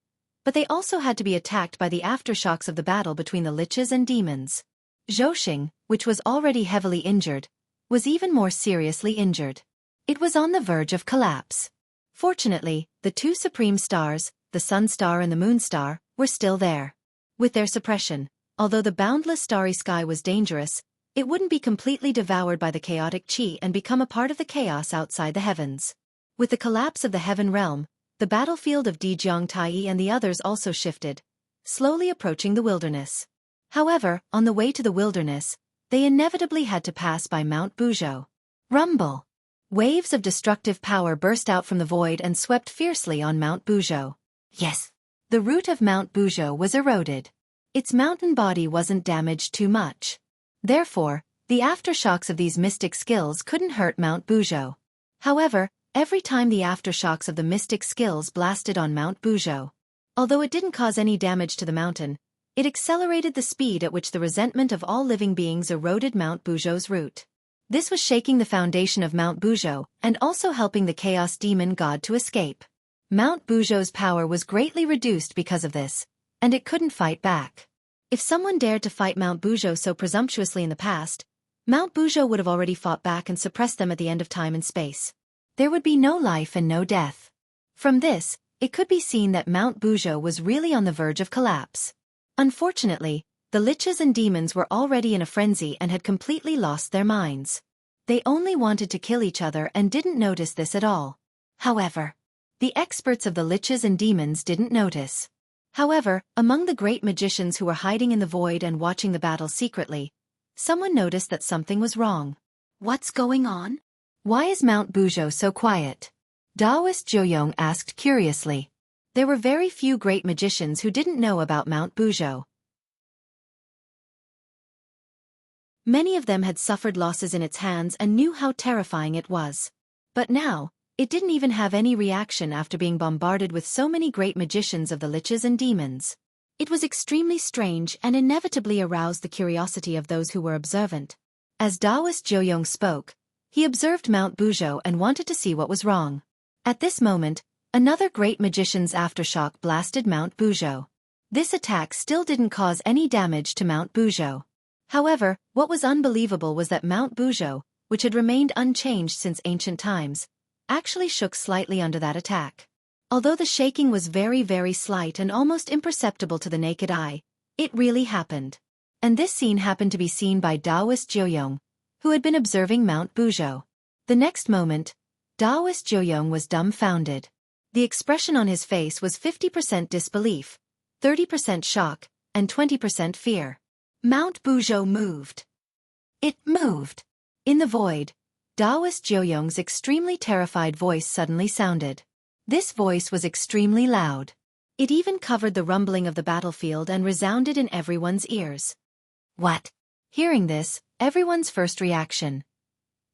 but they also had to be attacked by the aftershocks of the battle between the liches and demons. Zhouxing, which was already heavily injured, was even more seriously injured. It was on the verge of collapse. Fortunately, the 2 supreme stars, the Sun Star and the Moon Star, were still there. With their suppression, although the boundless starry sky was dangerous, it wouldn't be completely devoured by the chaotic chi and become a part of the chaos outside the heavens. With the collapse of the heaven realm, the battlefield of Jianghu and the others also shifted, slowly approaching the wilderness. However, on the way to the wilderness, they inevitably had to pass by Mount Buzhou. Rumble! Waves of destructive power burst out from the void and swept fiercely on Mount Buzhou. Yes! The root of Mount Buzhou was eroded. Its mountain body wasn't damaged too much. Therefore, the aftershocks of these mystic skills couldn't hurt Mount Buzhou. However, every time the aftershocks of the mystic skills blasted on Mount Buzhou, although it didn't cause any damage to the mountain, it accelerated the speed at which the resentment of all living beings eroded Mount Buzhou's root. This was shaking the foundation of Mount Buzhou and also helping the chaos demon god to escape. Mount Buzhou's power was greatly reduced because of this, and it couldn't fight back. If someone dared to fight Mount Buzhou so presumptuously in the past, Mount Buzhou would have already fought back and suppressed them at the end of time and space. There would be no life and no death. From this, it could be seen that Mount Buzhou was really on the verge of collapse. Unfortunately, the liches and demons were already in a frenzy and had completely lost their minds. They only wanted to kill each other and didn't notice this at all. However, the experts of the liches and demons didn't notice. However, among the great magicians who were hiding in the void and watching the battle secretly, someone noticed that something was wrong. What's going on? Why is Mount Buzhou so quiet? Taoist Jiuyong asked curiously. There were very few great magicians who didn't know about Mount Buzhou. Many of them had suffered losses in its hands and knew how terrifying it was. But now, it didn't even have any reaction after being bombarded with so many great magicians of the liches and demons. It was extremely strange and inevitably aroused the curiosity of those who were observant. As Taoist Jiuyong spoke, he observed Mount Buzhou and wanted to see what was wrong. At this moment, another great magician's aftershock blasted Mount Buzhou. This attack still didn't cause any damage to Mount Buzhou. However, what was unbelievable was that Mount Buzhou, which had remained unchanged since ancient times, actually shook slightly under that attack. Although the shaking was very, very slight and almost imperceptible to the naked eye, it really happened. And this scene happened to be seen by Taoist Jiuyong, who had been observing Mount Buzhou. The next moment, Taoist Jiuyong was dumbfounded. The expression on his face was 50% disbelief, 30% shock, and 20% fear. Mount Buzhou moved. It moved. In the void, Taoist Jiuyong's extremely terrified voice suddenly sounded. This voice was extremely loud. It even covered the rumbling of the battlefield and resounded in everyone's ears. What? Hearing this, everyone's first reaction.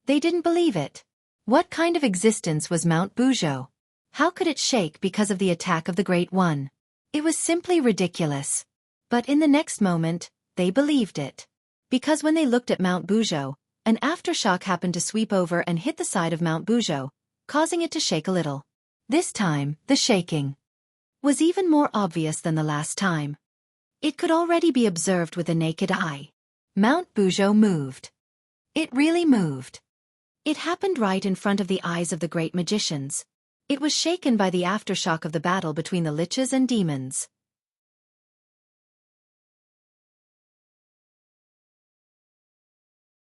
They didn't believe it. What kind of existence was Mount Buzhou? How could it shake because of the attack of the Great One? It was simply ridiculous. But in the next moment, they believed it. Because when they looked at Mount Buzhou, an aftershock happened to sweep over and hit the side of Mount Buzhou, causing it to shake a little. This time, the shaking was even more obvious than the last time. It could already be observed with the naked eye. Mount Buzhou moved. It really moved. It happened right in front of the eyes of the great magicians. It was shaken by the aftershock of the battle between the liches and demons.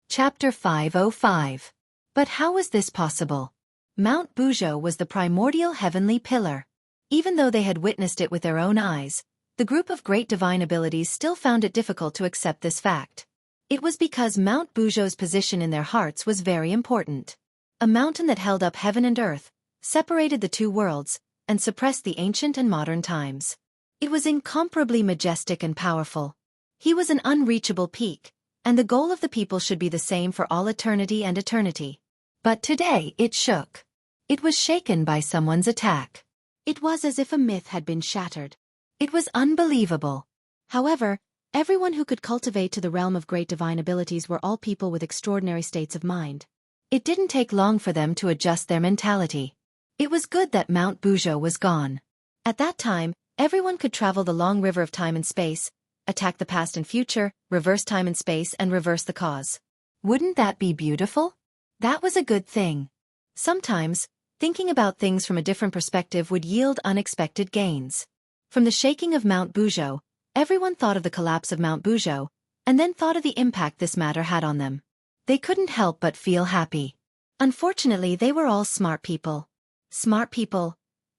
Chapter 505. But how was this possible? Mount Buzhou was the primordial heavenly pillar. Even though they had witnessed it with their own eyes, the group of great divine abilities still found it difficult to accept this fact. It was because Mount Buzhou's position in their hearts was very important. A mountain that held up heaven and earth, separated the two worlds, and suppressed the ancient and modern times. It was incomparably majestic and powerful. He was an unreachable peak, and the goal of the people should be the same for all eternity and eternity. But today it shook. It was shaken by someone's attack. It was as if a myth had been shattered. It was unbelievable. However, everyone who could cultivate to the realm of great divine abilities were all people with extraordinary states of mind. It didn't take long for them to adjust their mentality. It was good that Mount Buzhou was gone. At that time, everyone could travel the long river of time and space, attack the past and future, reverse time and space, and reverse the cause. Wouldn't that be beautiful? That was a good thing. Sometimes, thinking about things from a different perspective would yield unexpected gains. From the shaking of Mount Buzhou, everyone thought of the collapse of Mount Buzhou, and then thought of the impact this matter had on them. They couldn't help but feel happy. Unfortunately, they were all smart people. Smart people.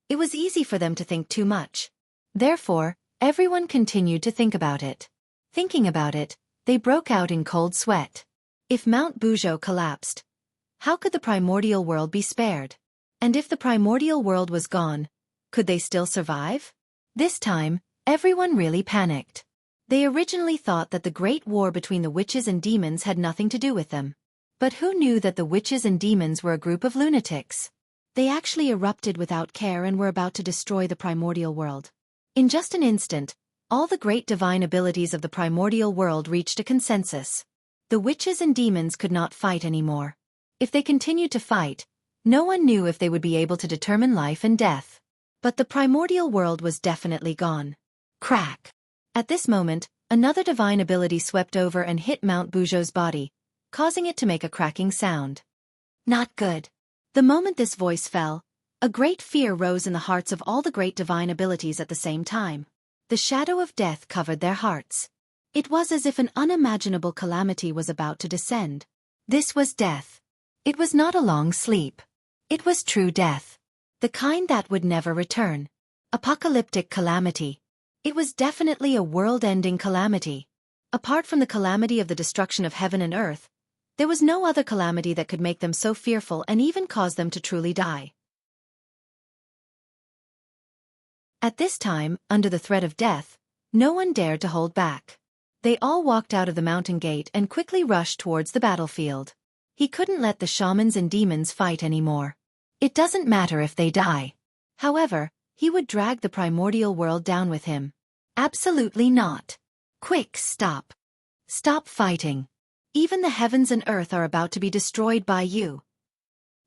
It was easy for them to think too much. Therefore, everyone continued to think about it. Thinking about it, they broke out in cold sweat. If Mount Buzhou collapsed, how could the primordial world be spared? And if the primordial world was gone, could they still survive? This time, everyone really panicked. They originally thought that the great war between the witches and demons had nothing to do with them. But who knew that the witches and demons were a group of lunatics? They actually erupted without care and were about to destroy the primordial world. In just an instant, all the great divine abilities of the primordial world reached a consensus. The witches and demons could not fight anymore. If they continued to fight, no one knew if they would be able to determine life and death. But the primordial world was definitely gone. Crack! At this moment, another divine ability swept over and hit Mount Buzhou's body, causing it to make a cracking sound. Not good. The moment this voice fell, a great fear rose in the hearts of all the great divine abilities at the same time. The shadow of death covered their hearts. It was as if an unimaginable calamity was about to descend. This was death. It was not a long sleep. It was true death. The kind that would never return. Apocalyptic calamity. It was definitely a world-ending calamity. Apart from the calamity of the destruction of heaven and earth, there was no other calamity that could make them so fearful and even cause them to truly die. At this time, under the threat of death, no one dared to hold back. They all walked out of the mountain gate and quickly rushed towards the battlefield. He couldn't let the shamans and demons fight anymore. It doesn't matter if they die. However, he would drag the primordial world down with him. Absolutely not. Quick, stop. Stop fighting. Even the heavens and earth are about to be destroyed by you.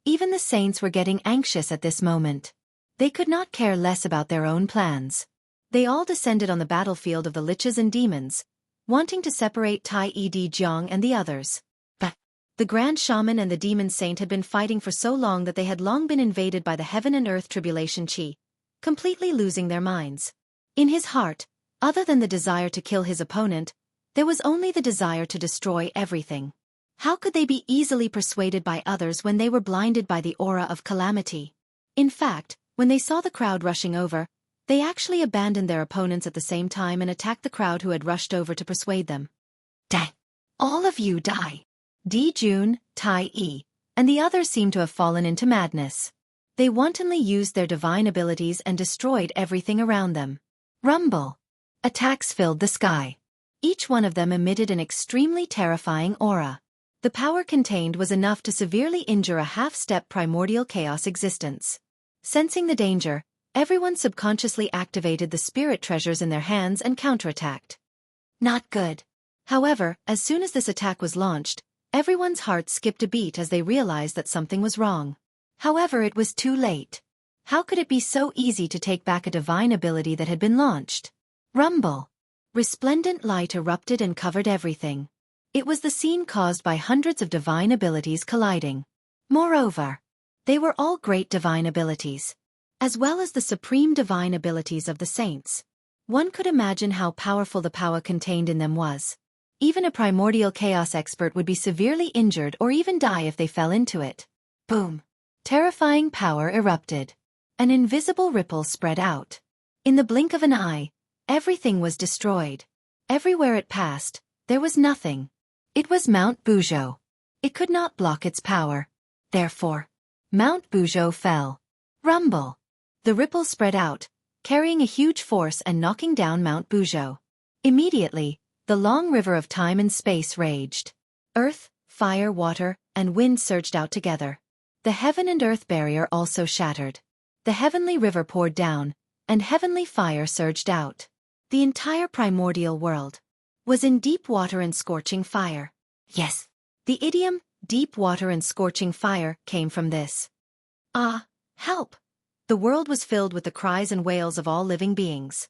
Even the saints were getting anxious at this moment. They could not care less about their own plans. They all descended on the battlefield of the liches and demons, wanting to separate Tai Ed Jiang and the others. But the Grand Shaman and the Demon Saint had been fighting for so long that they had long been invaded by the heaven and earth tribulation chi, completely losing their minds. In his heart, other than the desire to kill his opponent, there was only the desire to destroy everything. How could they be easily persuaded by others when they were blinded by the aura of calamity? In fact, when they saw the crowd rushing over, They actually abandoned their opponents at the same time and attacked the crowd who had rushed over to persuade them. Dang! All of you die! Jun, Tai Yi, and the others seemed to have fallen into madness. They wantonly used their divine abilities and destroyed everything around them. Rumble! Attacks filled the sky. Each one of them emitted an extremely terrifying aura. The power contained was enough to severely injure a half-step primordial chaos existence. Sensing the danger, everyone subconsciously activated the spirit treasures in their hands and counterattacked. Not good. However, as soon as this attack was launched, everyone's hearts skipped a beat as they realized that something was wrong. However, it was too late. How could it be so easy to take back a divine ability that had been launched? Rumble! Resplendent light erupted and covered everything. It was the scene caused by hundreds of divine abilities colliding. Moreover, they were all great divine abilities, as well as the supreme divine abilities of the saints. One could imagine how powerful the power contained in them was. Even a primordial chaos expert would be severely injured or even die if they fell into it. Boom! Terrifying power erupted. An invisible ripple spread out. In the blink of an eye, everything was destroyed. Everywhere it passed, there was nothing. It was Mount Buzhou. It could not block its power. Therefore, Mount Buzhou fell. Rumble! The ripple spread out, carrying a huge force and knocking down Mount Buzhou. Immediately, the long river of time and space raged. Earth, fire, water, and wind surged out together. The heaven and earth barrier also shattered. The heavenly river poured down, and heavenly fire surged out. The entire primordial world was in deep water and scorching fire. Yes, the idiom, deep water and scorching fire, came from this. Ah, help! The world was filled with the cries and wails of all living beings.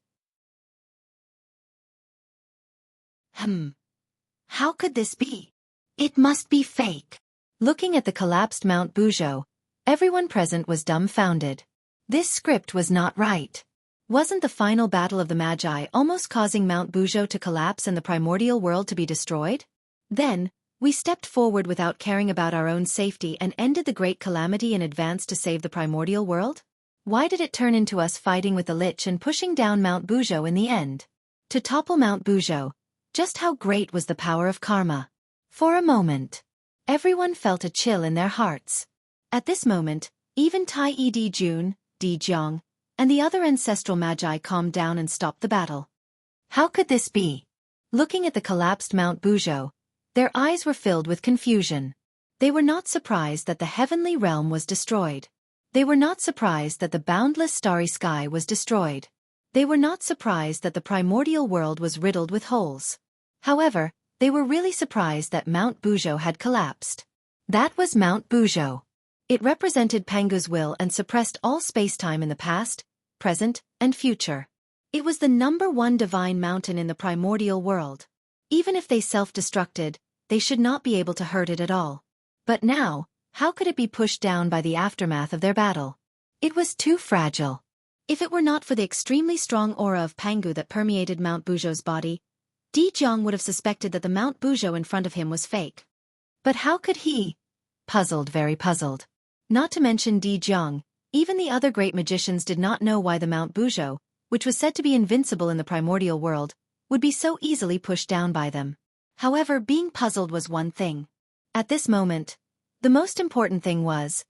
How could this be? It must be fake. Looking at the collapsed Mount Buzhou, everyone present was dumbfounded. This script was not right. Wasn't the final battle of the Magi almost causing Mount Buzhou to collapse and the primordial world to be destroyed? Then, we stepped forward without caring about our own safety and ended the great calamity in advance to save the primordial world? Why did it turn into us fighting with the Lich and pushing down Mount Buzhou in the end? To topple Mount Buzhou, just how great was the power of karma? For a moment, everyone felt a chill in their hearts. At this moment, even Tai Yi Jun, Jianghu, and the other ancestral magi calmed down and stopped the battle. How could this be? Looking at the collapsed Mount Buzhou, their eyes were filled with confusion. They were not surprised that the heavenly realm was destroyed. They were not surprised that the boundless starry sky was destroyed. They were not surprised that the primordial world was riddled with holes. However, they were really surprised that Mount Buzhou had collapsed. That was Mount Buzhou. It represented Pangu's will and suppressed all spacetime in the past, present, and future. It was the #1 divine mountain in the primordial world. Even if they self-destructed, they should not be able to hurt it at all. But now, how could it be pushed down by the aftermath of their battle? It was too fragile. If it were not for the extremely strong aura of Pangu that permeated Mount Buzhou's body, Jianghu would have suspected that the Mount Buzhou in front of him was fake. But how could he? Puzzled, very puzzled. Not to mention Jianghu, even the other great magicians did not know why the Mount Buzhou, which was said to be invincible in the primordial world, would be so easily pushed down by them. However, being puzzled was one thing. At this moment, the most important thing was,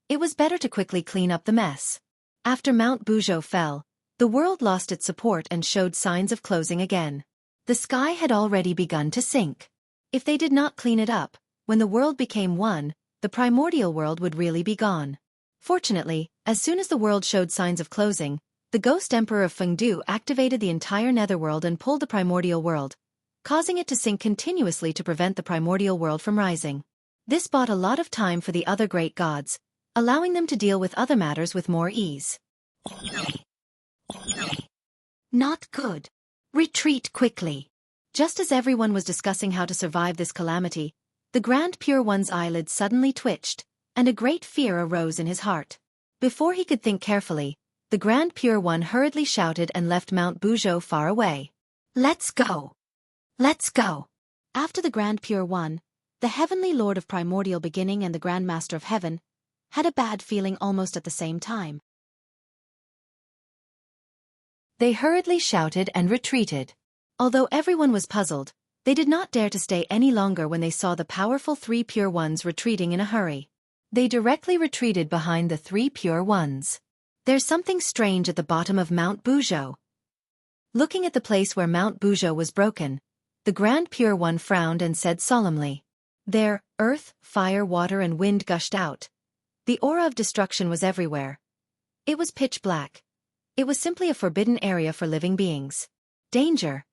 it was better to quickly clean up the mess. After Mount Buzhou fell, the world lost its support and showed signs of closing again. The sky had already begun to sink. If they did not clean it up, when the world became one, the primordial world would really be gone. Fortunately, as soon as the world showed signs of closing, the Ghost Emperor of Fengdu activated the entire netherworld and pulled the primordial world, causing it to sink continuously to prevent the primordial world from rising. This bought a lot of time for the other great gods, allowing them to deal with other matters with more ease. Not good. Retreat quickly. Just as everyone was discussing how to survive this calamity, the Grand Pure One's eyelids suddenly twitched, and a great fear arose in his heart. Before he could think carefully, the Grand Pure One hurriedly shouted and left Mount Buzhou far away. Let's go! Let's go! After the Grand Pure One, the Heavenly Lord of Primordial Beginning and the Grand Master of Heaven, had a bad feeling almost at the same time. They hurriedly shouted and retreated. Although everyone was puzzled, they did not dare to stay any longer when they saw the powerful three pure ones retreating in a hurry. They directly retreated behind the three pure ones. There's something strange at the bottom of Mount Buzhou. Looking at the place where Mount Buzhou was broken, the Grand Pure One frowned and said solemnly. There, earth, fire, water and wind gushed out. The aura of destruction was everywhere. It was pitch black. It was simply a forbidden area for living beings. Danger.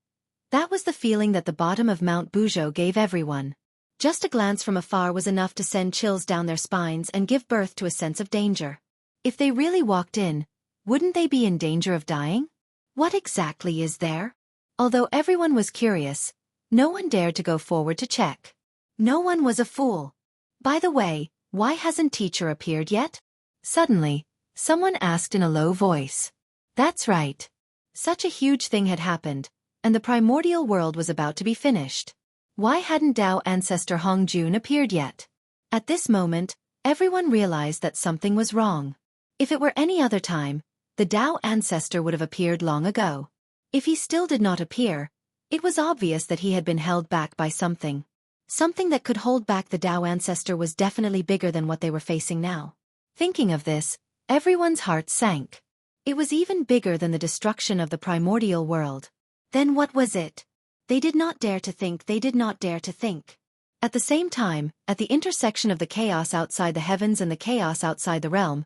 That was the feeling that the bottom of Mount Buzhou gave everyone. Just a glance from afar was enough to send chills down their spines and give birth to a sense of danger. If they really walked in, wouldn't they be in danger of dying? What exactly is there? Although everyone was curious, no one dared to go forward to check. No one was a fool. By the way, why hasn't teacher appeared yet? Suddenly, someone asked in a low voice. That's right. Such a huge thing had happened, and the primordial world was about to be finished. Why hadn't Tao ancestor Hongjun appeared yet? At this moment, everyone realized that something was wrong. If it were any other time, the Tao ancestor would have appeared long ago. If he still did not appear, it was obvious that he had been held back by something. Something that could hold back the Tao ancestor was definitely bigger than what they were facing now. Thinking of this, everyone's heart sank. It was even bigger than the destruction of the primordial world. Then what was it? They did not dare to think, they did not dare to think. At the same time, at the intersection of the chaos outside the heavens and the chaos outside the realm,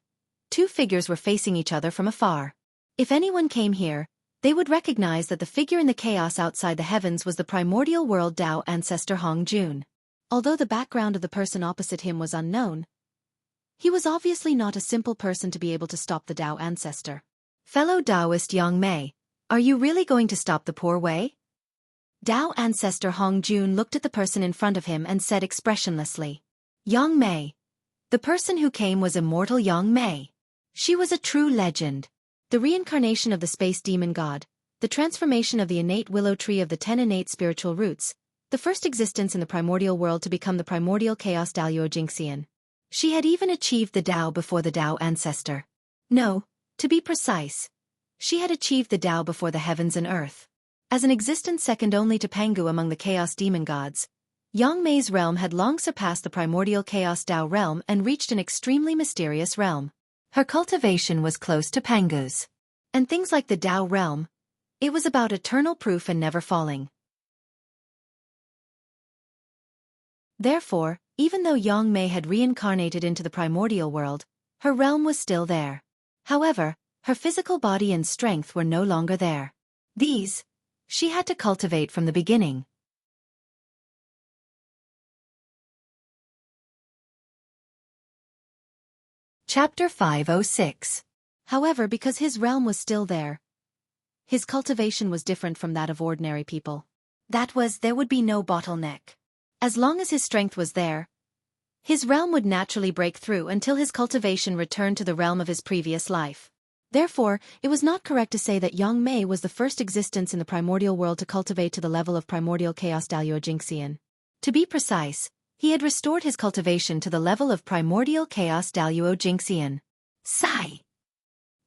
two figures were facing each other from afar. If anyone came here, they would recognize that the figure in the chaos outside the heavens was the primordial world Tao ancestor Hongjun. Although the background of the person opposite him was unknown, he was obviously not a simple person to be able to stop the Tao ancestor. Fellow Taoist Yang Mei, are you really going to stop the poor way? Tao ancestor Hongjun looked at the person in front of him and said expressionlessly. Yang Mei. The person who came was immortal Yang Mei. She was a true legend. The reincarnation of the space demon god, the transformation of the innate willow tree of the 10 innate spiritual roots, the first existence in the primordial world to become the primordial chaos Dalyo Jingxian. She had even achieved the Tao before the Tao ancestor. No, to be precise, she had achieved the Tao before the heavens and earth. As an existence second only to Pangu among the chaos demon gods, Yang Mei's realm had long surpassed the primordial chaos Tao realm and reached an extremely mysterious realm. Her cultivation was close to Pangu's. And things like the Tao realm, it was about eternal proof and never falling. Therefore, even though Yang Mei had reincarnated into the primordial world, her realm was still there. However, her physical body and strength were no longer there. These, she had to cultivate from the beginning. Chapter 506. However, because his realm was still there, his cultivation was different from that of ordinary people. That was, there would be no bottleneck. As long as his strength was there, his realm would naturally break through until his cultivation returned to the realm of his previous life. Therefore, it was not correct to say that Yang Mei was the first existence in the primordial world to cultivate to the level of primordial chaos Dalyo Jingxian. To be precise, he had restored his cultivation to the level of primordial chaos Dalyo Jingxian. Sigh.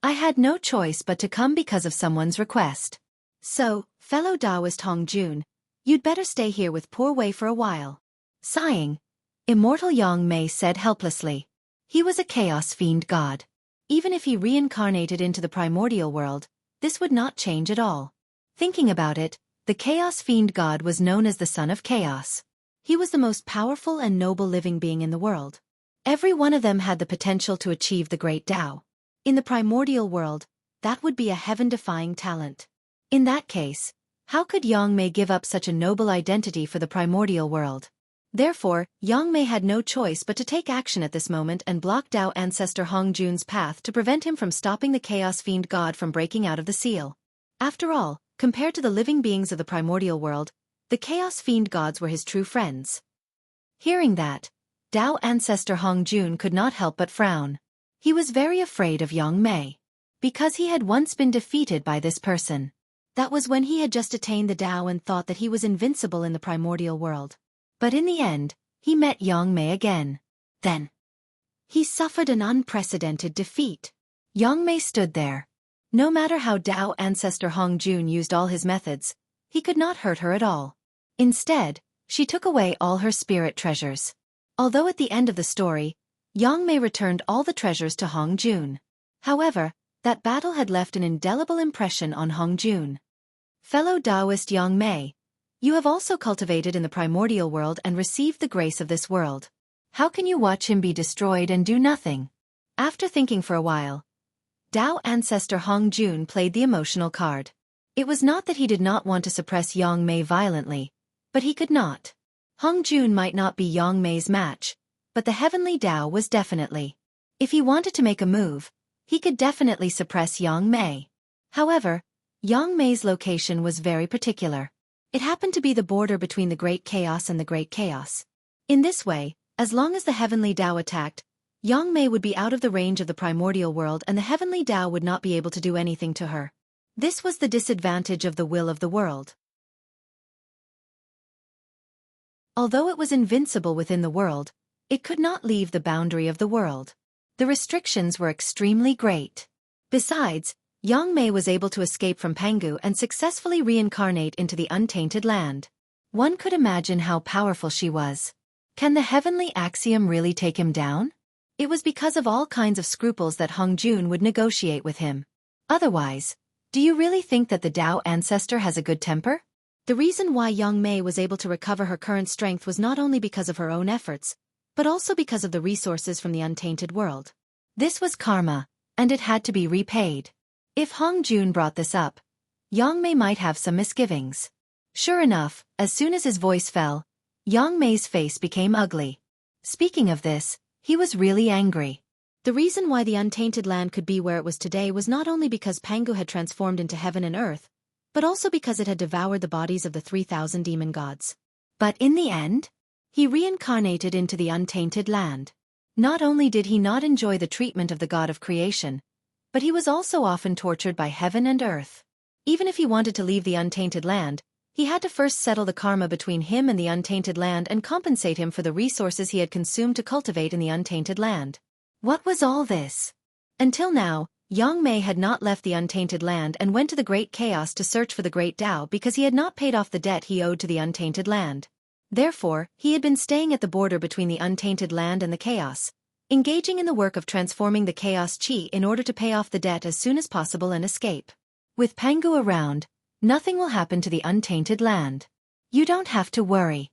I had no choice but to come because of someone's request. So, fellow Taoist Hongjun, you'd better stay here with poor Wei for a while. Sighing, immortal Yang Mei said helplessly. He was a chaos fiend god. Even if he reincarnated into the primordial world, this would not change at all. Thinking about it, the chaos fiend god was known as the son of chaos. He was the most powerful and noble living being in the world. Every one of them had the potential to achieve the great Tao. In the primordial world, that would be a heaven-defying talent. In that case, how could Yang Mei give up such a noble identity for the primordial world? Therefore, Yang Mei had no choice but to take action at this moment and block Tao ancestor Hongjun's path to prevent him from stopping the chaos fiend god from breaking out of the seal. After all, compared to the living beings of the primordial world, the chaos fiend gods were his true friends. Hearing that, Tao ancestor Hongjun could not help but frown. He was very afraid of Yang Mei. Because he had once been defeated by this person. That was when he had just attained the Tao and thought that he was invincible in the primordial world. But in the end, he met Yang Mei again. Then, he suffered an unprecedented defeat. Yang Mei stood there. No matter how Tao ancestor Hong Jun used all his methods, he could not hurt her at all. Instead, she took away all her spirit treasures. Although at the end of the story, Yang Mei returned all the treasures to Hong Jun. However, that battle had left an indelible impression on Hong Jun. Fellow Taoist Yang Mei, you have also cultivated in the primordial world and received the grace of this world. How can you watch him be destroyed and do nothing? After thinking for a while, Tao ancestor Hong Jun played the emotional card. It was not that he did not want to suppress Yang Mei violently, but he could not. Hong Jun might not be Yang Mei's match, but the heavenly Tao was definitely. If he wanted to make a move, he could definitely suppress Yang Mei. However, Yang Mei's location was very particular. It happened to be the border between the Great Chaos and the Great Chaos. In this way, as long as the heavenly Tao attacked, Yang Mei would be out of the range of the primordial world and the heavenly Tao would not be able to do anything to her. This was the disadvantage of the will of the world. Although it was invincible within the world, it could not leave the boundary of the world. The restrictions were extremely great. Besides, Yang Mei was able to escape from Pangu and successfully reincarnate into the untainted land. One could imagine how powerful she was. Can the heavenly axiom really take him down? It was because of all kinds of scruples that Hong Jun would negotiate with him. Otherwise, do you really think that the Tao ancestor has a good temper? The reason why Yang Mei was able to recover her current strength was not only because of her own efforts, but also because of the resources from the untainted world. This was karma, and it had to be repaid. If Hong Jun brought this up, Yang Mei might have some misgivings. Sure enough, as soon as his voice fell, Yang Mei's face became ugly. Speaking of this, he was really angry. The reason why the untainted land could be where it was today was not only because Pangu had transformed into heaven and earth, but also because it had devoured the bodies of the 3,000 demon gods. But in the end, he reincarnated into the untainted land. Not only did he not enjoy the treatment of the god of creation, but he was also often tortured by heaven and earth. Even if he wanted to leave the untainted land, he had to first settle the karma between him and the untainted land and compensate him for the resources he had consumed to cultivate in the untainted land. What was all this? Until now, Yang Mei had not left the untainted land and went to the Great Chaos to search for the Great Tao because he had not paid off the debt he owed to the untainted land. Therefore, he had been staying at the border between the untainted land and the chaos, engaging in the work of transforming the chaos chi in order to pay off the debt as soon as possible and escape. With Pangu around, nothing will happen to the untainted land. You don't have to worry.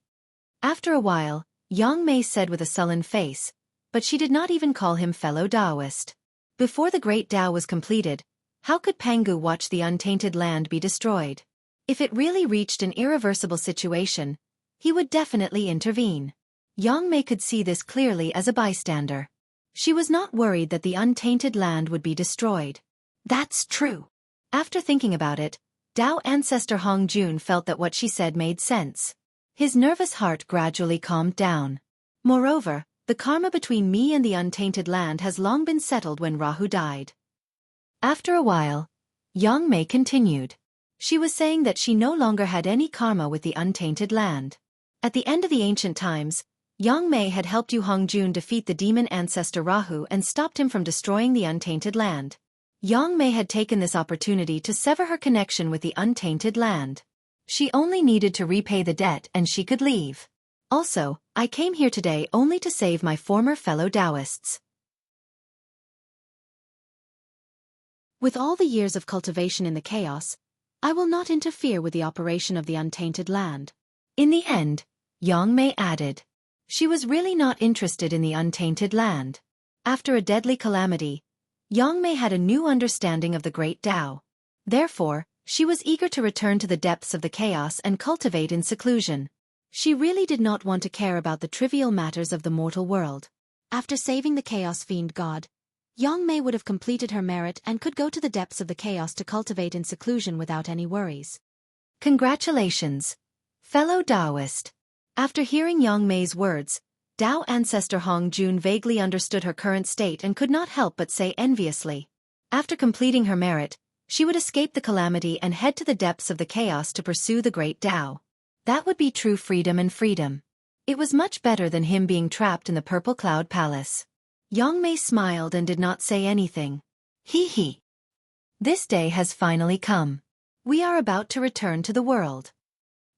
After a while, Yang Mei said with a sullen face, but she did not even call him fellow Taoist. Before the Great Tao was completed, how could Pangu watch the untainted land be destroyed? If it really reached an irreversible situation, he would definitely intervene. Yang Mei could see this clearly as a bystander. She was not worried that the untainted land would be destroyed. That's true. After thinking about it, Tao ancestor Hong Jun felt that what she said made sense. His nervous heart gradually calmed down. Moreover, the karma between me and the untainted land has long been settled when Rahu died. After a while, Yang Mei continued. She was saying that she no longer had any karma with the untainted land. At the end of the ancient times, Yang Mei had helped Yu Hong Jun defeat the demon ancestor Rahu and stopped him from destroying the untainted land. Yang Mei had taken this opportunity to sever her connection with the untainted land. She only needed to repay the debt and she could leave. Also, I came here today only to save my former fellow Taoists. With all the years of cultivation in the chaos, I will not interfere with the operation of the untainted land. In the end, Yang Mei added. She was really not interested in the untainted land. After a deadly calamity, Yang Mei had a new understanding of the Great Tao. Therefore, she was eager to return to the depths of the chaos and cultivate in seclusion. She really did not want to care about the trivial matters of the mortal world. After saving the chaos fiend god, Yang Mei would have completed her merit and could go to the depths of the chaos to cultivate in seclusion without any worries. Congratulations, fellow Taoist. After hearing Yang Mei's words, Tao ancestor Hong Jun vaguely understood her current state and could not help but say enviously. After completing her merit, she would escape the calamity and head to the depths of the chaos to pursue the Great Tao. That would be true freedom and freedom. It was much better than him being trapped in the Purple Cloud Palace. Yang Mei smiled and did not say anything. Hee hee. This day has finally come. We are about to return to the world.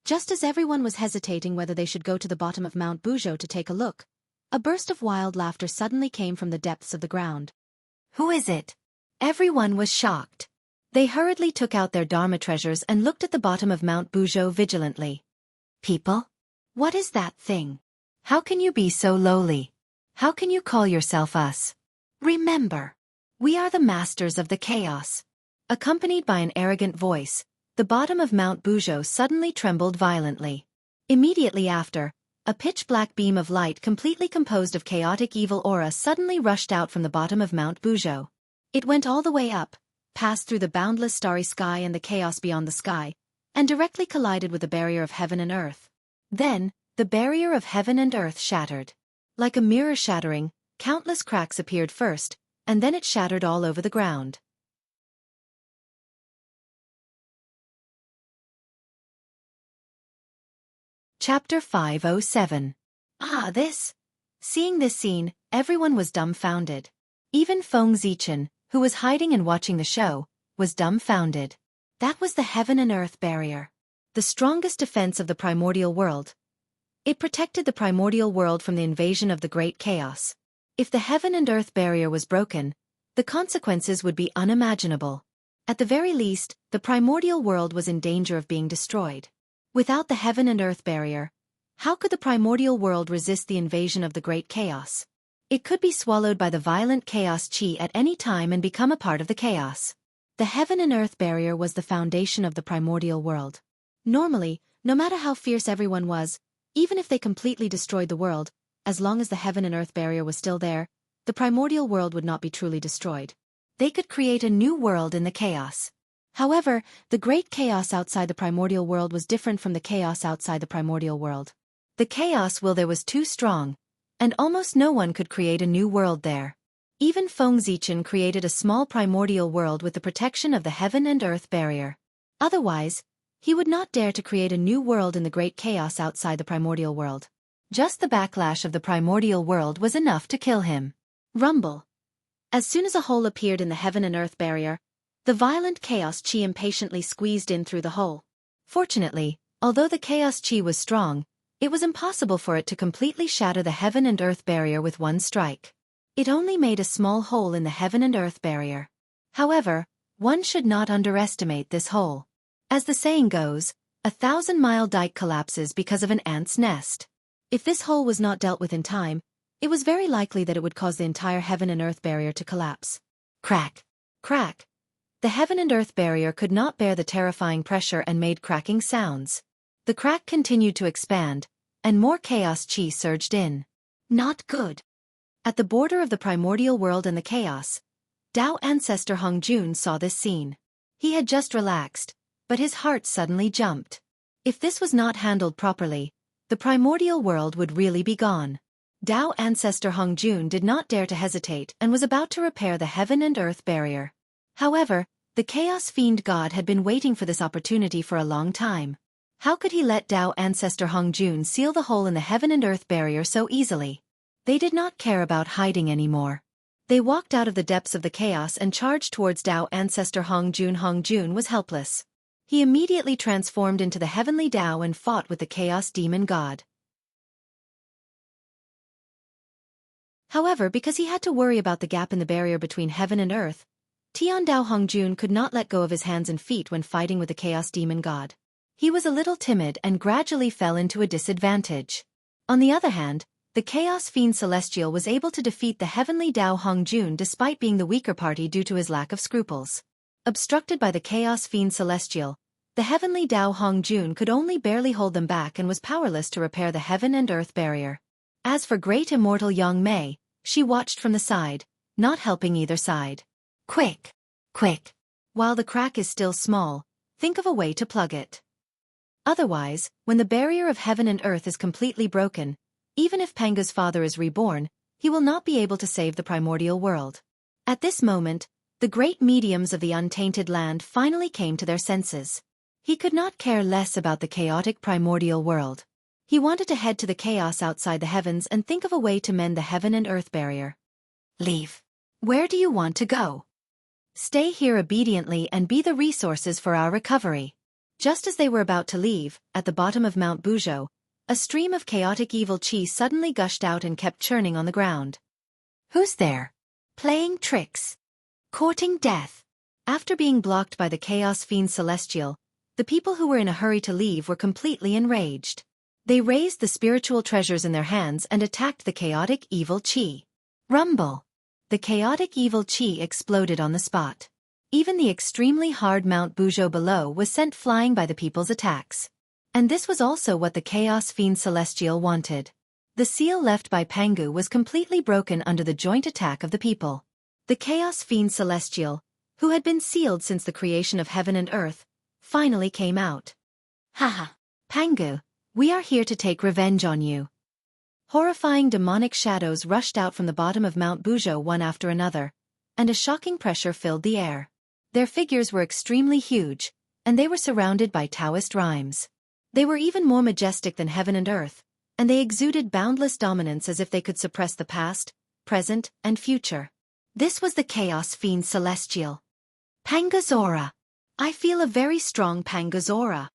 Just as everyone was hesitating whether they should go to the bottom of Mount Buzhou to take a look, a burst of wild laughter suddenly came from the depths of the ground. Who is it? Everyone was shocked. They hurriedly took out their Dharma treasures and looked at the bottom of Mount Buzhou vigilantly. People? What is that thing? How can you be so lowly? How can you call yourself us? Remember, we are the masters of the chaos. Accompanied by an arrogant voice, the bottom of Mount Buzhou suddenly trembled violently. Immediately after, a pitch-black beam of light completely composed of chaotic evil aura suddenly rushed out from the bottom of Mount Buzhou. It went all the way up, passed through the boundless starry sky and the chaos beyond the sky, and directly collided with the barrier of heaven and earth. Then, the barrier of heaven and earth shattered. Like a mirror shattering, countless cracks appeared first, and then it shattered all over the ground. Chapter 507. Seeing this scene, everyone was dumbfounded. Even Feng Zichen, who was hiding and watching the show, was dumbfounded. That was the heaven and earth barrier. The strongest defense of the primordial world. It protected the primordial world from the invasion of the great chaos. If the heaven and earth barrier was broken, the consequences would be unimaginable. At the very least, the primordial world was in danger of being destroyed. Without the heaven and earth barrier, how could the primordial world resist the invasion of the great chaos? It could be swallowed by the violent chaos chi at any time and become a part of the chaos. The heaven and earth barrier was the foundation of the primordial world. Normally, no matter how fierce everyone was, even if they completely destroyed the world, as long as the heaven and earth barrier was still there, the primordial world would not be truly destroyed. They could create a new world in the chaos. However, the great chaos outside the primordial world was different from the chaos outside the primordial world. The chaos will there was too strong, and almost no one could create a new world there. Even Feng Zichen created a small primordial world with the protection of the heaven and earth barrier. Otherwise, he would not dare to create a new world in the great chaos outside the primordial world. Just the backlash of the primordial world was enough to kill him. Rumble. As soon as a hole appeared in the heaven and earth barrier, the violent chaos chi impatiently squeezed in through the hole. Fortunately, although the chaos chi was strong, it was impossible for it to completely shatter the heaven and earth barrier with one strike. It only made a small hole in the heaven and earth barrier. However, one should not underestimate this hole. As the saying goes, 1,000-mile dike collapses because of an ant's nest. If this hole was not dealt with in time, it was very likely that it would cause the entire heaven and earth barrier to collapse. Crack! Crack! The heaven and earth barrier could not bear the terrifying pressure and made cracking sounds. The crack continued to expand, and more chaos chi surged in. Not good. At the border of the primordial world and the chaos, Tao ancestor Hong Jun saw this scene. He had just relaxed, but his heart suddenly jumped. If this was not handled properly, the primordial world would really be gone. Tao ancestor Hong Jun did not dare to hesitate and was about to repair the heaven and earth barrier. However, the Chaos Fiend God had been waiting for this opportunity for a long time. How could he let Tao ancestor Hong Jun seal the hole in the heaven and earth barrier so easily? They did not care about hiding anymore. They walked out of the depths of the chaos and charged towards Tao ancestor Hong Jun. Hong Jun was helpless. He immediately transformed into the heavenly Tao and fought with the Chaos Demon God. However, because he had to worry about the gap in the barrier between heaven and earth, Tian Dao Hongjun could not let go of his hands and feet when fighting with the Chaos Demon God. He was a little timid and gradually fell into a disadvantage. On the other hand, the Chaos Fiend Celestial was able to defeat the Heavenly Dao Hongjun despite being the weaker party due to his lack of scruples. Obstructed by the Chaos Fiend Celestial, the Heavenly Dao Hongjun could only barely hold them back and was powerless to repair the heaven and earth barrier. As for great immortal Yang Mei, she watched from the side, not helping either side. Quick! Quick! While the crack is still small, think of a way to plug it. Otherwise, when the barrier of heaven and earth is completely broken, even if Panga's father is reborn, he will not be able to save the primordial world. At this moment, the great mediums of the untainted land finally came to their senses. He could not care less about the chaotic primordial world. He wanted to head to the chaos outside the heavens and think of a way to mend the heaven and earth barrier. Leave. Where do you want to go? Stay here obediently and be the resources for our recovery. Just as they were about to leave, at the bottom of Mount Buzhou, a stream of chaotic evil qi suddenly gushed out and kept churning on the ground. Who's there? Playing tricks. Courting death. After being blocked by the Chaos Fiend Celestial, the people who were in a hurry to leave were completely enraged. They raised the spiritual treasures in their hands and attacked the chaotic evil qi. Rumble. The chaotic evil qi exploded on the spot. Even the extremely hard Mount Buzhou below was sent flying by the people's attacks. And this was also what the Chaos Fiend Celestial wanted. The seal left by Pangu was completely broken under the joint attack of the people. The Chaos Fiend Celestial, who had been sealed since the creation of heaven and earth, finally came out. Haha. Pangu, we are here to take revenge on you. Horrifying demonic shadows rushed out from the bottom of Mount Buzhou one after another, and a shocking pressure filled the air. Their figures were extremely huge, and they were surrounded by Taoist rhymes. They were even more majestic than heaven and earth, and they exuded boundless dominance as if they could suppress the past, present, and future. This was the Chaos Fiend Celestial. Pangu's aura. I feel a very strong Pangu's aura.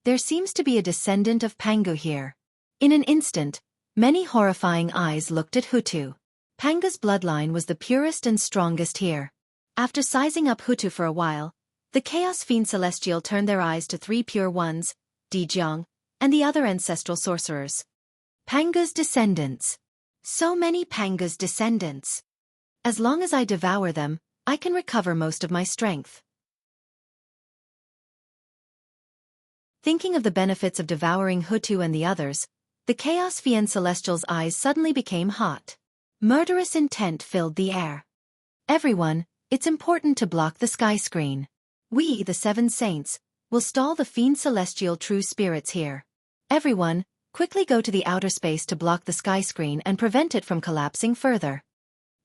There seems to be a descendant of Pangu here. In an instant, many horrifying eyes looked at Hutu. Pangu's bloodline was the purest and strongest here. After sizing up Hutu for a while, the Chaos Fiend Celestial turned their eyes to three pure ones, Jianghu, and the other ancestral sorcerers. Pangu's descendants. So many Pangu's descendants. As long as I devour them, I can recover most of my strength. Thinking of the benefits of devouring Hutu and the others, the Chaos Fiend Celestial's eyes suddenly became hot. Murderous intent filled the air. Everyone, it's important to block the sky screen. We, the Seven Saints, will stall the Fiend Celestial true spirits here. Everyone, quickly go to the outer space to block the sky screen and prevent it from collapsing further.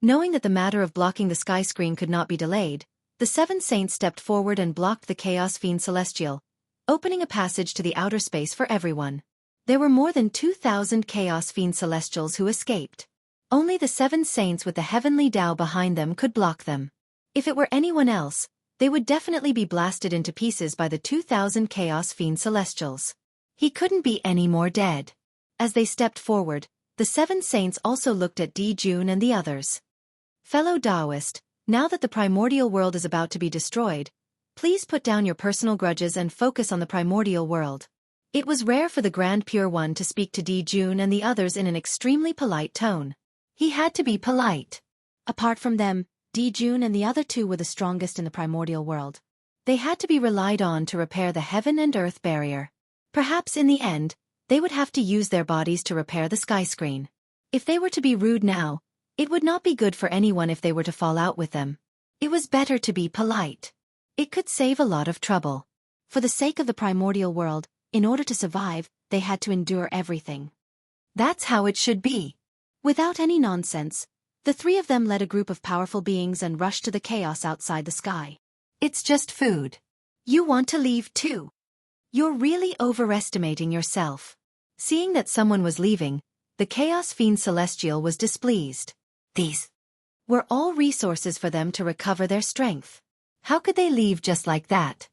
Knowing that the matter of blocking the sky screen could not be delayed, the Seven Saints stepped forward and blocked the Chaos Fiend Celestial, opening a passage to the outer space for everyone. There were more than 2,000 Chaos Fiend Celestials who escaped. Only the Seven Saints with the heavenly Tao behind them could block them. If it were anyone else, they would definitely be blasted into pieces by the 2,000 Chaos Fiend Celestials. He couldn't be any more dead. As they stepped forward, the Seven Saints also looked at Jianghu and the others. Fellow Taoist, now that the primordial world is about to be destroyed, please put down your personal grudges and focus on the primordial world. It was rare for the Grand Pure One to speak to Jianghu and the others in an extremely polite tone. He had to be polite. Apart from them, Jianghu and the other two were the strongest in the primordial world. They had to be relied on to repair the heaven and earth barrier. Perhaps in the end, they would have to use their bodies to repair the sky screen. If they were to be rude now, it would not be good for anyone if they were to fall out with them. It was better to be polite. It could save a lot of trouble. For the sake of the primordial world, in order to survive, they had to endure everything. That's how it should be. Without any nonsense, the three of them led a group of powerful beings and rushed to the chaos outside the sky. It's just food. You want to leave too. You're really overestimating yourself. Seeing that someone was leaving, the Chaos Fiend Celestial was displeased. These were all resources for them to recover their strength. How could they leave just like that?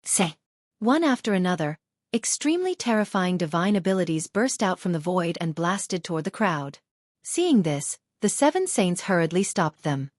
Say. One after another, extremely terrifying divine abilities burst out from the void and blasted toward the crowd. Seeing this, the Seven Saints hurriedly stopped them.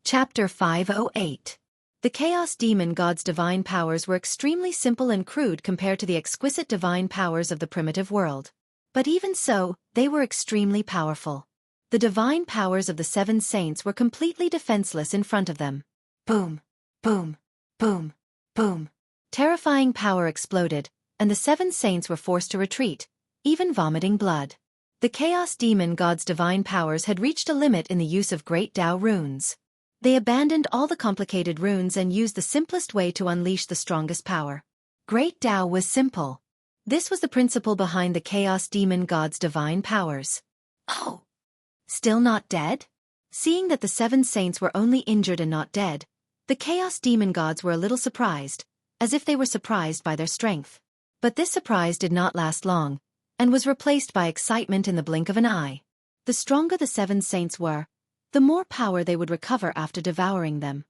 Chapter 508. The Chaos Demon God's divine powers were extremely simple and crude compared to the exquisite divine powers of the primitive world. But even so, they were extremely powerful. The divine powers of the Seven Saints were completely defenseless in front of them. Boom, boom, boom, boom. Terrifying power exploded, and the Seven Saints were forced to retreat, even vomiting blood. The Chaos Demon God's divine powers had reached a limit in the use of Great Tao runes. They abandoned all the complicated runes and used the simplest way to unleash the strongest power. Great Tao was simple. This was the principle behind the Chaos Demon God's divine powers. Oh! Still not dead? Seeing that the Seven Saints were only injured and not dead, the Chaos Demon Gods were a little surprised, as if they were surprised by their strength. But this surprise did not last long, and was replaced by excitement in the blink of an eye. The stronger the seven saints were, the more power they would recover after devouring them.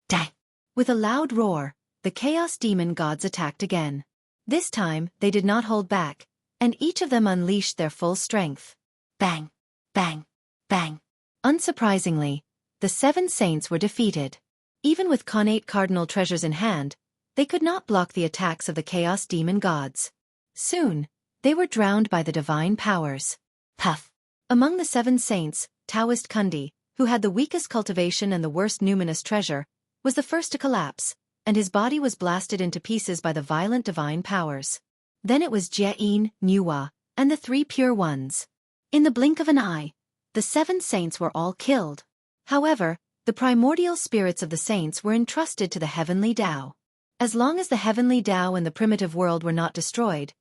Dang! With a loud roar, the Chaos Demon Gods attacked again. This time, they did not hold back, and each of them unleashed their full strength. Bang! Bang! Bang! Unsurprisingly, the seven saints were defeated. Even with connate cardinal treasures in hand, they could not block the attacks of the Chaos Demon Gods. Soon, they were drowned by the divine powers. Puff! Among the seven saints, Taoist Kundi, who had the weakest cultivation and the worst numinous treasure, was the first to collapse, and his body was blasted into pieces by the violent divine powers. Then it was Jie-in, Nuwa, and the three pure ones. In the blink of an eye, the seven saints were all killed. However, the primordial spirits of the saints were entrusted to the heavenly Tao. As long as the heavenly Tao and the primitive world were not destroyed,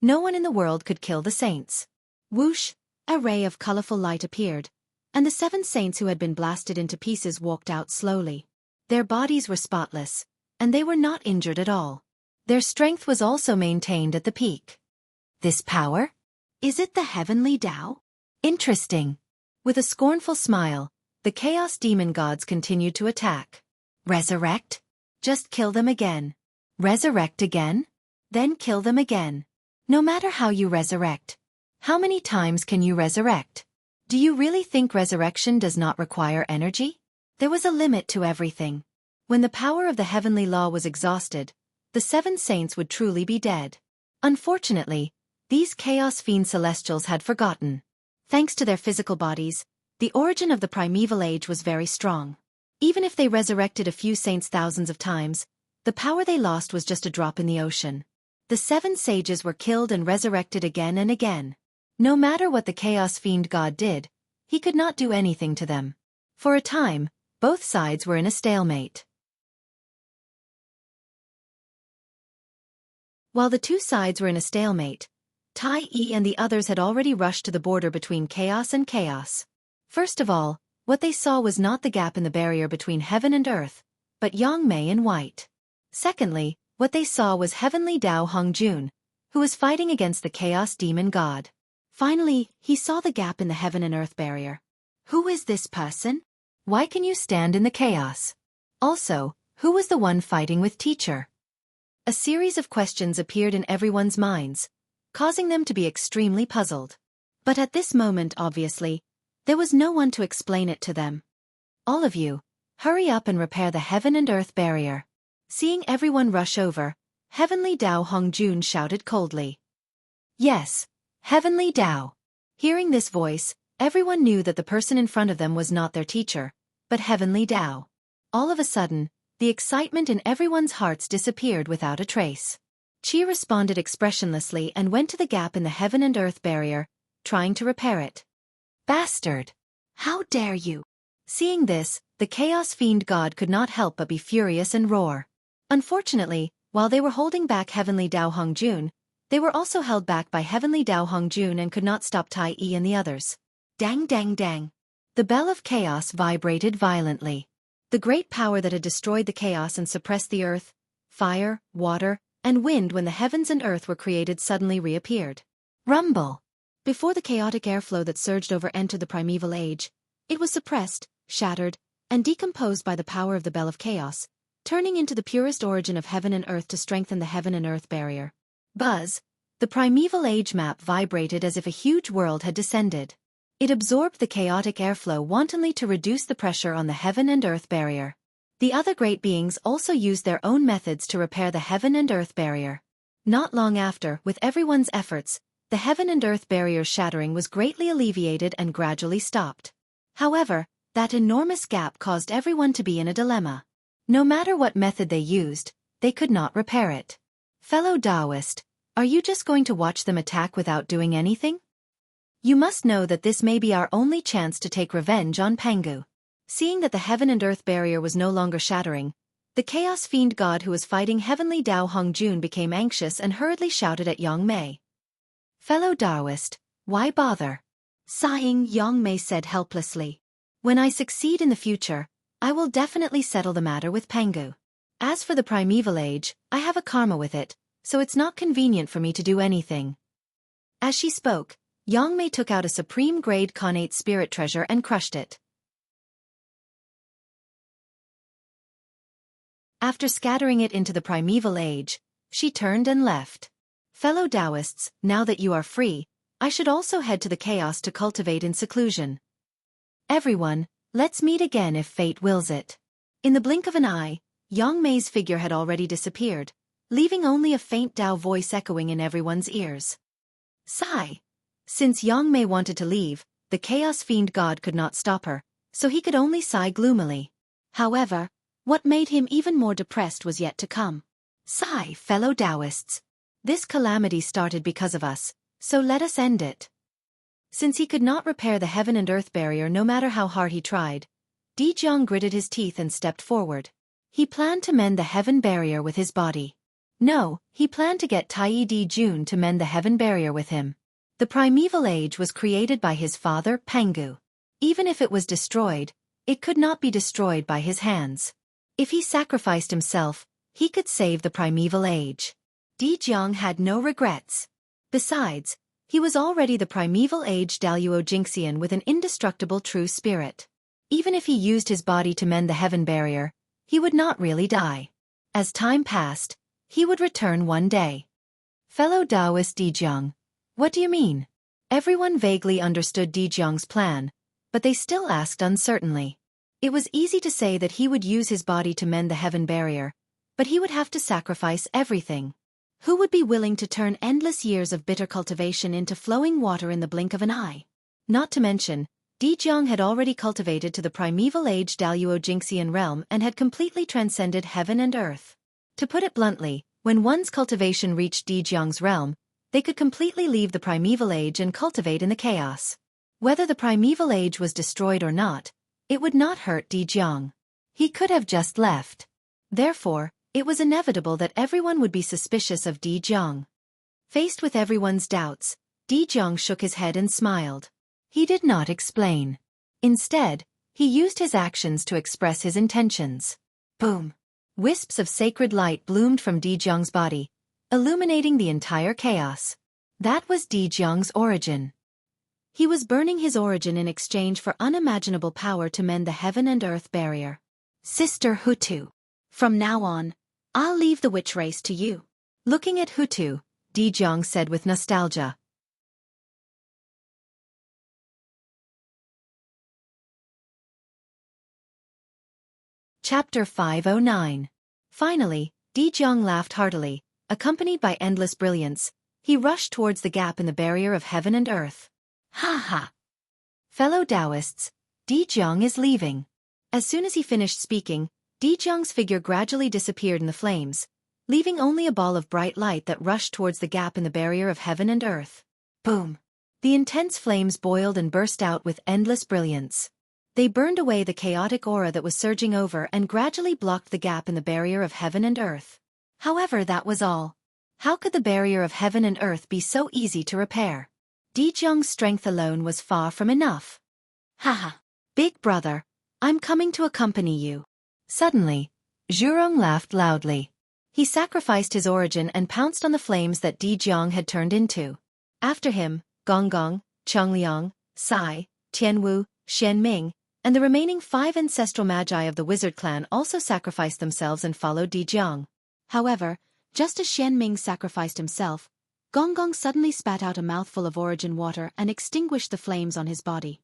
no one in the world could kill the saints. Whoosh! A ray of colorful light appeared, and the seven saints who had been blasted into pieces walked out slowly. Their bodies were spotless, and they were not injured at all. Their strength was also maintained at the peak. This power? Is it the heavenly Tao? Interesting. With a scornful smile, the Chaos Demon Gods continued to attack. Resurrect? Just kill them again. Resurrect again? Then kill them again. No matter how you resurrect. How many times can you resurrect? Do you really think resurrection does not require energy? There was a limit to everything. When the power of the heavenly law was exhausted, the seven saints would truly be dead. Unfortunately, these Chaos Fiend Celestials had forgotten. Thanks to their physical bodies, the origin of the primeval age was very strong. Even if they resurrected a few saints thousands of times, the power they lost was just a drop in the ocean. The seven sages were killed and resurrected again and again. No matter what the Chaos Fiend God did, he could not do anything to them. For a time, both sides were in a stalemate. While the two sides were in a stalemate, Tai Yi and the others had already rushed to the border between chaos and chaos. First of all, what they saw was not the gap in the barrier between heaven and earth, but Yang Mei in white. Secondly, what they saw was heavenly Dao Hongjun, who was fighting against the Chaos Demon God. Finally, he saw the gap in the heaven and earth barrier. Who is this person? Why can you stand in the chaos? Also, who was the one fighting with teacher? A series of questions appeared in everyone's minds, causing them to be extremely puzzled. But at this moment, obviously, there was no one to explain it to them. All of you, hurry up and repair the heaven and earth barrier. Seeing everyone rush over, heavenly Dao Hongjun shouted coldly. Yes, heavenly Dao. Hearing this voice, everyone knew that the person in front of them was not their teacher, but heavenly Dao. All of a sudden, the excitement in everyone's hearts disappeared without a trace. Qi responded expressionlessly and went to the gap in the heaven and earth barrier, trying to repair it. Bastard! How dare you! Seeing this, the Chaos Fiend God could not help but be furious and roar. Unfortunately, while they were holding back heavenly Dao Hongjun, they were also held back by heavenly Dao Hongjun and could not stop Tai Yi and the others. Dang dang dang! The bell of chaos vibrated violently. The great power that had destroyed the chaos and suppressed the earth, fire, water, and wind when the heavens and earth were created suddenly reappeared. Rumble! Before the chaotic airflow that surged over entered the primeval age, it was suppressed, shattered, and decomposed by the power of the bell of chaos, turning into the purest origin of heaven and earth to strengthen the heaven and earth barrier. Buzz! The primeval age map vibrated as if a huge world had descended. It absorbed the chaotic airflow wantonly to reduce the pressure on the heaven and earth barrier. The other great beings also used their own methods to repair the heaven and earth barrier. Not long after, with everyone's efforts, the heaven and earth barrier's shattering was greatly alleviated and gradually stopped. However, that enormous gap caused everyone to be in a dilemma. No matter what method they used, they could not repair it. Fellow Taoist, are you just going to watch them attack without doing anything? You must know that this may be our only chance to take revenge on Pangu. Seeing that the heaven and earth barrier was no longer shattering, the Chaos Fiend God who was fighting heavenly Dao Hongjun became anxious and hurriedly shouted at Yang Mei. Fellow Taoist, why bother? Sighing, Yang Mei said helplessly. When I succeed in the future, I will definitely settle the matter with Pangu. As for the primeval age, I have a karma with it, so it's not convenient for me to do anything. As she spoke, Yang Mei took out a supreme-grade connate spirit treasure and crushed it. After scattering it into the primeval age, she turned and left. Fellow Taoists, now that you are free, I should also head to the chaos to cultivate in seclusion. Everyone, let's meet again if fate wills it. In the blink of an eye, Yang Mei's figure had already disappeared, leaving only a faint Tao voice echoing in everyone's ears. Sigh. Since Yang Mei wanted to leave, the Chaos Fiend God could not stop her, so he could only sigh gloomily. However, what made him even more depressed was yet to come. Sigh, fellow Taoists. This calamity started because of us, so let us end it. Since he could not repair the heaven and earth barrier no matter how hard he tried, Jiang gritted his teeth and stepped forward. He planned to mend the heaven barrier with his body. No, he planned to get Tai Jun to mend the heaven barrier with him. The primeval age was created by his father, Pangu. Even if it was destroyed, it could not be destroyed by his hands. If he sacrificed himself, he could save the primeval age. Jiang had no regrets. Besides, he was already the primeval age Daluo Jingxian with an indestructible true spirit. Even if he used his body to mend the heaven barrier, he would not really die. As time passed, he would return one day. Fellow Taoist Jiang, what do you mean? Everyone vaguely understood Jiang's plan, but they still asked uncertainly. It was easy to say that he would use his body to mend the heaven barrier, but he would have to sacrifice everything. Who would be willing to turn endless years of bitter cultivation into flowing water in the blink of an eye? Not to mention, Jiang had already cultivated to the primeval age Daluo Jingxian realm and had completely transcended heaven and earth. To put it bluntly, when one's cultivation reached Jiang's realm, they could completely leave the primeval age and cultivate in the chaos. Whether the primeval age was destroyed or not, it would not hurt Jiang. He could have just left. Therefore, it was inevitable that everyone would be suspicious of Jiang. Faced with everyone's doubts, Jiang shook his head and smiled. He did not explain. Instead, he used his actions to express his intentions. Boom! Wisps of sacred light bloomed from Jiang's body, illuminating the entire chaos. That was Jiang's origin. He was burning his origin in exchange for unimaginable power to mend the heaven and earth barrier. Sister Hutu. From now on, I'll leave the witch race to you. Looking at Hutu, Jiang said with nostalgia. Chapter 509. Finally, Jiang laughed heartily, accompanied by endless brilliance. He rushed towards the gap in the barrier of heaven and earth. Ha ha! Fellow Taoists, Jiang is leaving. As soon as he finished speaking, Jiang's figure gradually disappeared in the flames, leaving only a ball of bright light that rushed towards the gap in the barrier of heaven and earth. Boom! The intense flames boiled and burst out with endless brilliance. They burned away the chaotic aura that was surging over and gradually blocked the gap in the barrier of heaven and earth. However, that was all. How could the barrier of heaven and earth be so easy to repair? Jiang's strength alone was far from enough. Haha! Big brother, I'm coming to accompany you. Suddenly, Zhurong laughed loudly. He sacrificed his origin and pounced on the flames that Jiang had turned into. After him, Gonggong, Changliang, Sai, Tianwu, Xianming, and the remaining 5 ancestral magi of the wizard clan also sacrificed themselves and followed Jiang. However, just as Xianming sacrificed himself, Gonggong suddenly spat out a mouthful of origin water and extinguished the flames on his body.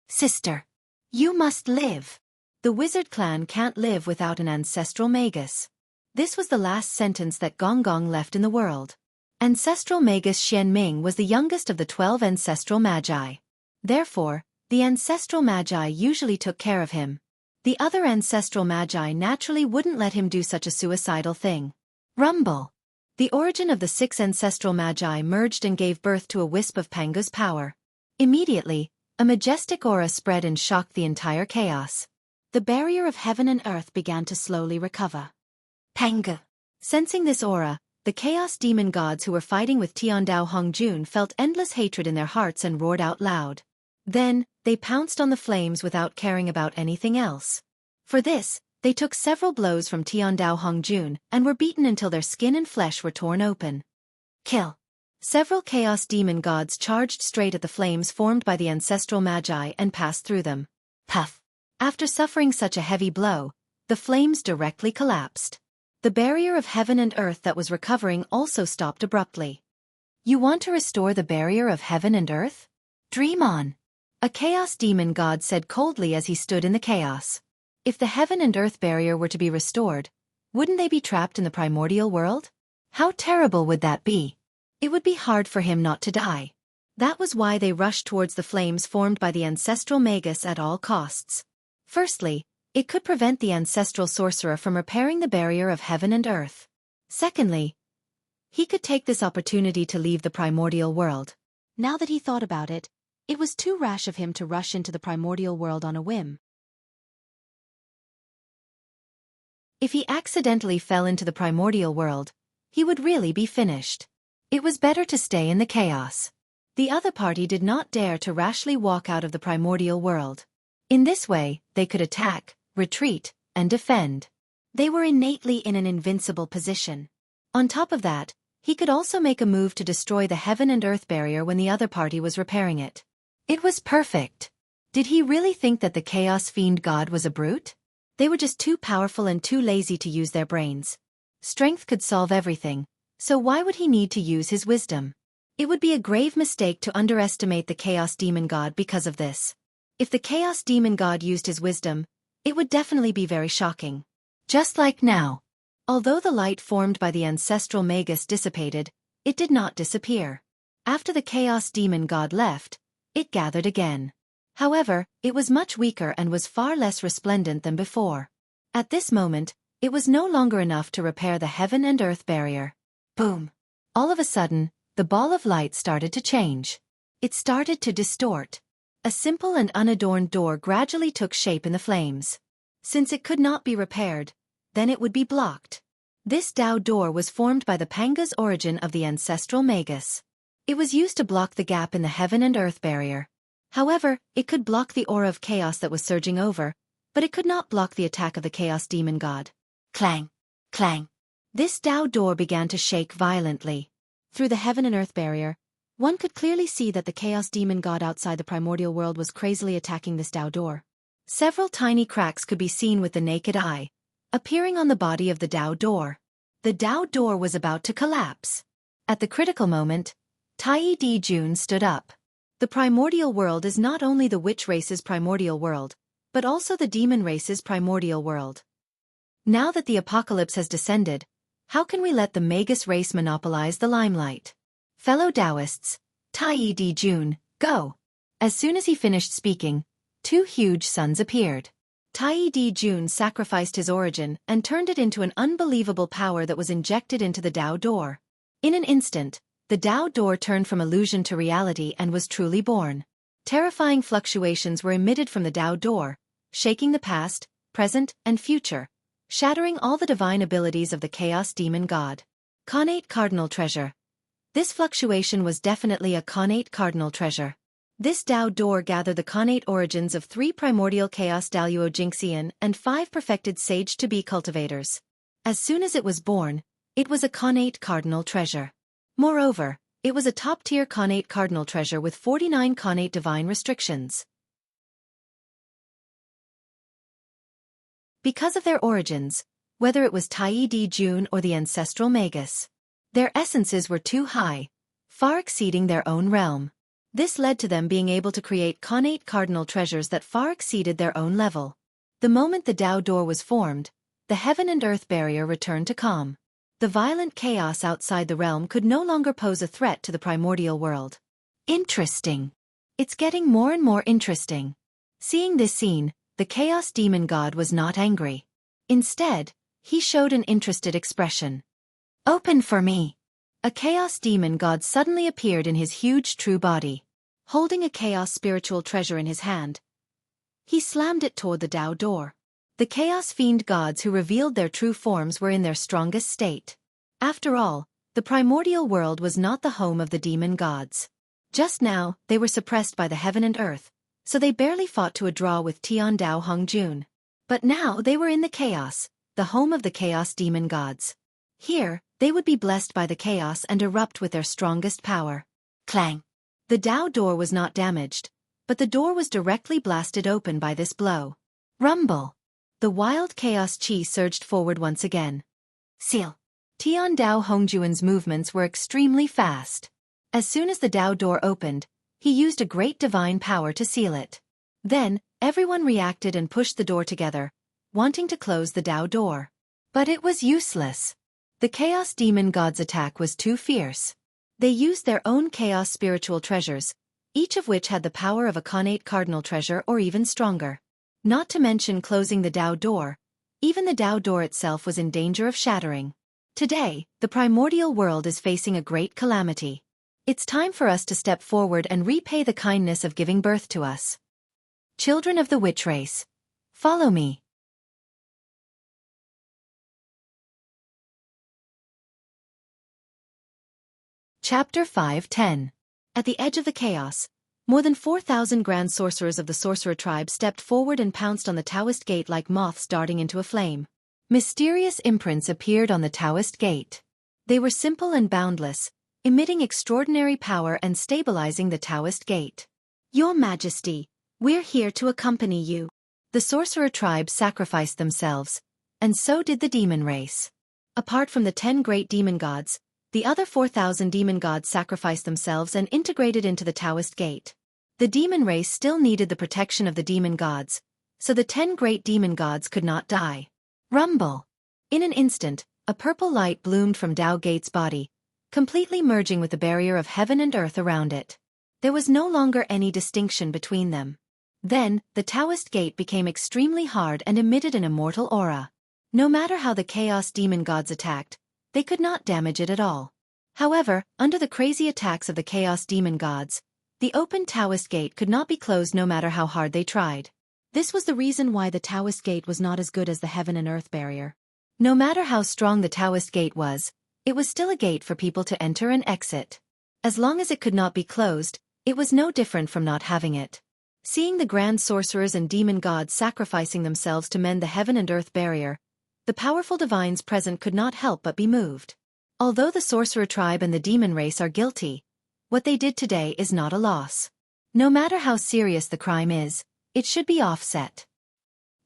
Sister, you must live. The wizard clan can't live without an ancestral magus. This was the last sentence that Gonggong left in the world. Ancestral magus Xianming was the youngest of the 12 ancestral magi. Therefore, the ancestral magi usually took care of him. The other ancestral magi naturally wouldn't let him do such a suicidal thing. Rumble! The origin of the 6 ancestral magi merged and gave birth to a wisp of Pangu's power. Immediately, a majestic aura spread and shocked the entire chaos. The barrier of heaven and earth began to slowly recover. Pangu! Sensing this aura, the chaos demon gods who were fighting with Tiandao Hongjun felt endless hatred in their hearts and roared out loud. Then, they pounced on the flames without caring about anything else. For this, they took several blows from Tiandao Hongjun and were beaten until their skin and flesh were torn open. Kill! Several chaos demon gods charged straight at the flames formed by the ancestral magi and passed through them. Puff! After suffering such a heavy blow, the flames directly collapsed. The barrier of heaven and earth that was recovering also stopped abruptly. You want to restore the barrier of heaven and earth? Dream on! A chaos demon god said coldly as he stood in the chaos. If the heaven and earth barrier were to be restored, wouldn't they be trapped in the primordial world? How terrible would that be? It would be hard for him not to die. That was why they rushed towards the flames formed by the ancestral magus at all costs. Firstly, it could prevent the ancestral sorcerer from repairing the barrier of heaven and earth. Secondly, he could take this opportunity to leave the primordial world. Now that he thought about it, it was too rash of him to rush into the primordial world on a whim. If he accidentally fell into the primordial world, he would really be finished. It was better to stay in the chaos. The other party did not dare to rashly walk out of the primordial world. In this way, they could attack, retreat, and defend. They were innately in an invincible position. On top of that, he could also make a move to destroy the heaven and earth barrier when the other party was repairing it. It was perfect. Did he really think that the Chaos Fiend God was a brute? They were just too powerful and too lazy to use their brains. Strength could solve everything, so why would he need to use his wisdom? It would be a grave mistake to underestimate the Chaos Demon God because of this. If the Chaos Demon God used his wisdom, it would definitely be very shocking. Just like now. Although the light formed by the ancestral magus dissipated, it did not disappear. After the Chaos Demon God left, it gathered again. However, it was much weaker and was far less resplendent than before. At this moment, it was no longer enough to repair the heaven and earth barrier. Boom! All of a sudden, the ball of light started to change. It started to distort. A simple and unadorned door gradually took shape in the flames. Since it could not be repaired, then it would be blocked. This Dao door was formed by the Panga's origin of the ancestral magus. It was used to block the gap in the heaven and earth barrier. However, it could block the aura of chaos that was surging over, but it could not block the attack of the Chaos Demon God. Clang! Clang! This Dao door began to shake violently. Through the heaven and earth barrier, one could clearly see that the Chaos Demon God outside the primordial world was crazily attacking this Dao door. Several tiny cracks could be seen with the naked eye, appearing on the body of the Dao door. The Dao door was about to collapse. At the critical moment, Tai Di Jun stood up. The primordial world is not only the witch race's primordial world, but also the demon race's primordial world. Now that the apocalypse has descended, how can we let the magus race monopolize the limelight? Fellow Taoists, Tai Di Jun, go! As soon as he finished speaking, two huge suns appeared. Tai Di Jun sacrificed his origin and turned it into an unbelievable power that was injected into the Dao door. In an instant, the Dao door turned from illusion to reality and was truly born. Terrifying fluctuations were emitted from the Dao door, shaking the past, present, and future, shattering all the divine abilities of the Chaos Demon God. Connate Cardinal Treasure. This fluctuation was definitely a Connate Cardinal Treasure. This Dao door gathered the connate origins of 3 primordial Chaos Daluo Xianxian and 5 perfected sage-to-be cultivators. As soon as it was born, it was a Connate Cardinal Treasure. Moreover, it was a top-tier Connate Cardinal Treasure with 49 Connate Divine restrictions. Because of their origins, whether it was Tai Di Jun or the ancestral magus, their essences were too high, far exceeding their own realm. This led to them being able to create Connate Cardinal Treasures that far exceeded their own level. The moment the Dao door was formed, the heaven and earth barrier returned to calm. The violent chaos outside the realm could no longer pose a threat to the primordial world. Interesting. It's getting more and more interesting. Seeing this scene, the Chaos Demon God was not angry. Instead, he showed an interested expression. Open for me. A Chaos Demon God suddenly appeared in his huge true body. Holding a chaos spiritual treasure in his hand, he slammed it toward the Dao door. The Chaos Fiend gods who revealed their true forms were in their strongest state. After all, the primordial world was not the home of the demon gods. Just now, they were suppressed by the heaven and earth, so they barely fought to a draw with Tian Dao Hongjun. But now they were in the chaos, the home of the Chaos Demon gods. Here, they would be blessed by the chaos and erupt with their strongest power. Clang! The Dao door was not damaged, but the door was directly blasted open by this blow. Rumble! The wild chaos chi surged forward once again. Seal! Tian Dao Hongjuan's movements were extremely fast. As soon as the Dao door opened, he used a great divine power to seal it. Then, everyone reacted and pushed the door together, wanting to close the Dao door. But it was useless. The Chaos Demon God's attack was too fierce. They used their own chaos spiritual treasures, each of which had the power of a connate cardinal treasure or even stronger. Not to mention closing the Dao door, even the Dao door itself was in danger of shattering. Today, the primordial world is facing a great calamity. It's time for us to step forward and repay the kindness of giving birth to us. Children of the witch race, follow me. Chapter 5:10. At the edge of the chaos, more than 4,000 grand sorcerers of the sorcerer tribe stepped forward and pounced on the Taoist gate like moths darting into a flame. Mysterious imprints appeared on the Taoist gate. They were simple and boundless, emitting extraordinary power and stabilizing the Taoist gate. Your Majesty, we're here to accompany you. The sorcerer tribe sacrificed themselves, and so did the demon race. Apart from the 10 great demon gods, the other 4,000 demon gods sacrificed themselves and integrated into the Taoist gate. The demon race still needed the protection of the demon gods, so the 10 great demon gods could not die. Rumble! In an instant, a purple light bloomed from Dao Gate's body, completely merging with the barrier of heaven and earth around it. There was no longer any distinction between them. Then, the Taoist gate became extremely hard and emitted an immortal aura. No matter how the chaos demon gods attacked, they could not damage it at all. However, under the crazy attacks of the chaos demon gods, the open Taoist gate could not be closed no matter how hard they tried. This was the reason why the Taoist gate was not as good as the heaven and earth barrier. No matter how strong the Taoist gate was, it was still a gate for people to enter and exit. As long as it could not be closed, it was no different from not having it. Seeing the grand sorcerers and demon gods sacrificing themselves to mend the heaven and earth barrier, the powerful divines present could not help but be moved. Although the sorcerer tribe and the demon race are guilty, what they did today is not a loss. No matter how serious the crime is, it should be offset.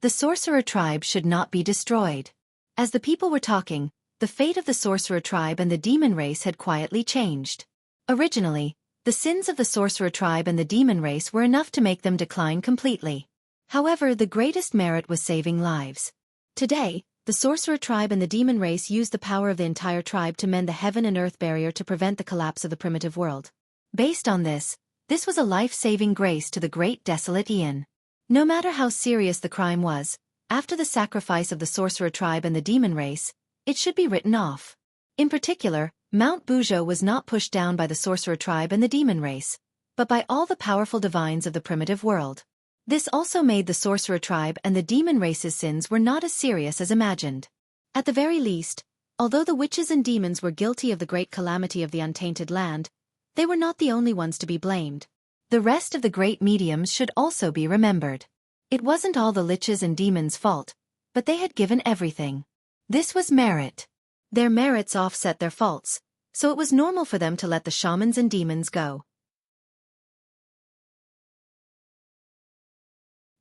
The sorcerer tribe should not be destroyed. As the people were talking, the fate of the sorcerer tribe and the demon race had quietly changed. Originally, the sins of the sorcerer tribe and the demon race were enough to make them decline completely. However, the greatest merit was saving lives. Today, the sorcerer tribe and the demon race used the power of the entire tribe to mend the heaven and earth barrier to prevent the collapse of the primitive world. Based on this was a life-saving grace to the great desolate Ian. No matter how serious the crime was, after the sacrifice of the sorcerer tribe and the demon race, it should be written off. In particular, Mount Buzhou was not pushed down by the sorcerer tribe and the demon race, but by all the powerful divines of the primitive world. This also made the sorcerer tribe and the demon race's sins were not as serious as imagined. At the very least, although the witches and demons were guilty of the great calamity of the untainted land, they were not the only ones to be blamed. The rest of the great mediums should also be remembered. It wasn't all the liches and demons' fault, but they had given everything. This was merit. Their merits offset their faults, so it was normal for them to let the shamans and demons go.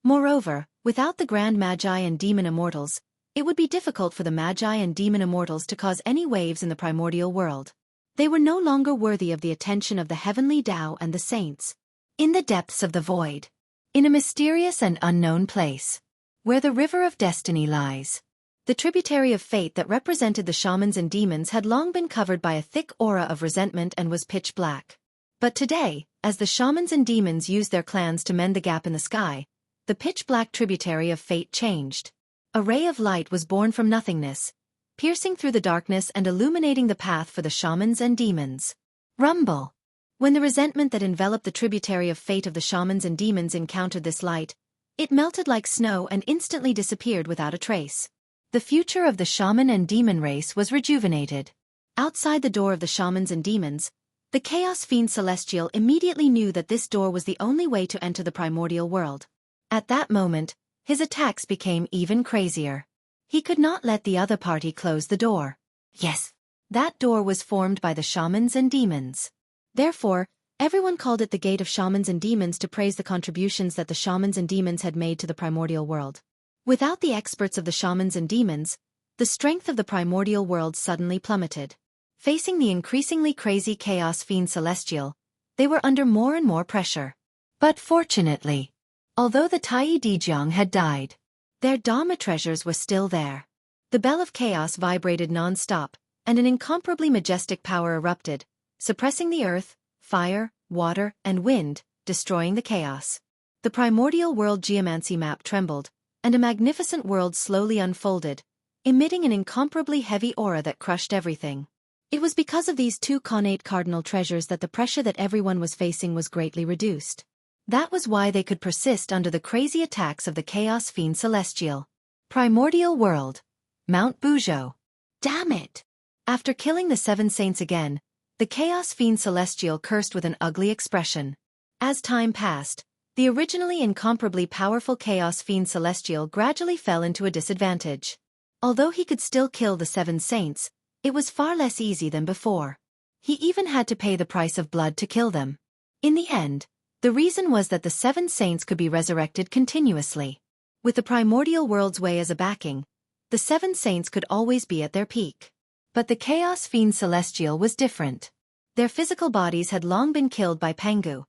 Moreover, without the grand magi and demon immortals, it would be difficult for the magi and demon immortals to cause any waves in the primordial world. They were no longer worthy of the attention of the heavenly Tao and the saints. In the depths of the void, in a mysterious and unknown place, where the river of destiny lies, the tributary of fate that represented the shamans and demons had long been covered by a thick aura of resentment and was pitch black. But today, as the shamans and demons used their clans to mend the gap in the sky, the pitch-black tributary of fate changed. A ray of light was born from nothingness, piercing through the darkness and illuminating the path for the shamans and demons. Rumble! When the resentment that enveloped the tributary of fate of the shamans and demons encountered this light, it melted like snow and instantly disappeared without a trace. The future of the shaman and demon race was rejuvenated. Outside the door of the shamans and demons, the Chaos Fiend Celestial immediately knew that this door was the only way to enter the primordial world. At that moment, his attacks became even crazier. He could not let the other party close the door. Yes. That door was formed by the shamans and demons. Therefore, everyone called it the Gate of Shamans and Demons to praise the contributions that the shamans and demons had made to the primordial world. Without the experts of the shamans and demons, the strength of the primordial world suddenly plummeted. Facing the increasingly crazy chaos fiend celestial, they were under more and more pressure. But fortunately, although the Tai Di Jiang had died, their Dharma treasures were still there. The bell of chaos vibrated non-stop, and an incomparably majestic power erupted, suppressing the earth, fire, water, and wind, destroying the chaos. The primordial world geomancy map trembled, and a magnificent world slowly unfolded, emitting an incomparably heavy aura that crushed everything. It was because of these two connate cardinal treasures that the pressure that everyone was facing was greatly reduced. That was why they could persist under the crazy attacks of the Chaos Fiend Celestial. Primordial World. Mount Buzhou. Damn it! After killing the 7 saints again, the Chaos Fiend Celestial cursed with an ugly expression. As time passed, the originally incomparably powerful Chaos Fiend Celestial gradually fell into a disadvantage. Although he could still kill the 7 saints, it was far less easy than before. He even had to pay the price of blood to kill them. In the end, the reason was that the 7 saints could be resurrected continuously. With the primordial world's way as a backing, the 7 saints could always be at their peak. But the Chaos Fiend Celestial was different. Their physical bodies had long been killed by Pangu,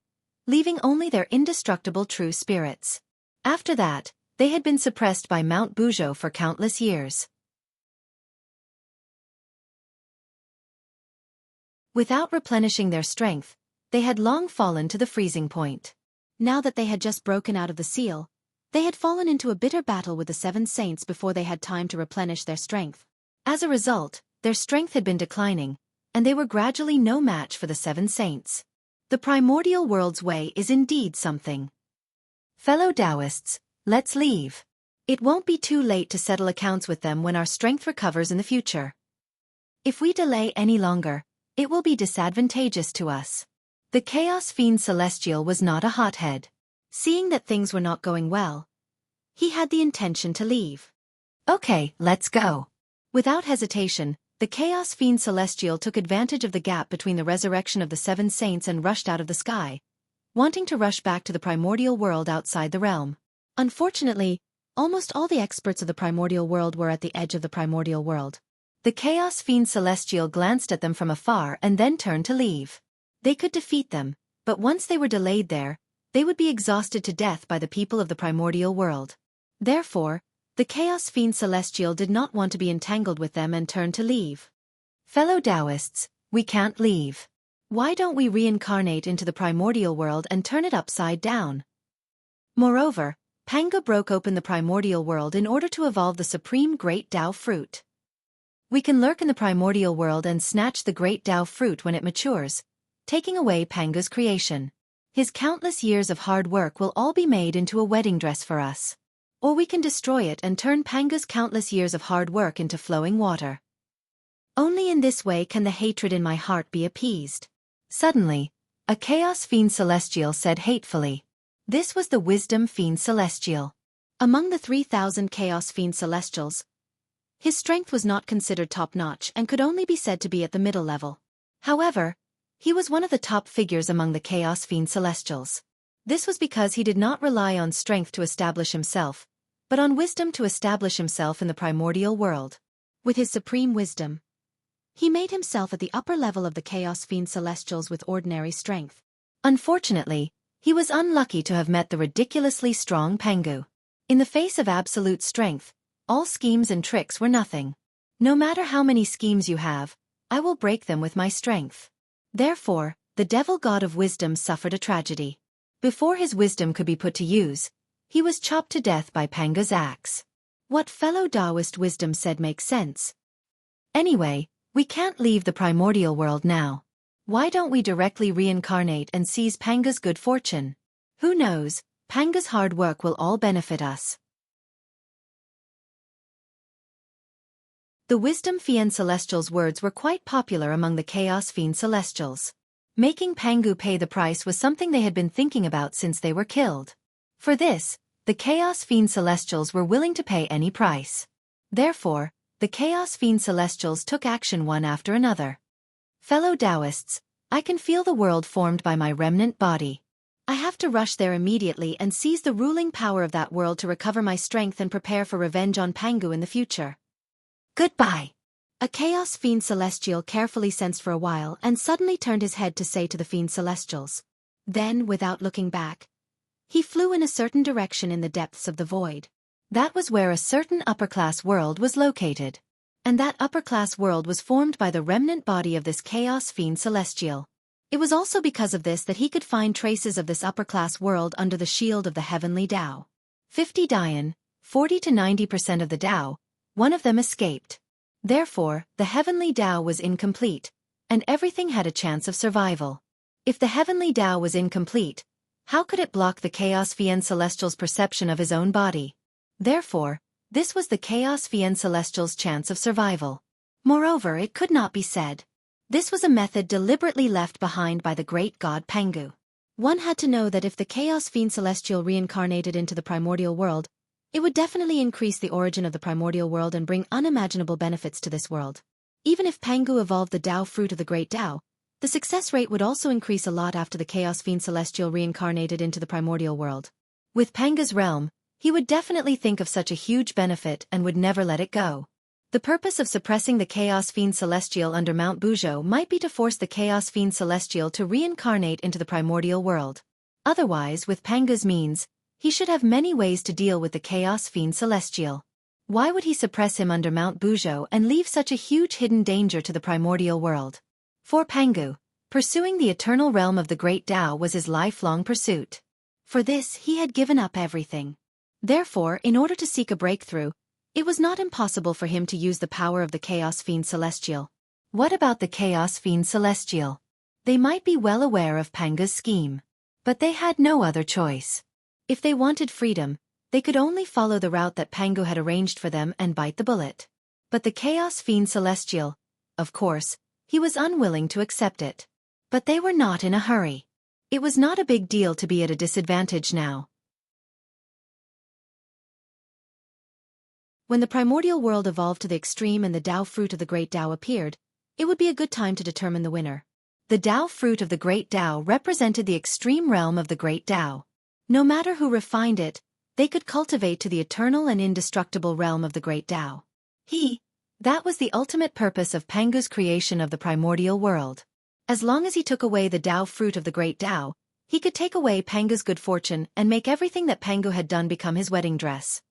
leaving only their indestructible true spirits. After that, they had been suppressed by Mount Buzhou for countless years. Without replenishing their strength, they had long fallen to the freezing point. Now that they had just broken out of the seal, they had fallen into a bitter battle with the 7 saints before they had time to replenish their strength. As a result, their strength had been declining, and they were gradually no match for the 7 saints. The primordial world's way is indeed something. Fellow Taoists, let's leave. It won't be too late to settle accounts with them when our strength recovers in the future. If we delay any longer, it will be disadvantageous to us. The Chaos Fiend Celestial was not a hothead. Seeing that things were not going well, he had the intention to leave. Okay, let's go. Without hesitation, the Chaos Fiend Celestial took advantage of the gap between the resurrection of the 7 saints and rushed out of the sky, wanting to rush back to the primordial world outside the realm. Unfortunately, almost all the experts of the primordial world were at the edge of the primordial world. The Chaos Fiend Celestial glanced at them from afar and then turned to leave. They could defeat them, but once they were delayed there, they would be exhausted to death by the people of the primordial world. Therefore, the Chaos Fiend Celestial did not want to be entangled with them and turned to leave. Fellow Taoists, we can't leave. Why don't we reincarnate into the primordial world and turn it upside down? Moreover, Panga broke open the primordial world in order to evolve the supreme Great Tao fruit. We can lurk in the primordial world and snatch the Great Tao fruit when it matures, taking away Panga's creation. His countless years of hard work will all be made into a wedding dress for us. Or we can destroy it and turn Panga's countless years of hard work into flowing water. Only in this way can the hatred in my heart be appeased. Suddenly, a Chaos Fiend Celestial said hatefully. This was the Wisdom Fiend Celestial. Among the 3,000 Chaos Fiend Celestials, his strength was not considered top-notch and could only be said to be at the middle level. However, he was one of the top figures among the Chaos Fiend Celestials. This was because he did not rely on strength to establish himself, but on wisdom to establish himself in the primordial world. With his supreme wisdom, he made himself at the upper level of the Chaos Fiend Celestials with ordinary strength. Unfortunately, he was unlucky to have met the ridiculously strong Pangu. In the face of absolute strength, all schemes and tricks were nothing. No matter how many schemes you have, I will break them with my strength. Therefore, the devil god of wisdom suffered a tragedy. Before his wisdom could be put to use, he was chopped to death by Panga's axe. What fellow Taoist wisdom said makes sense. Anyway, we can't leave the primordial world now. Why don't we directly reincarnate and seize Panga's good fortune? Who knows, Panga's hard work will all benefit us. The Wisdom Fiend Celestial's words were quite popular among the Chaos Fiend Celestials. Making Pangu pay the price was something they had been thinking about since they were killed. For this, the Chaos Fiend Celestials were willing to pay any price. Therefore, the Chaos Fiend Celestials took action one after another. Fellow Taoists, I can feel the world formed by my remnant body. I have to rush there immediately and seize the ruling power of that world to recover my strength and prepare for revenge on Pangu in the future. Goodbye. A Chaos Fiend Celestial carefully sensed for a while and suddenly turned his head to say to the Fiend Celestials. Then, without looking back, he flew in a certain direction in the depths of the void. That was where a certain upper-class world was located. And that upper-class world was formed by the remnant body of this Chaos Fiend Celestial. It was also because of this that he could find traces of this upper-class world under the shield of the heavenly Tao. 50 Dian, 40 to 90% of the Tao, one of them escaped. Therefore, the heavenly Tao was incomplete, and everything had a chance of survival. If the heavenly Tao was incomplete, how could it block the Chaos Fiend Celestial's perception of his own body? Therefore, this was the Chaos Fiend Celestial's chance of survival. Moreover, it could not be said. This was a method deliberately left behind by the great god Pangu. One had to know that if the Chaos Fiend Celestial reincarnated into the primordial world, it would definitely increase the origin of the primordial world and bring unimaginable benefits to this world. Even if Pangu evolved the Tao fruit of the great Tao, the success rate would also increase a lot after the Chaos Fiend Celestial reincarnated into the primordial world. With Pangu's realm, he would definitely think of such a huge benefit and would never let it go. The purpose of suppressing the Chaos Fiend Celestial under Mount Buzhou might be to force the Chaos Fiend Celestial to reincarnate into the primordial world. Otherwise, with Pangu's means, he should have many ways to deal with the Chaos Fiend Celestial. Why would he suppress him under Mount Buzhou and leave such a huge hidden danger to the primordial world? For Pangu, pursuing the eternal realm of the Great Tao was his lifelong pursuit. For this, he had given up everything. Therefore, in order to seek a breakthrough, it was not impossible for him to use the power of the Chaos Fiend Celestial. What about the Chaos Fiend Celestial? They might be well aware of Pangu's scheme. But they had no other choice. If they wanted freedom, they could only follow the route that Pangu had arranged for them and bite the bullet. But the Chaos Fiend Celestial, of course, he was unwilling to accept it. But they were not in a hurry. It was not a big deal to be at a disadvantage now. When the primordial world evolved to the extreme and the Tao fruit of the great Tao appeared, it would be a good time to determine the winner. The Tao fruit of the great Tao represented the extreme realm of the great Tao. No matter who refined it, they could cultivate to the eternal and indestructible realm of the great Tao. That was the ultimate purpose of Pangu's creation of the primordial world. As long as he took away the Tao fruit of the great Tao, he could take away Pangu's good fortune and make everything that Pangu had done become his wedding dress.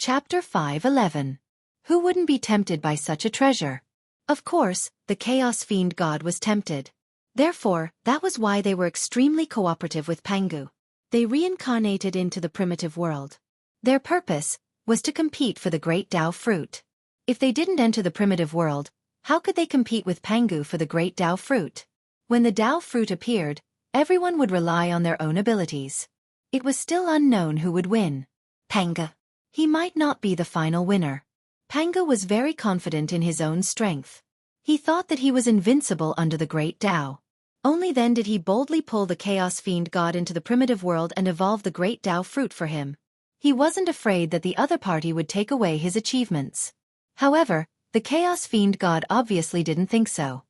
Chapter 5:11. Who wouldn't be tempted by such a treasure? Of course, the Chaos Fiend God was tempted. Therefore, that was why they were extremely cooperative with Pangu. They reincarnated into the primitive world. Their purpose was to compete for the great Tao fruit. If they didn't enter the primitive world, how could they compete with Pangu for the great Tao fruit? When the Tao fruit appeared, everyone would rely on their own abilities. It was still unknown who would win. Pangu. He might not be the final winner. Pangu was very confident in his own strength. He thought that he was invincible under the great Tao. Only then did he boldly pull the Chaos Fiend God into the primitive world and evolve the great Tao fruit for him. He wasn't afraid that the other party would take away his achievements. However, the Chaos Fiend God obviously didn't think so.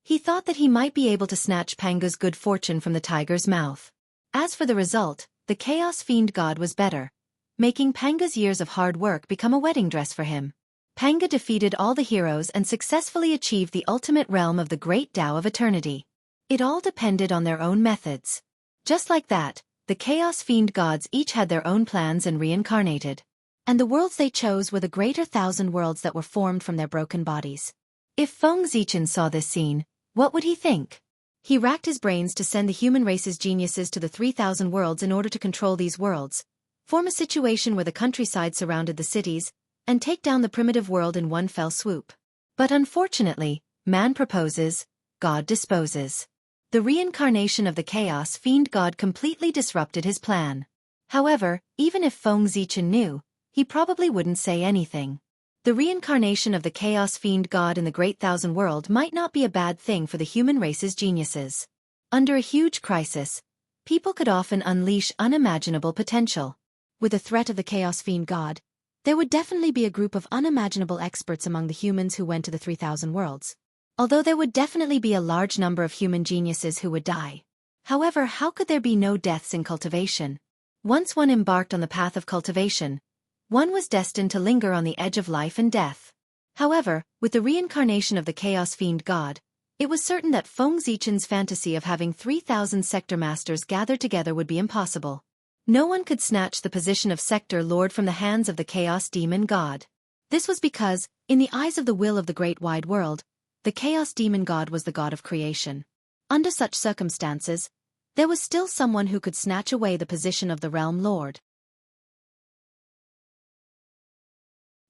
He thought that he might be able to snatch Pangu's good fortune from the tiger's mouth. As for the result, the Chaos Fiend God was better, making Pangu's years of hard work become a wedding dress for him. Pangu defeated all the heroes and successfully achieved the ultimate realm of the great Tao of eternity. It all depended on their own methods. Just like that, the Chaos Fiend gods each had their own plans and reincarnated. And the worlds they chose were the greater 1,000 worlds that were formed from their broken bodies. If Feng Zichen saw this scene, what would he think? He racked his brains to send the human race's geniuses to the 3,000 worlds in order to control these worlds, form a situation where the countryside surrounded the cities, and take down the primitive world in one fell swoop. But unfortunately, man proposes, God disposes. The reincarnation of the Chaos Fiend God completely disrupted his plan. However, even if Feng Zichen knew, he probably wouldn't say anything. The reincarnation of the Chaos Fiend God in the Great Thousand World might not be a bad thing for the human race's geniuses. Under a huge crisis, people could often unleash unimaginable potential. With the threat of the Chaos Fiend God, there would definitely be a group of unimaginable experts among the humans who went to the 3,000 worlds. Although there would definitely be a large number of human geniuses who would die. However, how could there be no deaths in cultivation? Once one embarked on the path of cultivation, one was destined to linger on the edge of life and death. However, with the reincarnation of the Chaos Fiend God, it was certain that Feng Zichen's fantasy of having 3,000 sector masters gathered together would be impossible. No one could snatch the position of sector lord from the hands of the Chaos Demon God. This was because, in the eyes of the will of the great wide world, the Chaos Demon God was the god of creation. Under such circumstances, there was still someone who could snatch away the position of the realm lord.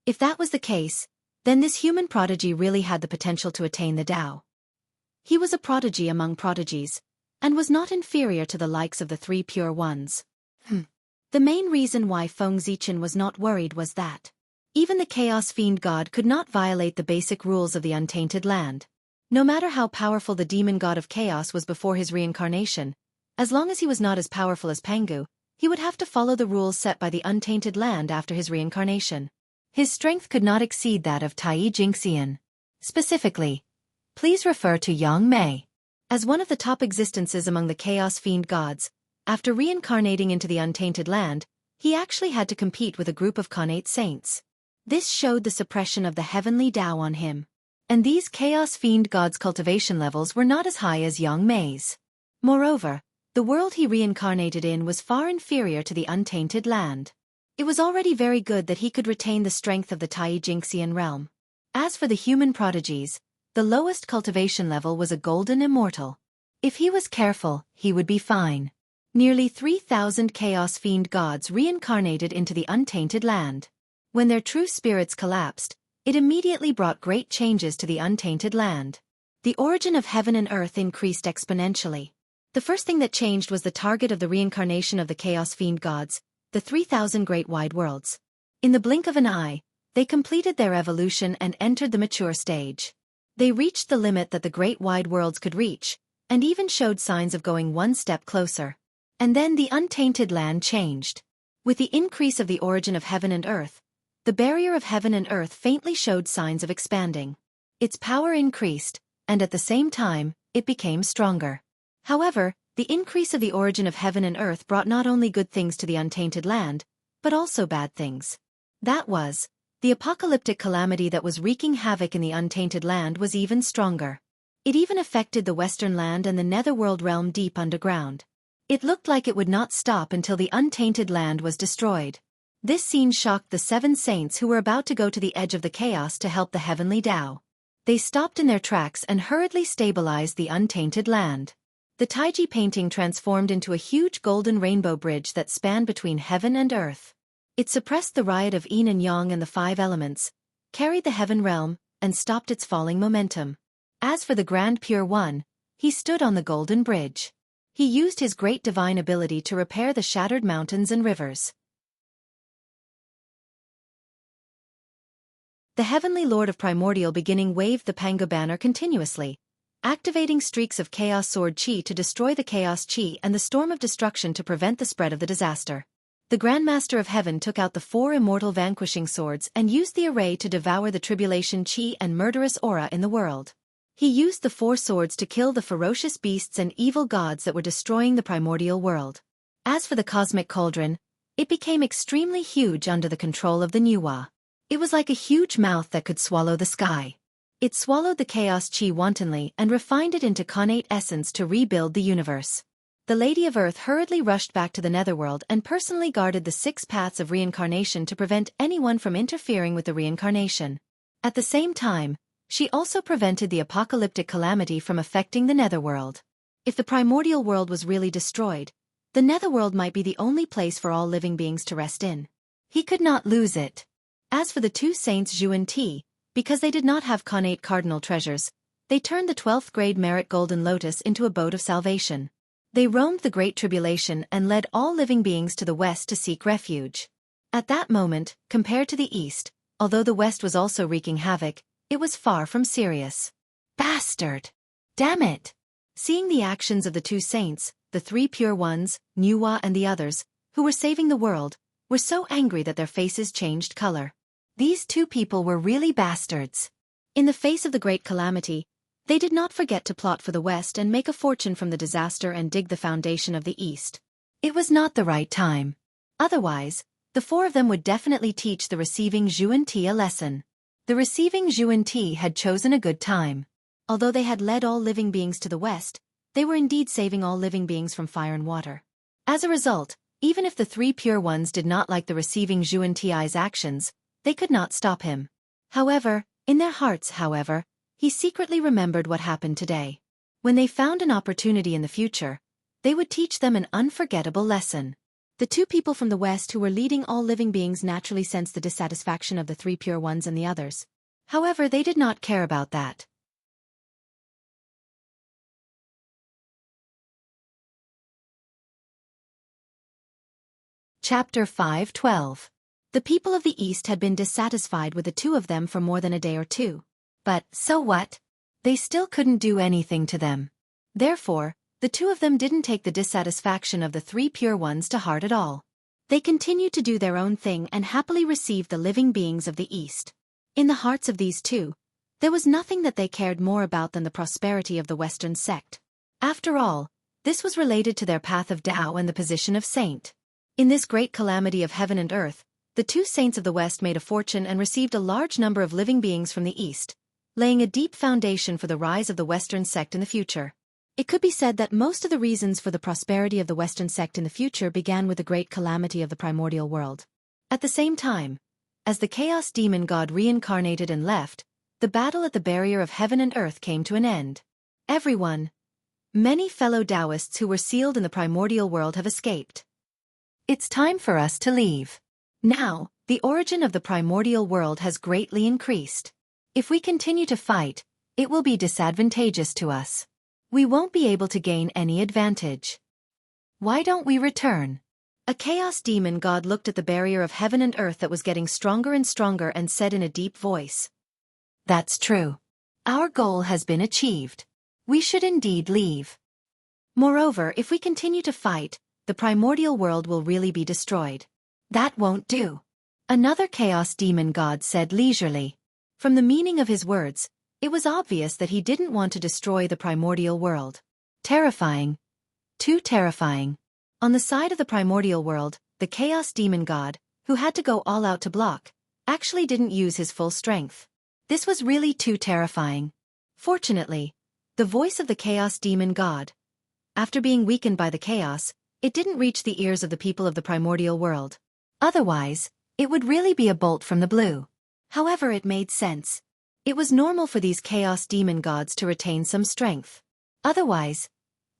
If that was the case, then this human prodigy really had the potential to attain the Tao. He was a prodigy among prodigies, and was not inferior to the likes of the three pure ones. The main reason why Feng Zichen was not worried was that even the Chaos Fiend God could not violate the basic rules of the untainted land. No matter how powerful the demon god of chaos was before his reincarnation, as long as he was not as powerful as Pangu, he would have to follow the rules set by the untainted land after his reincarnation. His strength could not exceed that of Tai Jingxian. Specifically, please refer to Yang Mei. As one of the top existences among the Chaos Fiend gods, after reincarnating into the untainted land, he actually had to compete with a group of connate saints. This showed the suppression of the heavenly Tao on him. And these Chaos Fiend gods' cultivation levels were not as high as Yang Mei's. Moreover, the world he reincarnated in was far inferior to the untainted land. It was already very good that he could retain the strength of the Tai Jingxian realm. As for the human prodigies, the lowest cultivation level was a golden immortal. If he was careful, he would be fine. Nearly 3,000 Chaos Fiend gods reincarnated into the untainted land. When their true spirits collapsed, it immediately brought great changes to the untainted land. The origin of heaven and earth increased exponentially. The first thing that changed was the target of the reincarnation of the Chaos Fiend gods, the 3,000 great wide worlds. In the blink of an eye, they completed their evolution and entered the mature stage. They reached the limit that the great wide worlds could reach, and even showed signs of going one step closer. And then the untainted land changed. With the increase of the origin of heaven and earth, the barrier of heaven and earth faintly showed signs of expanding. Its power increased, and at the same time, it became stronger. However, the increase of the origin of heaven and earth brought not only good things to the untainted land, but also bad things. That was, the apocalyptic calamity that was wreaking havoc in the untainted land was even stronger. It even affected the western land and the netherworld realm deep underground. It looked like it would not stop until the untainted land was destroyed. This scene shocked the 7 saints who were about to go to the edge of the chaos to help the heavenly Tao. They stopped in their tracks and hurriedly stabilized the untainted land. The Taiji painting transformed into a huge golden rainbow bridge that spanned between heaven and earth. It suppressed the riot of yin and yang and the 5 elements, carried the heaven realm, and stopped its falling momentum. As for the Grand Pure One, he stood on the golden bridge. He used his great divine ability to repair the shattered mountains and rivers. The Heavenly Lord of Primordial Beginning waved the Pangu banner continuously, activating streaks of Chaos Sword Chi to destroy the Chaos Chi and the Storm of Destruction to prevent the spread of the disaster. The Grandmaster of Heaven took out the 4 immortal vanquishing swords and used the array to devour the tribulation Chi and murderous aura in the world. He used the 4 swords to kill the ferocious beasts and evil gods that were destroying the primordial world. As for the cosmic cauldron, it became extremely huge under the control of the Nuwa. It was like a huge mouth that could swallow the sky. It swallowed the chaos chi wantonly and refined it into connate essence to rebuild the universe. The Lady of Earth hurriedly rushed back to the netherworld and personally guarded the 6 paths of reincarnation to prevent anyone from interfering with the reincarnation. At the same time, she also prevented the apocalyptic calamity from affecting the netherworld. If the primordial world was really destroyed, the netherworld might be the only place for all living beings to rest in. He could not lose it. As for the 2 saints Zhu and Ti, because they did not have connate cardinal treasures, they turned the 12th grade merit golden lotus into a boat of salvation. They roamed the great tribulation and led all living beings to the west to seek refuge. At that moment, compared to the east, although the west was also wreaking havoc, it was far from serious. Bastard! Damn it! Seeing the actions of the 2 saints, the three pure ones, Nuwa and the others, who were saving the world, were so angry that their faces changed color. These two people were really bastards. In the face of the great calamity, they did not forget to plot for the West and make a fortune from the disaster and dig the foundation of the East. It was not the right time. Otherwise, the four of them would definitely teach the receiving Xianxia a lesson. The receiving Xianxia had chosen a good time. Although they had led all living beings to the West, they were indeed saving all living beings from fire and water. As a result, even if the three pure ones did not like the receiving Xianxia's actions, they could not stop him. However, in their hearts, he secretly remembered what happened today. When they found an opportunity in the future, they would teach them an unforgettable lesson. The two people from the West who were leading all living beings naturally sensed the dissatisfaction of the three pure ones and the others. However, they did not care about that. Chapter 5:12. The people of the East had been dissatisfied with the two of them for more than a day or two. But, so what? They still couldn't do anything to them. Therefore, the two of them didn't take the dissatisfaction of the three pure ones to heart at all. They continued to do their own thing and happily received the living beings of the East. In the hearts of these two, there was nothing that they cared more about than the prosperity of the Western sect. After all, this was related to their path of Tao and the position of saint. In this great calamity of heaven and earth, the two saints of the West made a fortune and received a large number of living beings from the East, laying a deep foundation for the rise of the Western sect in the future. It could be said that most of the reasons for the prosperity of the Western sect in the future began with the great calamity of the primordial world. At the same time, as the chaos demon god reincarnated and left, the battle at the barrier of heaven and earth came to an end. Many fellow Taoists who were sealed in the primordial world have escaped. It's time for us to leave. Now, the origin of the primordial world has greatly increased. If we continue to fight, it will be disadvantageous to us. We won't be able to gain any advantage. Why don't we return? A chaos demon god looked at the barrier of heaven and earth that was getting stronger and stronger and said in a deep voice, "That's true. Our goal has been achieved. We should indeed leave. Moreover, if we continue to fight, the primordial world will really be destroyed." "That won't do," another chaos demon god said leisurely. From the meaning of his words, it was obvious that he didn't want to destroy the primordial world. Terrifying. Too terrifying. On the side of the primordial world, the chaos demon god, who had to go all out to block, actually didn't use his full strength. This was really too terrifying. Fortunately, the voice of the chaos demon god, after being weakened by the chaos, it didn't reach the ears of the people of the primordial world. Otherwise, it would really be a bolt from the blue. However, it made sense. It was normal for these chaos demon gods to retain some strength. Otherwise,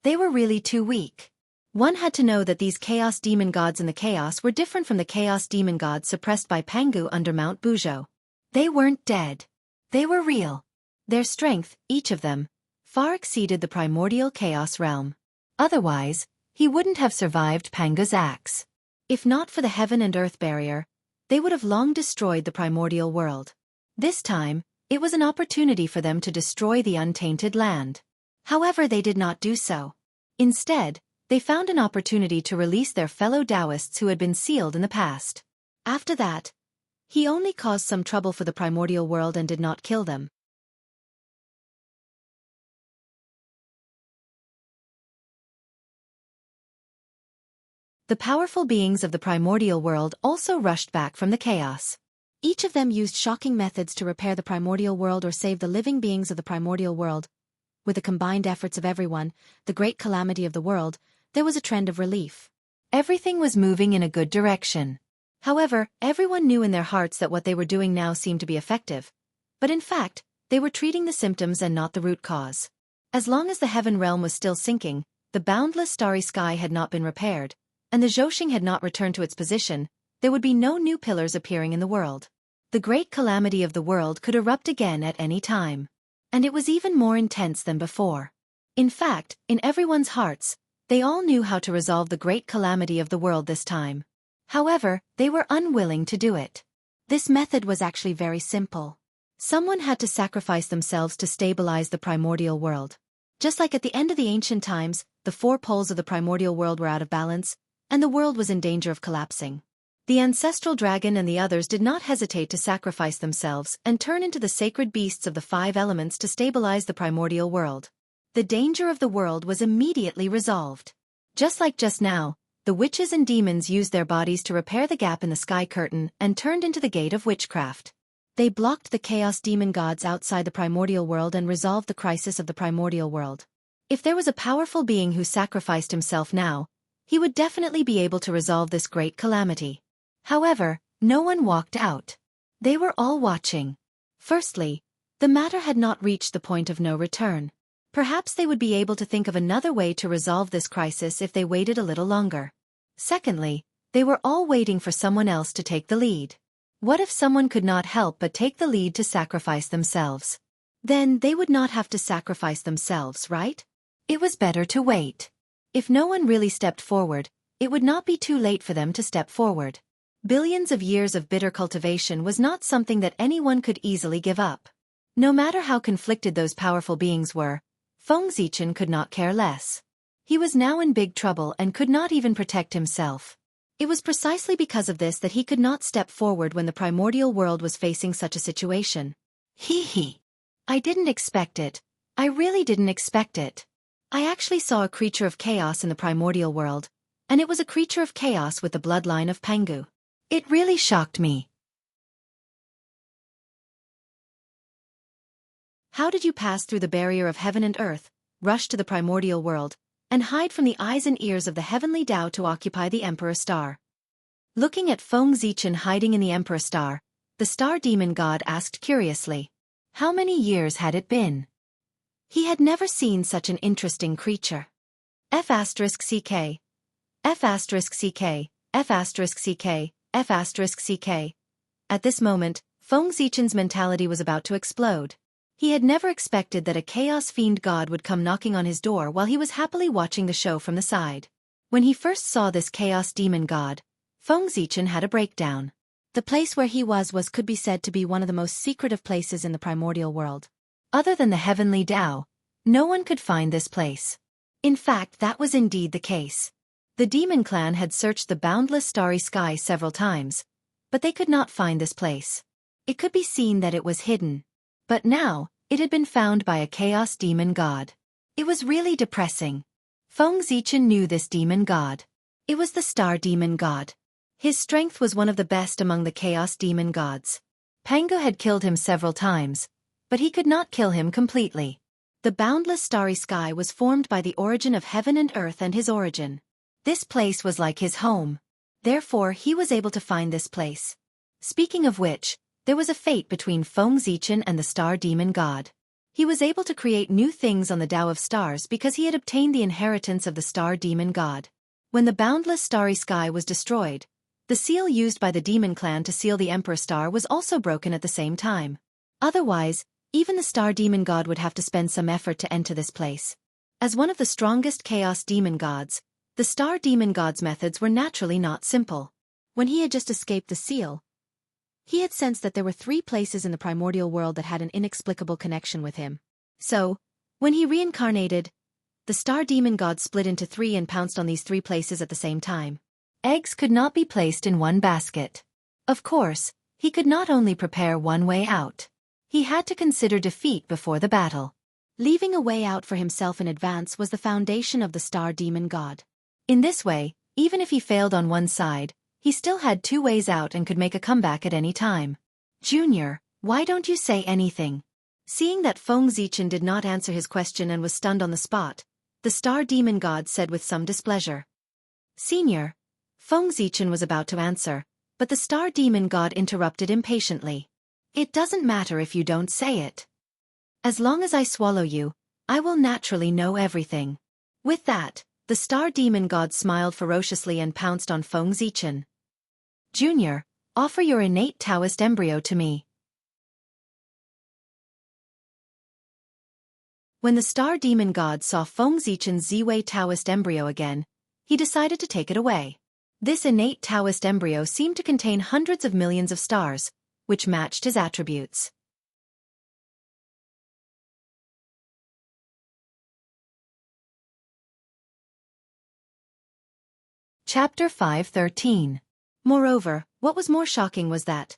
they were really too weak. One had to know that these chaos demon gods in the chaos were different from the chaos demon gods suppressed by Pangu under Mount Buzhou. They weren't dead. They were real. Their strength, each of them, far exceeded the primordial chaos realm. Otherwise, he wouldn't have survived Pangu's axe. If not for the heaven and earth barrier, they would have long destroyed the primordial world. This time, it was an opportunity for them to destroy the untainted land. However, they did not do so. Instead, they found an opportunity to release their fellow Taoists who had been sealed in the past. After that, he only caused some trouble for the primordial world and did not kill them. The powerful beings of the primordial world also rushed back from the chaos. Each of them used shocking methods to repair the primordial world or save the living beings of the primordial world. With the combined efforts of everyone, the great calamity of the world, there was a trend of relief. Everything was moving in a good direction. However, everyone knew in their hearts that what they were doing now seemed to be effective. But in fact, they were treating the symptoms and not the root cause. As long as the heaven realm was still sinking, the boundless starry sky had not been repaired, and the Zhoxing had not returned to its position, there would be no new pillars appearing in the world. The great calamity of the world could erupt again at any time. And it was even more intense than before. In fact, in everyone's hearts, they all knew how to resolve the great calamity of the world this time. However, they were unwilling to do it. This method was actually very simple. Someone had to sacrifice themselves to stabilize the primordial world. Just like at the end of the ancient times, the four poles of the primordial world were out of balance, and the world was in danger of collapsing. The ancestral dragon and the others did not hesitate to sacrifice themselves and turn into the sacred beasts of the five elements to stabilize the primordial world. The danger of the world was immediately resolved. Just like just now, the witches and demons used their bodies to repair the gap in the sky curtain and turned into the gate of witchcraft. They blocked the chaos demon gods outside the primordial world and resolved the crisis of the primordial world. If there was a powerful being who sacrificed himself now, he would definitely be able to resolve this great calamity. However, no one walked out. They were all watching. Firstly, the matter had not reached the point of no return. Perhaps they would be able to think of another way to resolve this crisis if they waited a little longer. Secondly, they were all waiting for someone else to take the lead. What if someone could not help but take the lead to sacrifice themselves? Then they would not have to sacrifice themselves, right? It was better to wait. If no one really stepped forward, it would not be too late for them to step forward. Billions of years of bitter cultivation was not something that anyone could easily give up. No matter how conflicted those powerful beings were, Feng Zichen could not care less. He was now in big trouble and could not even protect himself. It was precisely because of this that he could not step forward when the primordial world was facing such a situation. Hee. I didn't expect it. I really didn't expect it. I actually saw a creature of chaos in the primordial world, and it was a creature of chaos with the bloodline of Pangu. It really shocked me. How did you pass through the barrier of heaven and earth, rush to the primordial world, and hide from the eyes and ears of the heavenly Tao to occupy the Emperor Star? Looking at Feng Zichen hiding in the Emperor Star, the star demon god asked curiously. How many years had it been? He had never seen such an interesting creature. F*CK. F*CK. F*CK. F*CK. At this moment, Feng Zichen's mentality was about to explode. He had never expected that a chaos fiend god would come knocking on his door while he was happily watching the show from the side. When he first saw this chaos demon god, Feng Zichen had a breakdown. The place where he was could be said to be one of the most secretive places in the primordial world. Other than the heavenly Tao, no one could find this place. In fact, that was indeed the case. The demon clan had searched the boundless starry sky several times, but they could not find this place. It could be seen that it was hidden. But now, it had been found by a chaos demon god. It was really depressing. Feng Zichen knew this demon god. It was the star demon god. His strength was one of the best among the chaos demon gods. Pangu had killed him several times, but he could not kill him completely. The boundless starry sky was formed by the origin of heaven and earth and his origin. This place was like his home. Therefore, he was able to find this place. Speaking of which, there was a fate between Feng Zichen and the star demon god. He was able to create new things on the Tao of Stars because he had obtained the inheritance of the star demon god. When the boundless starry sky was destroyed, the seal used by the demon clan to seal the Emperor Star was also broken at the same time. Otherwise, even the star demon god would have to spend some effort to enter this place. As one of the strongest chaos demon gods, the star demon god's methods were naturally not simple. When he had just escaped the seal, he had sensed that there were 3 places in the primordial world that had an inexplicable connection with him. So, when he reincarnated, the star demon god split into 3 and pounced on these 3 places at the same time. Eggs could not be placed in one basket. Of course, he could not only prepare one way out. He had to consider defeat before the battle. Leaving a way out for himself in advance was the foundation of the star demon god. In this way, even if he failed on one side, he still had 2 ways out and could make a comeback at any time. Junior, why don't you say anything? Seeing that Feng Zichen did not answer his question and was stunned on the spot, the star demon god said with some displeasure. Senior, Feng Zichen was about to answer, but the star demon god interrupted impatiently. It doesn't matter if you don't say it. As long as I swallow you, I will naturally know everything. With that, the star demon god smiled ferociously and pounced on Feng Zichen. Junior, offer your innate Taoist embryo to me. When the star demon god saw Feng Zichen's Ziwei Taoist embryo again, he decided to take it away. This innate Taoist embryo seemed to contain hundreds of millions of stars, which matched his attributes. Chapter 5:13. Moreover, what was more shocking was that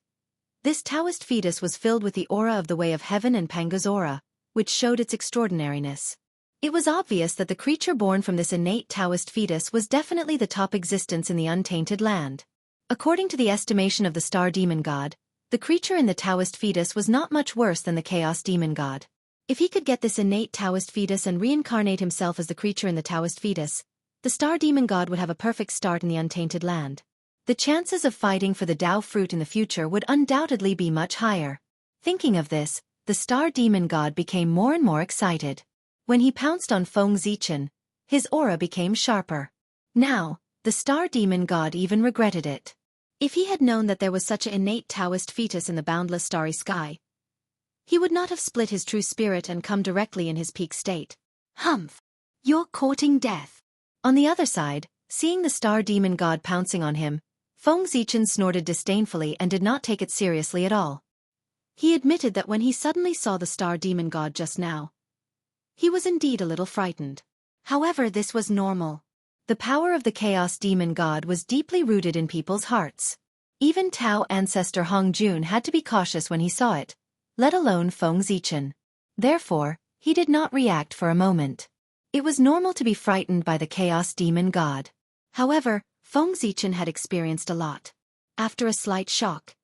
this Taoist fetus was filled with the aura of the Way of Heaven and Panga's aura, which showed its extraordinariness. It was obvious that the creature born from this innate Taoist fetus was definitely the top existence in the untainted land. According to the estimation of the star demon god, the creature in the Taoist fetus was not much worse than the chaos demon god. If he could get this innate Taoist fetus and reincarnate himself as the creature in the Taoist fetus, the star demon god would have a perfect start in the untainted land. The chances of fighting for the Dao fruit in the future would undoubtedly be much higher. Thinking of this, the star demon god became more and more excited. When he pounced on Feng Zichen, his aura became sharper. Now, the star demon god even regretted it. If he had known that there was such an innate Taoist fetus in the boundless starry sky, he would not have split his true spirit and come directly in his peak state. Humph! You're courting death. On the other side, seeing the star demon god pouncing on him, Feng Zichen snorted disdainfully and did not take it seriously at all. He admitted that when he suddenly saw the star demon god just now, he was indeed a little frightened. However, this was normal. The power of the chaos demon god was deeply rooted in people's hearts. Even Tao ancestor Hong Jun had to be cautious when he saw it, let alone Feng Zichen. Therefore, he did not react for a moment. It was normal to be frightened by the chaos demon god. However, Feng Zichen had experienced a lot. After a slight shock,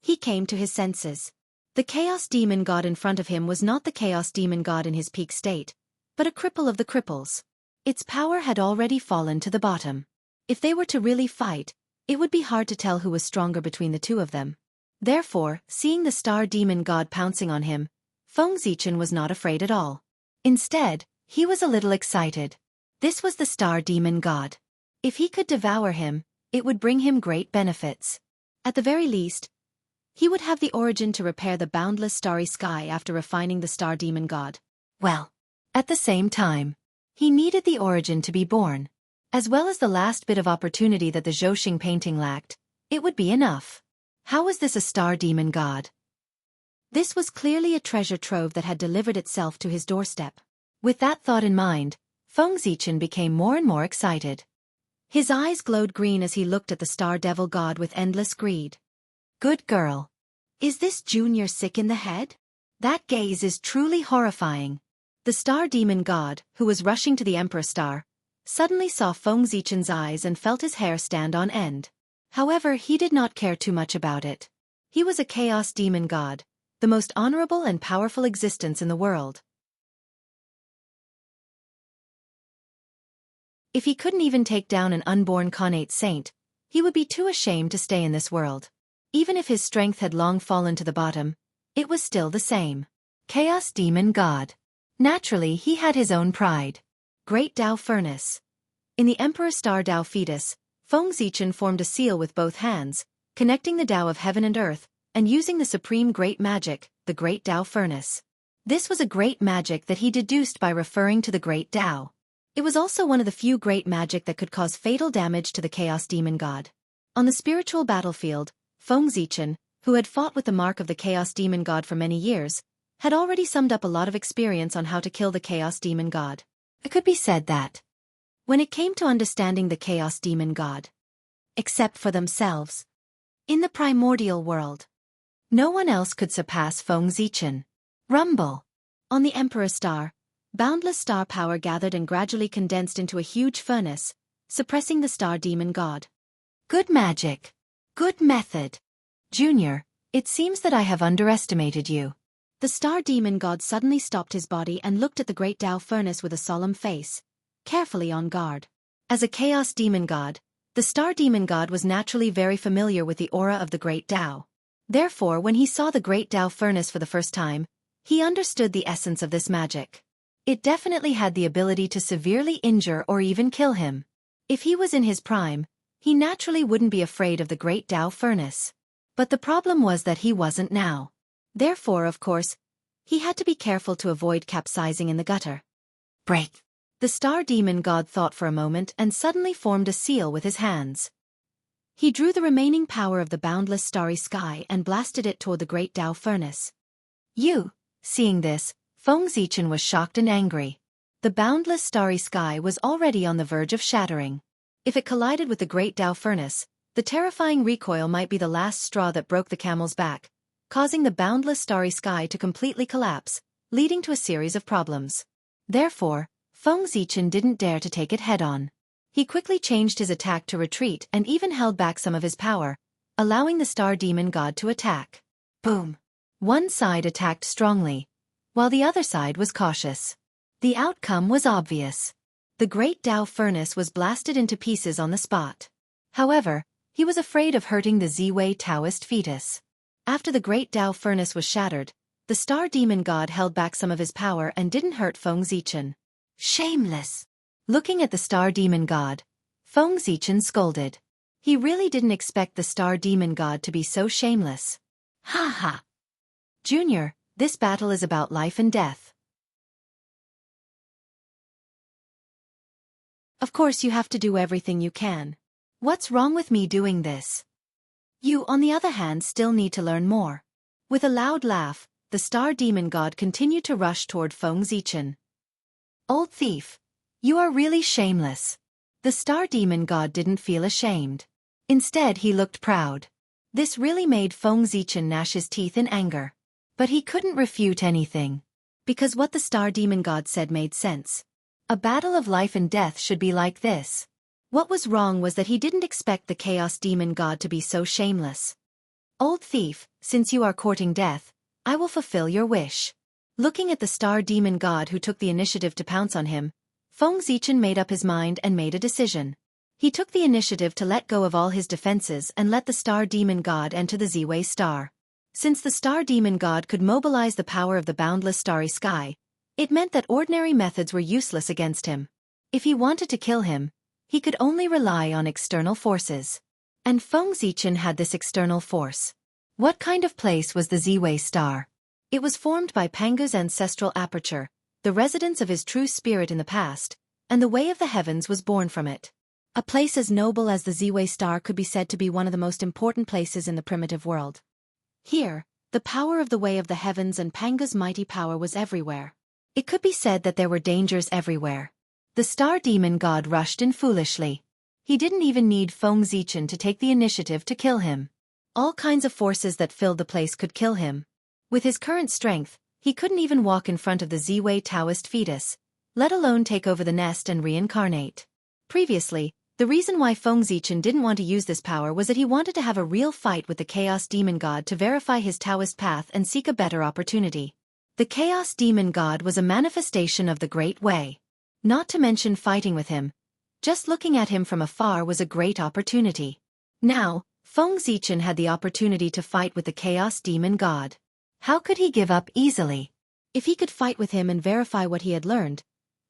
he came to his senses. The chaos demon god in front of him was not the chaos demon god in his peak state, but a cripple of the cripples. Its power had already fallen to the bottom. If they were to really fight, it would be hard to tell who was stronger between the two of them. Therefore, seeing the star demon god pouncing on him, Feng Zichen was not afraid at all. Instead, he was a little excited. This was the star demon god. If he could devour him, it would bring him great benefits. At the very least, he would have the origin to repair the boundless starry sky after refining the star demon god. Well, at the same time, he needed the origin to be born. As well as the last bit of opportunity that the Zhouxing painting lacked, it would be enough. How was this a star demon god? This was clearly a treasure trove that had delivered itself to his doorstep. With that thought in mind, Feng Zichen became more and more excited. His eyes glowed green as he looked at the star devil god with endless greed. Good girl. Is this junior sick in the head? That gaze is truly horrifying. The star demon god, who was rushing to the Emperor Star, suddenly saw Feng Zichen's eyes and felt his hair stand on end. However, he did not care too much about it. He was a chaos demon god, the most honorable and powerful existence in the world. If he couldn't even take down an unborn Khanate saint, he would be too ashamed to stay in this world. Even if his strength had long fallen to the bottom, it was still the same. Chaos demon god. Naturally, he had his own pride. Great Dao furnace. In the Emperor Star Dao fetus, Feng Zichen formed a seal with both hands, connecting the Dao of heaven and earth, and using the supreme great magic, the Great Dao furnace. This was a great magic that he deduced by referring to the Great Dao. It was also one of the few great magic that could cause fatal damage to the chaos demon god. On the spiritual battlefield, Feng Zichen, who had fought with the mark of the chaos demon god for many years, had already summed up a lot of experience on how to kill the chaos demon god. It could be said that, when it came to understanding the chaos demon god, except for themselves, in the primordial world, no one else could surpass Feng Zichen. Rumble. On the Emperor Star, boundless star power gathered and gradually condensed into a huge furnace, suppressing the star demon god. Good magic. Good method. Junior, it seems that I have underestimated you. The star demon god suddenly stopped his body and looked at the great Dao furnace with a solemn face, carefully on guard. As a chaos demon god, the star demon god was naturally very familiar with the aura of the great Dao. Therefore, when he saw the great Dao furnace for the first time, he understood the essence of this magic. It definitely had the ability to severely injure or even kill him. If he was in his prime, he naturally wouldn't be afraid of the great Dao furnace. But the problem was that he wasn't now. Therefore, of course, he had to be careful to avoid capsizing in the gutter. Break. The star demon god thought for a moment and suddenly formed a seal with his hands. He drew the remaining power of the boundless starry sky and blasted it toward the great Dao furnace. Seeing this, Feng Zichen was shocked and angry. The boundless starry sky was already on the verge of shattering. If it collided with the Great Tao Furnace, the terrifying recoil might be the last straw that broke the camel's back, causing the boundless starry sky to completely collapse, leading to a series of problems. Therefore, Feng Zichen didn't dare to take it head-on. He quickly changed his attack to retreat and even held back some of his power, allowing the star demon god to attack. Boom! One side attacked strongly, while the other side was cautious. The outcome was obvious. The Great Tao Furnace was blasted into pieces on the spot. However, he was afraid of hurting the Ziwei Taoist fetus. After the Great Tao Furnace was shattered, the star demon god held back some of his power and didn't hurt Feng Zichen. Shameless! Looking at the star demon god, Feng Zichen scolded. He really didn't expect the star demon god to be so shameless. Ha ha! Junior, this battle is about life and death. Of course you have to do everything you can. What's wrong with me doing this? You, on the other hand, still need to learn more. With a loud laugh, the star demon god continued to rush toward Feng Zichen. Old thief! You are really shameless. The star demon god didn't feel ashamed. Instead, he looked proud. This really made Feng Zichen gnash his teeth in anger. But he couldn't refute anything. Because what the star demon god said made sense. A battle of life and death should be like this. What was wrong was that he didn't expect the chaos demon god to be so shameless. Old thief, since you are courting death, I will fulfill your wish. Looking at the star demon god who took the initiative to pounce on him, Feng Zichen made up his mind and made a decision. He took the initiative to let go of all his defenses and let the star demon god enter the Ziwei star. Since the star demon god could mobilize the power of the boundless starry sky, it meant that ordinary methods were useless against him. If he wanted to kill him, he could only rely on external forces. And Feng Zichen had this external force. What kind of place was the Ziwei star? It was formed by Pangu's ancestral aperture, the residence of his true spirit in the past, and the way of the heavens was born from it. A place as noble as the Ziwei star could be said to be one of the most important places in the primitive world. Here, the power of the way of the heavens and Pangu's mighty power was everywhere. It could be said that there were dangers everywhere. The star demon god rushed in foolishly. He didn't even need Feng Zichen to take the initiative to kill him. All kinds of forces that filled the place could kill him. With his current strength, he couldn't even walk in front of the Ziwei Taoist fetus, let alone take over the nest and reincarnate. Previously, the reason why Feng Zichen didn't want to use this power was that he wanted to have a real fight with the Chaos Demon God to verify his Taoist path and seek a better opportunity. The Chaos Demon God was a manifestation of the Great Way. Not to mention fighting with him. Just looking at him from afar was a great opportunity. Now, Feng Zichen had the opportunity to fight with the Chaos Demon God. How could he give up easily? If he could fight with him and verify what he had learned,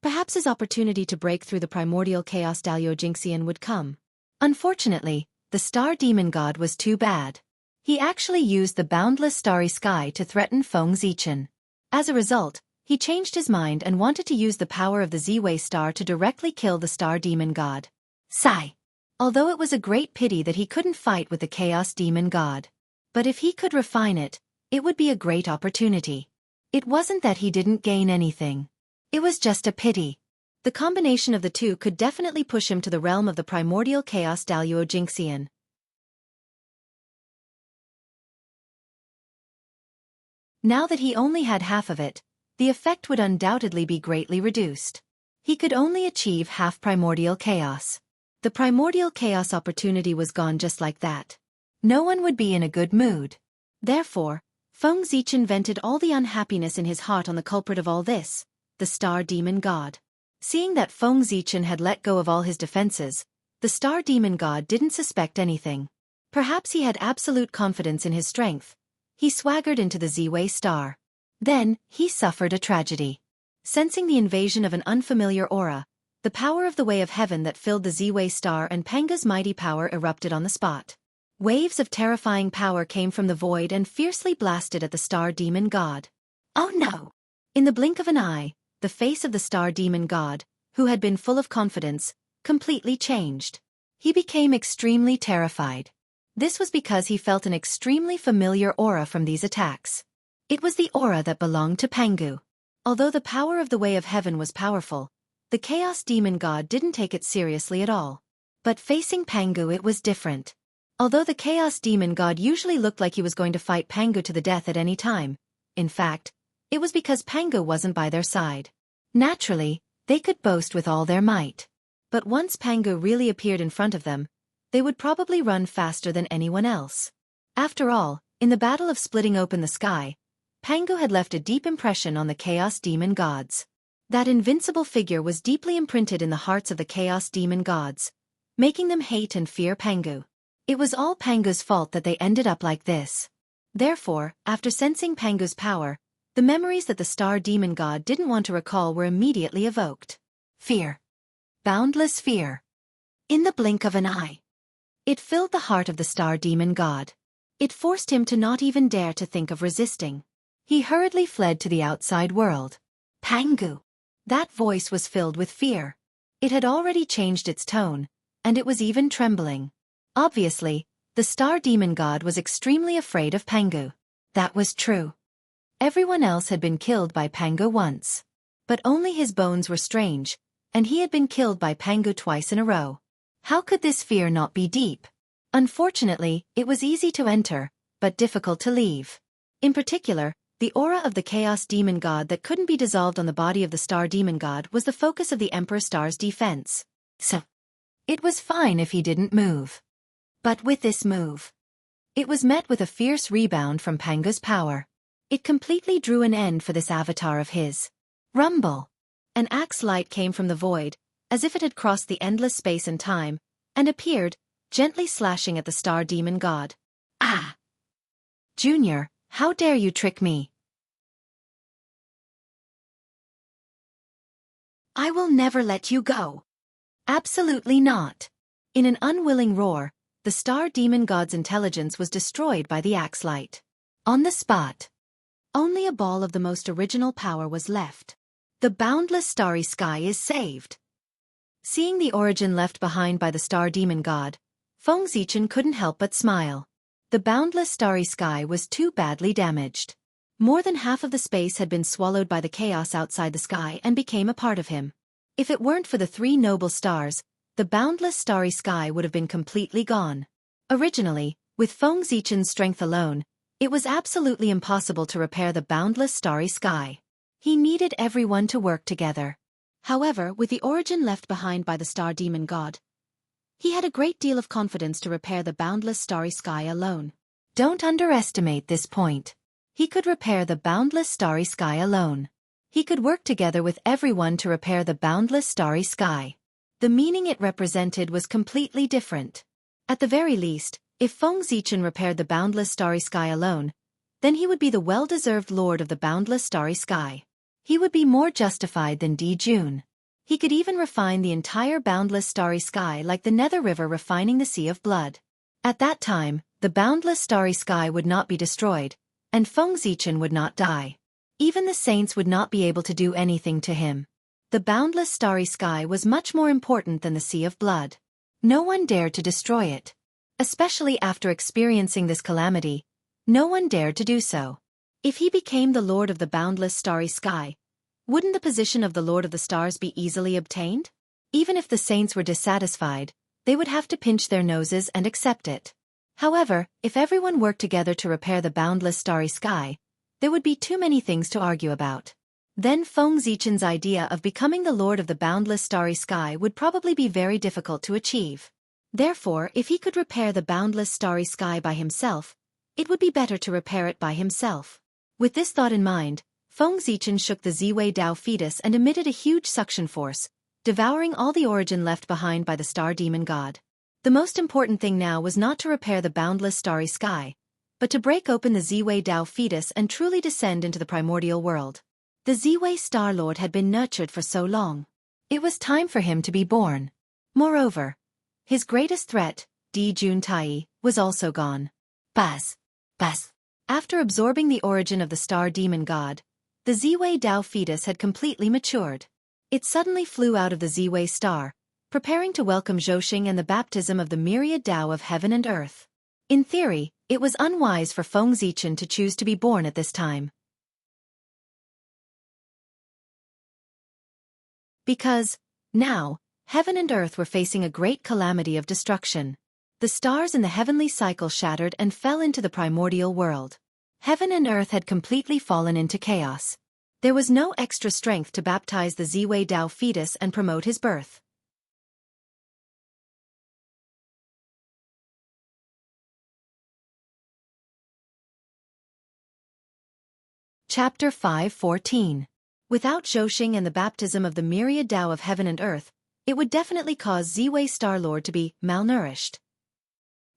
perhaps his opportunity to break through the primordial chaos Dalio Jingxian would come. Unfortunately, the star demon god was too bad. He actually used the boundless starry sky to threaten Feng Zichen. As a result, he changed his mind and wanted to use the power of the Ziwei star to directly kill the star demon god. Sigh. Although it was a great pity that he couldn't fight with the chaos demon god. But if he could refine it, it would be a great opportunity. It wasn't that he didn't gain anything. It was just a pity. The combination of the two could definitely push him to the realm of the primordial chaos Dalio Jingxian. Now that he only had half of it, the effect would undoubtedly be greatly reduced. He could only achieve half primordial chaos. The primordial chaos opportunity was gone just like that. No one would be in a good mood. Therefore, Feng Zichen vented all the unhappiness in his heart on the culprit of all this, the star demon god. Seeing that Feng Zichen had let go of all his defenses, the star demon god didn't suspect anything. Perhaps he had absolute confidence in his strength. He swaggered into the Ziwei star. Then, he suffered a tragedy. Sensing the invasion of an unfamiliar aura, the power of the way of heaven that filled the Ziwei star and Panga's mighty power erupted on the spot. Waves of terrifying power came from the void and fiercely blasted at the star demon god. Oh no! In the blink of an eye, the face of the star demon god, who had been full of confidence, completely changed. He became extremely terrified. This was because he felt an extremely familiar aura from these attacks. It was the aura that belonged to Pangu. Although the power of the way of heaven was powerful, the chaos demon god didn't take it seriously at all. But facing Pangu it was different. Although the Chaos Demon God usually looked like he was going to fight Pangu to the death at any time, in fact, it was because Pangu wasn't by their side. Naturally, they could boast with all their might. But once Pangu really appeared in front of them, they would probably run faster than anyone else. After all, in the battle of splitting open the sky, Pangu had left a deep impression on the Chaos Demon Gods. That invincible figure was deeply imprinted in the hearts of the Chaos Demon Gods, making them hate and fear Pangu. It was all Pangu's fault that they ended up like this. Therefore, after sensing Pangu's power, the memories that the Star Demon God didn't want to recall were immediately evoked. Fear. Boundless fear. In the blink of an eye. It filled the heart of the Star Demon God. It forced him to not even dare to think of resisting. He hurriedly fled to the outside world. Pangu. That voice was filled with fear. It had already changed its tone, and it was even trembling. Obviously, the Star Demon God was extremely afraid of Pangu. That was true. Everyone else had been killed by Pangu once. But only his bones were strange, and he had been killed by Pangu twice in a row. How could this fear not be deep? Unfortunately, it was easy to enter, but difficult to leave. In particular, the aura of the Chaos Demon God that couldn't be dissolved on the body of the Star Demon God was the focus of the Emperor Star's defense. So, it was fine if he didn't move. But with this move, it was met with a fierce rebound from Pangu's power. It completely drew an end for this avatar of his. Rumble! An axe light came from the void, as if it had crossed the endless space and time, and appeared, gently slashing at the Star Demon God. Ah! Junior, how dare you trick me? I will never let you go. Absolutely not. In an unwilling roar, the Star Demon God's intelligence was destroyed by the axe light. On the spot, only a ball of the most original power was left. The boundless starry sky is saved. Seeing the origin left behind by the Star Demon God, Feng Zichen couldn't help but smile. The boundless starry sky was too badly damaged. More than half of the space had been swallowed by the chaos outside the sky and became a part of him. If it weren't for the three noble stars, the boundless starry sky would have been completely gone. Originally, with Feng Zichen's strength alone, it was absolutely impossible to repair the boundless starry sky. He needed everyone to work together. However, with the origin left behind by the Star Demon God, he had a great deal of confidence to repair the boundless starry sky alone. Don't underestimate this point. He could repair the boundless starry sky alone. He could work together with everyone to repair the boundless starry sky. The meaning it represented was completely different. At the very least, if Feng Zichen repaired the boundless starry sky alone, then he would be the well-deserved lord of the boundless starry sky. He would be more justified than Di Jun. He could even refine the entire boundless starry sky like the Nether River refining the Sea of Blood. At that time, the boundless starry sky would not be destroyed, and Feng Zichen would not die. Even the saints would not be able to do anything to him. The boundless starry sky was much more important than the Sea of Blood. No one dared to destroy it. Especially after experiencing this calamity, no one dared to do so. If he became the Lord of the boundless starry sky, wouldn't the position of the Lord of the Stars be easily obtained? Even if the saints were dissatisfied, they would have to pinch their noses and accept it. However, if everyone worked together to repair the boundless starry sky, there would be too many things to argue about. Then Feng Zichen's idea of becoming the Lord of the boundless starry sky would probably be very difficult to achieve. Therefore, if he could repair the boundless starry sky by himself, it would be better to repair it by himself. With this thought in mind, Feng Zichen shook the Ziwei Dao fetus and emitted a huge suction force, devouring all the origin left behind by the Star Demon God. The most important thing now was not to repair the boundless starry sky, but to break open the Ziwei Dao fetus and truly descend into the primordial world. The Ziwei Star Lord had been nurtured for so long. It was time for him to be born. Moreover, his greatest threat, Di Jun Tai, was also gone. Buzz. Buzz. After absorbing the origin of the Star Demon God, the Ziwei Dao fetus had completely matured. It suddenly flew out of the Ziwei Star, preparing to welcome Zhouxing and the baptism of the myriad Dao of heaven and earth. In theory, it was unwise for Feng Zichen to choose to be born at this time. Because, now, Heaven and earth were facing a great calamity of destruction. The stars in the heavenly cycle shattered and fell into the primordial world. Heaven and earth had completely fallen into chaos. There was no extra strength to baptize the Ziwei Dao fetus and promote his birth. Chapter 5:14. Without Zhouxing and the baptism of the myriad Dao of heaven and earth, it would definitely cause Ziwei Star-Lord to be malnourished.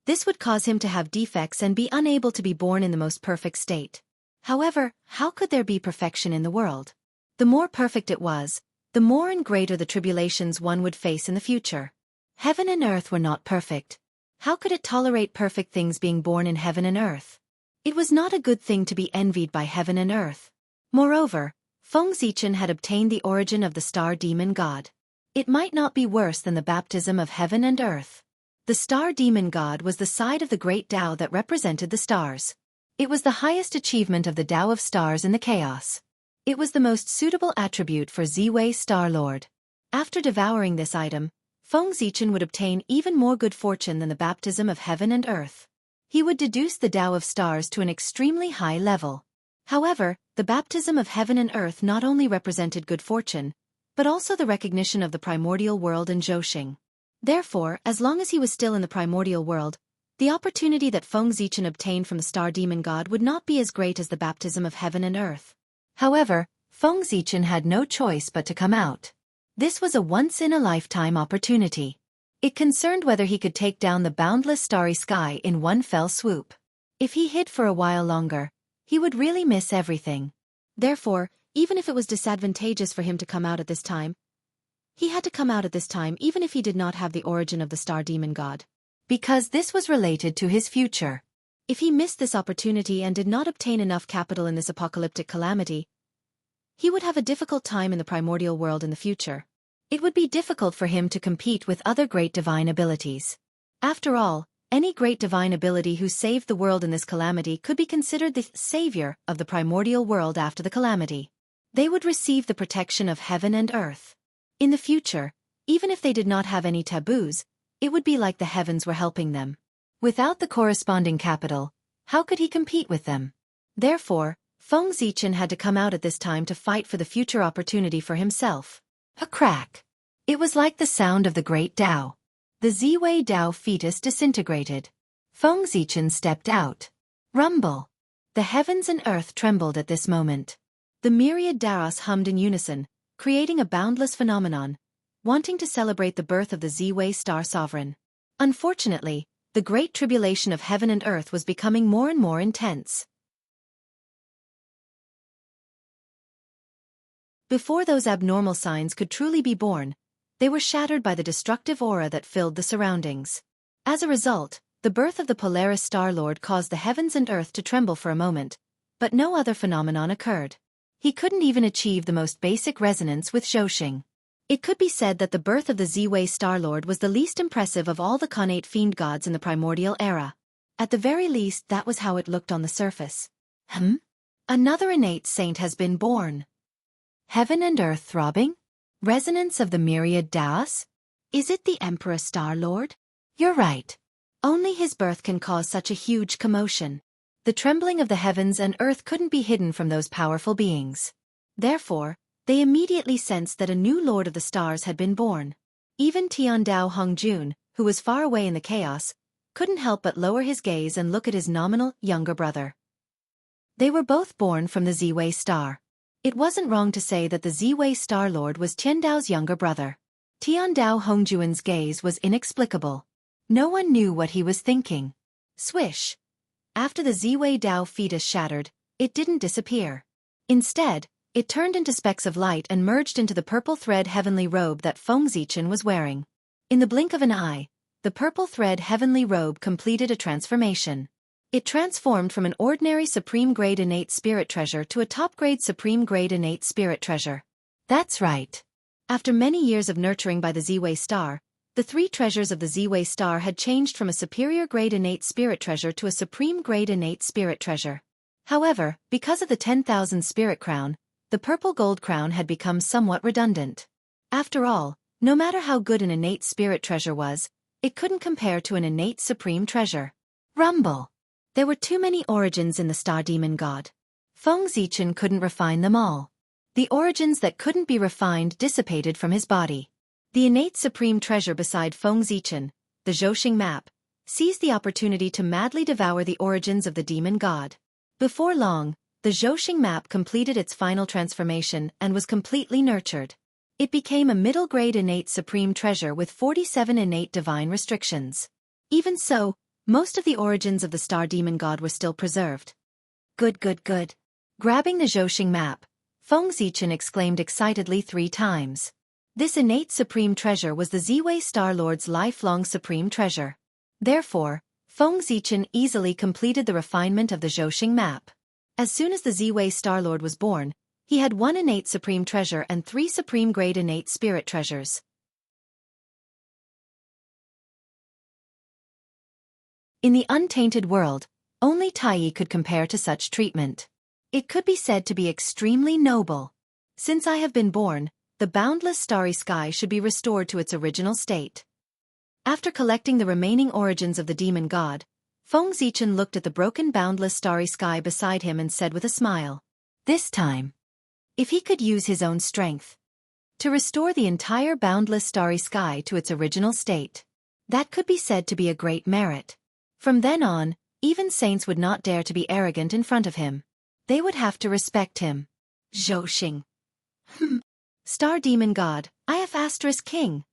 This would cause him to have defects and be unable to be born in the most perfect state. However, how could there be perfection in the world? The more perfect it was, the more and greater the tribulations one would face in the future. Heaven and earth were not perfect. How could it tolerate perfect things being born in heaven and earth? It was not a good thing to be envied by heaven and earth. Moreover, Feng Zichen had obtained the origin of the star demon god. It might not be worse than the baptism of heaven and earth. The star demon god was the side of the great Tao that represented the stars. It was the highest achievement of the Tao of stars in the chaos. It was the most suitable attribute for Ziwei Star-Lord. After devouring this item, Feng Zichen would obtain even more good fortune than the baptism of heaven and earth. He would deduce the Tao of stars to an extremely high level. However, the baptism of heaven and earth not only represented good fortune, but also the recognition of the primordial world and Zhouxing. Therefore, as long as he was still in the primordial world, the opportunity that Feng Zichen obtained from the star demon god would not be as great as the baptism of heaven and earth. However, Feng Zichen had no choice but to come out. This was a once-in-a-lifetime opportunity. It concerned whether he could take down the boundless starry sky in one fell swoop. If he hid for a while longer, he would really miss everything. Therefore, even if it was disadvantageous for him to come out at this time, he had to come out at this time even if he did not have the origin of the star demon god. Because this was related to his future. If he missed this opportunity and did not obtain enough capital in this apocalyptic calamity, he would have a difficult time in the primordial world in the future. It would be difficult for him to compete with other great divine abilities. After all, any great divine ability who saved the world in this calamity could be considered the savior of the primordial world after the calamity. They would receive the protection of heaven and earth. In the future, even if they did not have any taboos, it would be like the heavens were helping them. Without the corresponding capital, how could he compete with them? Therefore, Feng Zichen had to come out at this time to fight for the future opportunity for himself. A crack. It was like the sound of the great Tao. The Ziwei Dao fetus disintegrated. Feng Zichen stepped out. Rumble. The heavens and earth trembled at this moment. The myriad Daos hummed in unison, creating a boundless phenomenon, wanting to celebrate the birth of the Ziwei Star Sovereign. Unfortunately, the great tribulation of heaven and earth was becoming more and more intense. Before those abnormal signs could truly be born, they were shattered by the destructive aura that filled the surroundings. As a result, the birth of the Polaris Star-Lord caused the heavens and earth to tremble for a moment, but no other phenomenon occurred. He couldn't even achieve the most basic resonance with Zhouxing. It could be said that the birth of the Ziwei Star-Lord was the least impressive of all the connate fiend gods in the primordial era. At the very least, that was how it looked on the surface. Another innate saint has been born. Heaven and earth throbbing? Resonance of the myriad Daos? Is it the Emperor Star-Lord? You're right. Only his birth can cause such a huge commotion. The trembling of the heavens and earth couldn't be hidden from those powerful beings. Therefore, they immediately sensed that a new Lord of the Stars had been born. Even Tiandao Hongjun, who was far away in the chaos, couldn't help but lower his gaze and look at his nominal younger brother. They were both born from the Ziwei Star. It wasn't wrong to say that the Ziwei Star-Lord was Tiandao's younger brother. Tiandao Hongjuan's gaze was inexplicable. No one knew what he was thinking. Swish! After the Ziwei Dao fetus shattered, it didn't disappear. Instead, it turned into specks of light and merged into the purple thread heavenly robe that Feng Zichen was wearing. In the blink of an eye, the purple thread heavenly robe completed a transformation. It transformed from an ordinary supreme-grade innate spirit treasure to a top-grade supreme-grade innate spirit treasure. That's right. After many years of nurturing by the Ziwei Star, the three treasures of the Ziwei Star had changed from a superior-grade innate spirit treasure to a supreme-grade innate spirit treasure. However, because of the 10,000 spirit crown, the purple gold crown had become somewhat redundant. After all, No matter how good an innate spirit treasure was, it couldn't compare to an innate supreme treasure. Rumble. There were too many origins in the star demon god. Feng Zichen couldn't refine them all. The origins that couldn't be refined dissipated from his body. The innate supreme treasure beside Feng Zichen, the Zhouxing map, seized the opportunity to madly devour the origins of the demon god. Before long, the Zhouxing map completed its final transformation and was completely nurtured. It became a middle-grade innate supreme treasure with 47 innate divine restrictions. Even so, most of the origins of the star demon god were still preserved. Good, good, good. Grabbing the Zhouxing map, Feng Zichen exclaimed excitedly 3 times. This innate supreme treasure was the Ziwei Star Lord's lifelong supreme treasure. Therefore, Feng Zichen easily completed the refinement of the Zhouxing map. As soon as the Ziwei Star Lord was born, he had 1 innate supreme treasure and 3 supreme-grade innate spirit treasures. In the untainted world, only Tai could compare to such treatment. It could be said to be extremely noble. Since I have been born, the boundless starry sky should be restored to its original state. After collecting the remaining origins of the demon god, Feng Zichen looked at the broken boundless starry sky beside him and said with a smile, "This time, if he could use his own strength to restore the entire boundless starry sky to its original state, that could be said to be a great merit. From then on, even saints would not dare to be arrogant in front of him. They would have to respect him." Zhouxing. Star demon god, IF** king.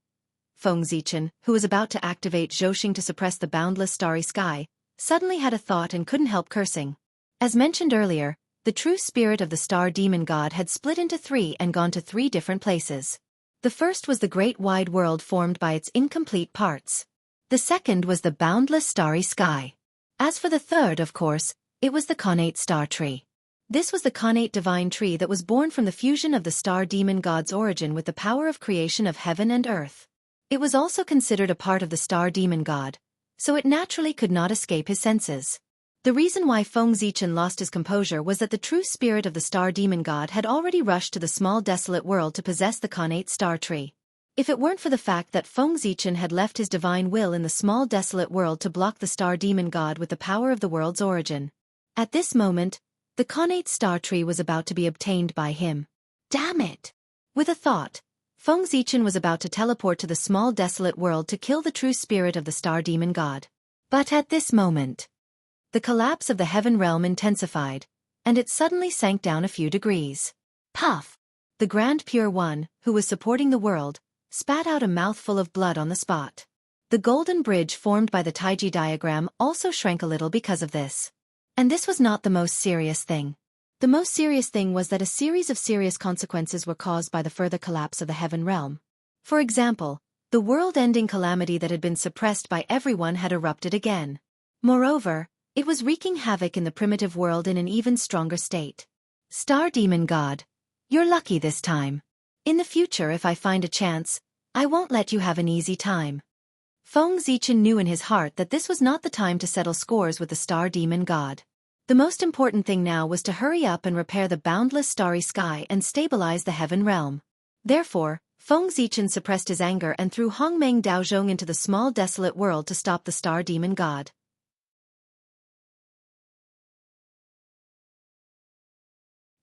Feng Zichen, who was about to activate Zhouxing to suppress the boundless starry sky, suddenly had a thought and couldn't help cursing. As mentioned earlier, the true spirit of the star demon god had split into 3 and gone to 3 different places. The first was the great wide world formed by its incomplete parts. The second was the boundless starry sky. As for the third, of course, it was the connate star tree. This was the connate divine tree that was born from the fusion of the star demon god's origin with the power of creation of heaven and earth. It was also considered a part of the star demon god, so it naturally could not escape his senses. The reason why Feng Zichen lost his composure was that the true spirit of the star demon god had already rushed to the small desolate world to possess the connate star tree. If it weren't for the fact that Feng Zichen had left his divine will in the small desolate world to block the star demon god with the power of the world's origin. At this moment, the connate star tree was about to be obtained by him. Damn it! With a thought, Feng Zichen was about to teleport to the small desolate world to kill the true spirit of the star demon god. But at this moment, the collapse of the heaven realm intensified, and it suddenly sank down a few degrees. Puff! The Grand Pure One, who was supporting the world, spat out a mouthful of blood on the spot. The golden bridge formed by the Taiji diagram also shrank a little because of this. And this was not the most serious thing. The most serious thing was that a series of serious consequences were caused by the further collapse of the heaven realm. For example, the world-ending calamity that had been suppressed by everyone had erupted again. Moreover, it was wreaking havoc in the primitive world in an even stronger state. Star demon god, you're lucky this time. In the future, if I find a chance, I won't let you have an easy time. Feng Zichen knew in his heart that this was not the time to settle scores with the star demon god. The most important thing now was to hurry up and repair the boundless starry sky and stabilize the heaven realm. Therefore, Feng Zichen suppressed his anger and threw Hongmeng Daozhong into the small desolate world to stop the star demon god.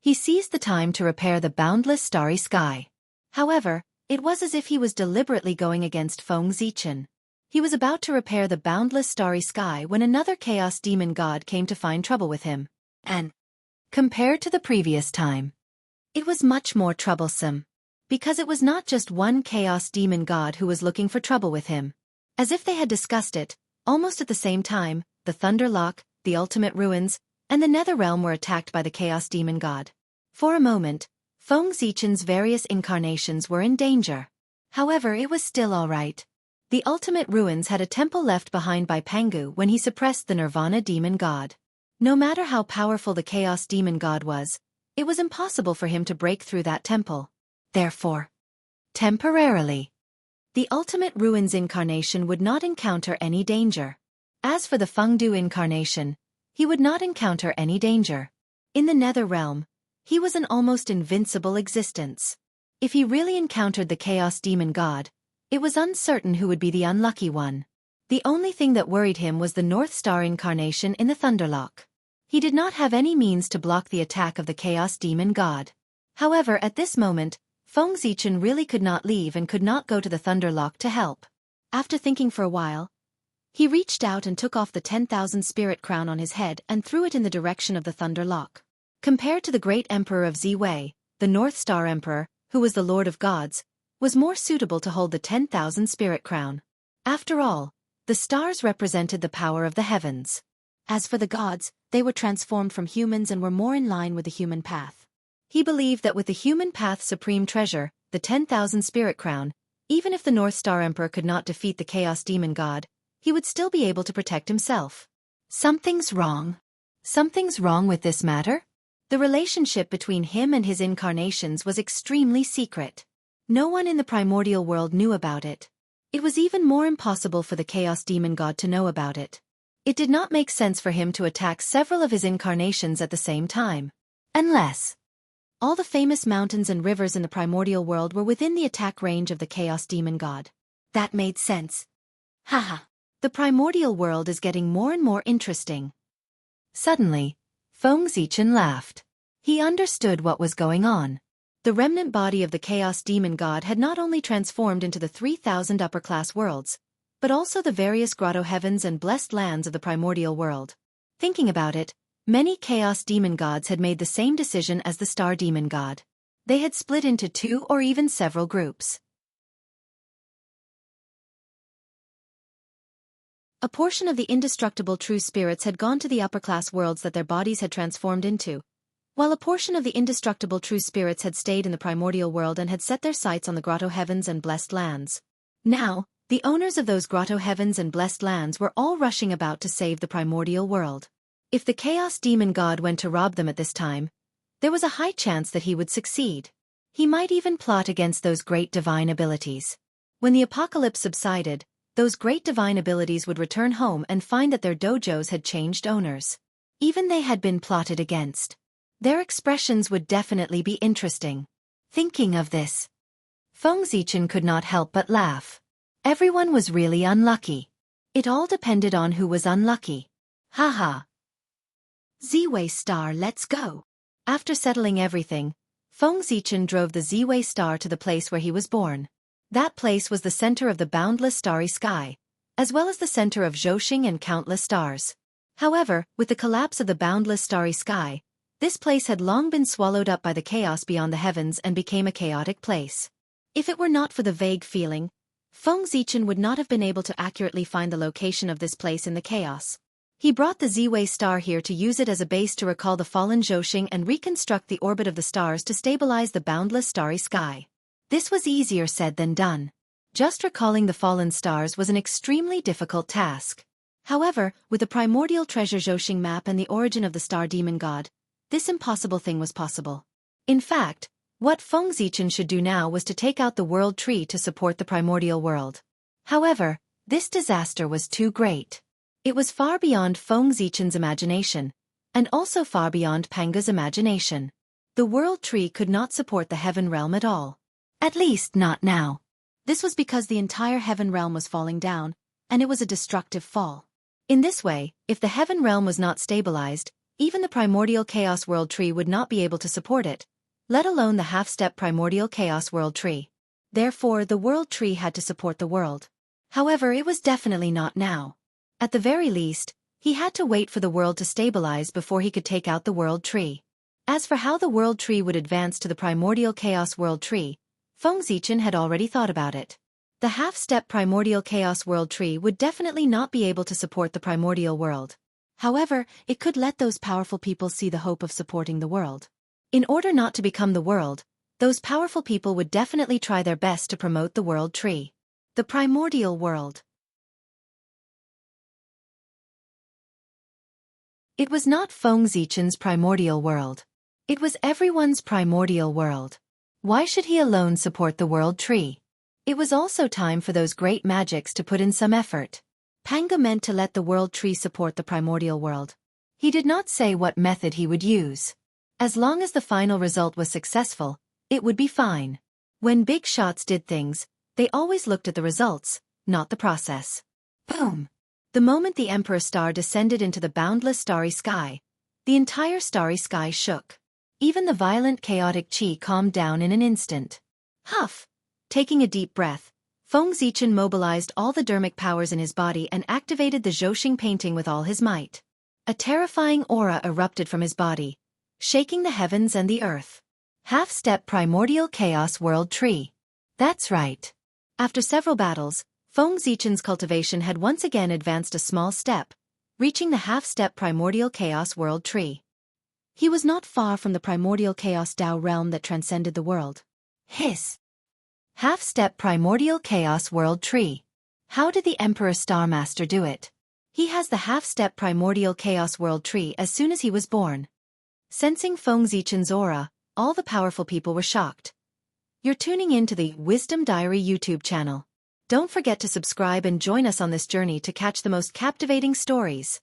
He seized the time to repair the boundless starry sky. However, it was as if he was deliberately going against Feng Zichen. He was about to repair the boundless starry sky when another chaos demon god came to find trouble with him. And, compared to the previous time, it was much more troublesome. Because it was not just one chaos demon god who was looking for trouble with him. As if they had discussed it, almost at the same time, the Thunder Lock, the Ultimate Ruins, and the Netherrealm were attacked by the chaos demon god. For a moment, Feng Zichen's various incarnations were in danger. However, it was still alright. The Ultimate Ruins had a temple left behind by Pangu when he suppressed the Nirvana demon god. No matter how powerful the chaos demon god was, it was impossible for him to break through that temple. Therefore, temporarily, the Ultimate Ruins incarnation would not encounter any danger. As for the Fengdu incarnation, he would not encounter any danger. In the Nether Realm, he was an almost invincible existence. If he really encountered the Chaos Demon God, it was uncertain who would be the unlucky one. The only thing that worried him was the North Star incarnation in the Thunderlock. He did not have any means to block the attack of the Chaos Demon God. However, at this moment, Feng Zichen really could not leave and could not go to the Thunderlock to help. After thinking for a while, he reached out and took off the 10,000 spirit crown on his head and threw it in the direction of the Thunderlock. Compared to the great emperor of Ziwei, the North Star Emperor, who was the Lord of Gods, was more suitable to hold the 10,000 spirit crown. After all, the stars represented the power of the heavens. As for the gods, they were transformed from humans and were more in line with the human path. He believed that with the human path's supreme treasure, the 10,000 spirit crown, even if the North Star Emperor could not defeat the Chaos Demon God, he would still be able to protect himself. Something's wrong. Something's wrong with this matter? The relationship between him and his incarnations was extremely secret. No one in the primordial world knew about it. It was even more impossible for the Chaos Demon God to know about it. It did not make sense for him to attack several of his incarnations at the same time. Unless all the famous mountains and rivers in the primordial world were within the attack range of the Chaos Demon God. That made sense. Haha. The primordial world is getting more and more interesting. Suddenly, Feng Zichen laughed. He understood what was going on. The remnant body of the Chaos Demon God had not only transformed into the 3,000 upper-class worlds, but also the various grotto heavens and blessed lands of the primordial world. Thinking about it, many Chaos Demon Gods had made the same decision as the Star Demon God. They had split into 2 or even several groups. A portion of the indestructible true spirits had gone to the upper-class worlds that their bodies had transformed into, while a portion of the indestructible true spirits had stayed in the primordial world and had set their sights on the grotto heavens and blessed lands. Now, the owners of those grotto heavens and blessed lands were all rushing about to save the primordial world. If the Chaos Demon God went to rob them at this time, there was a high chance that he would succeed. He might even plot against those great divine abilities. When the apocalypse subsided, those great divine abilities would return home and find that their dojos had changed owners. Even they had been plotted against. Their expressions would definitely be interesting. Thinking of this, Feng Zichen could not help but laugh. Everyone was really unlucky. It all depended on who was unlucky. Haha. Ziwei Star, let's go. After settling everything, Feng Zichen drove the Ziwei Star to the place where he was born. That place was the center of the boundless starry sky, as well as the center of Zhouxing and countless stars. However, with the collapse of the boundless starry sky, this place had long been swallowed up by the chaos beyond the heavens and became a chaotic place. If it were not for the vague feeling, Feng Zichen would not have been able to accurately find the location of this place in the chaos. He brought the Ziwei Star here to use it as a base to recall the fallen Zhouxing and reconstruct the orbit of the stars to stabilize the boundless starry sky. This was easier said than done. Just recalling the fallen stars was an extremely difficult task. However, with the primordial treasure Zhouxing map and the origin of the Star Demon God, this impossible thing was possible. In fact, what Feng Zichen should do now was to take out the world tree to support the primordial world. However, this disaster was too great. It was far beyond Feng Zichen's imagination, and also far beyond Panga's imagination. The world tree could not support the heaven realm at all. At least not now. This was because the entire heaven realm was falling down, and it was a destructive fall. In this way, if the heaven realm was not stabilized, even the primordial chaos world tree would not be able to support it, let alone the half-step primordial chaos world tree. Therefore, the world tree had to support the world. However, it was definitely not now. At the very least, he had to wait for the world to stabilize before he could take out the world tree. As for how the world tree would advance to the primordial chaos world tree, Feng Zichen had already thought about it. The half-step primordial chaos world tree would definitely not be able to support the primordial world. However, it could let those powerful people see the hope of supporting the world. In order not to become the world, those powerful people would definitely try their best to promote the world tree. The primordial world. It was not Feng Zichen's primordial world. It was everyone's primordial world. Why should he alone support the world tree? It was also time for those great magics to put in some effort. Panga meant to let the world tree support the primordial world. He did not say what method he would use. As long as the final result was successful, it would be fine. When big shots did things, they always looked at the results, not the process. Boom! The moment the Emperor Star descended into the boundless starry sky, the entire starry sky shook. Even the violent chaotic qi calmed down in an instant. Huff! Taking a deep breath, Feng Zichen mobilized all the dermic powers in his body and activated the Zhouxing painting with all his might. A terrifying aura erupted from his body, shaking the heavens and the earth. Half-step primordial chaos world tree. That's right. After several battles, Feng Zichen's cultivation had once again advanced a small step, reaching the half-step primordial chaos world tree. He was not far from the primordial chaos Dao realm that transcended the world. Hiss! Half-step primordial chaos world tree. How did the Emperor Star Master do it? He has the half-step primordial chaos world tree as soon as he was born. Sensing Feng Zichen's aura, all the powerful people were shocked. You're tuning in to the Wisdom Diary YouTube channel. Don't forget to subscribe and join us on this journey to catch the most captivating stories.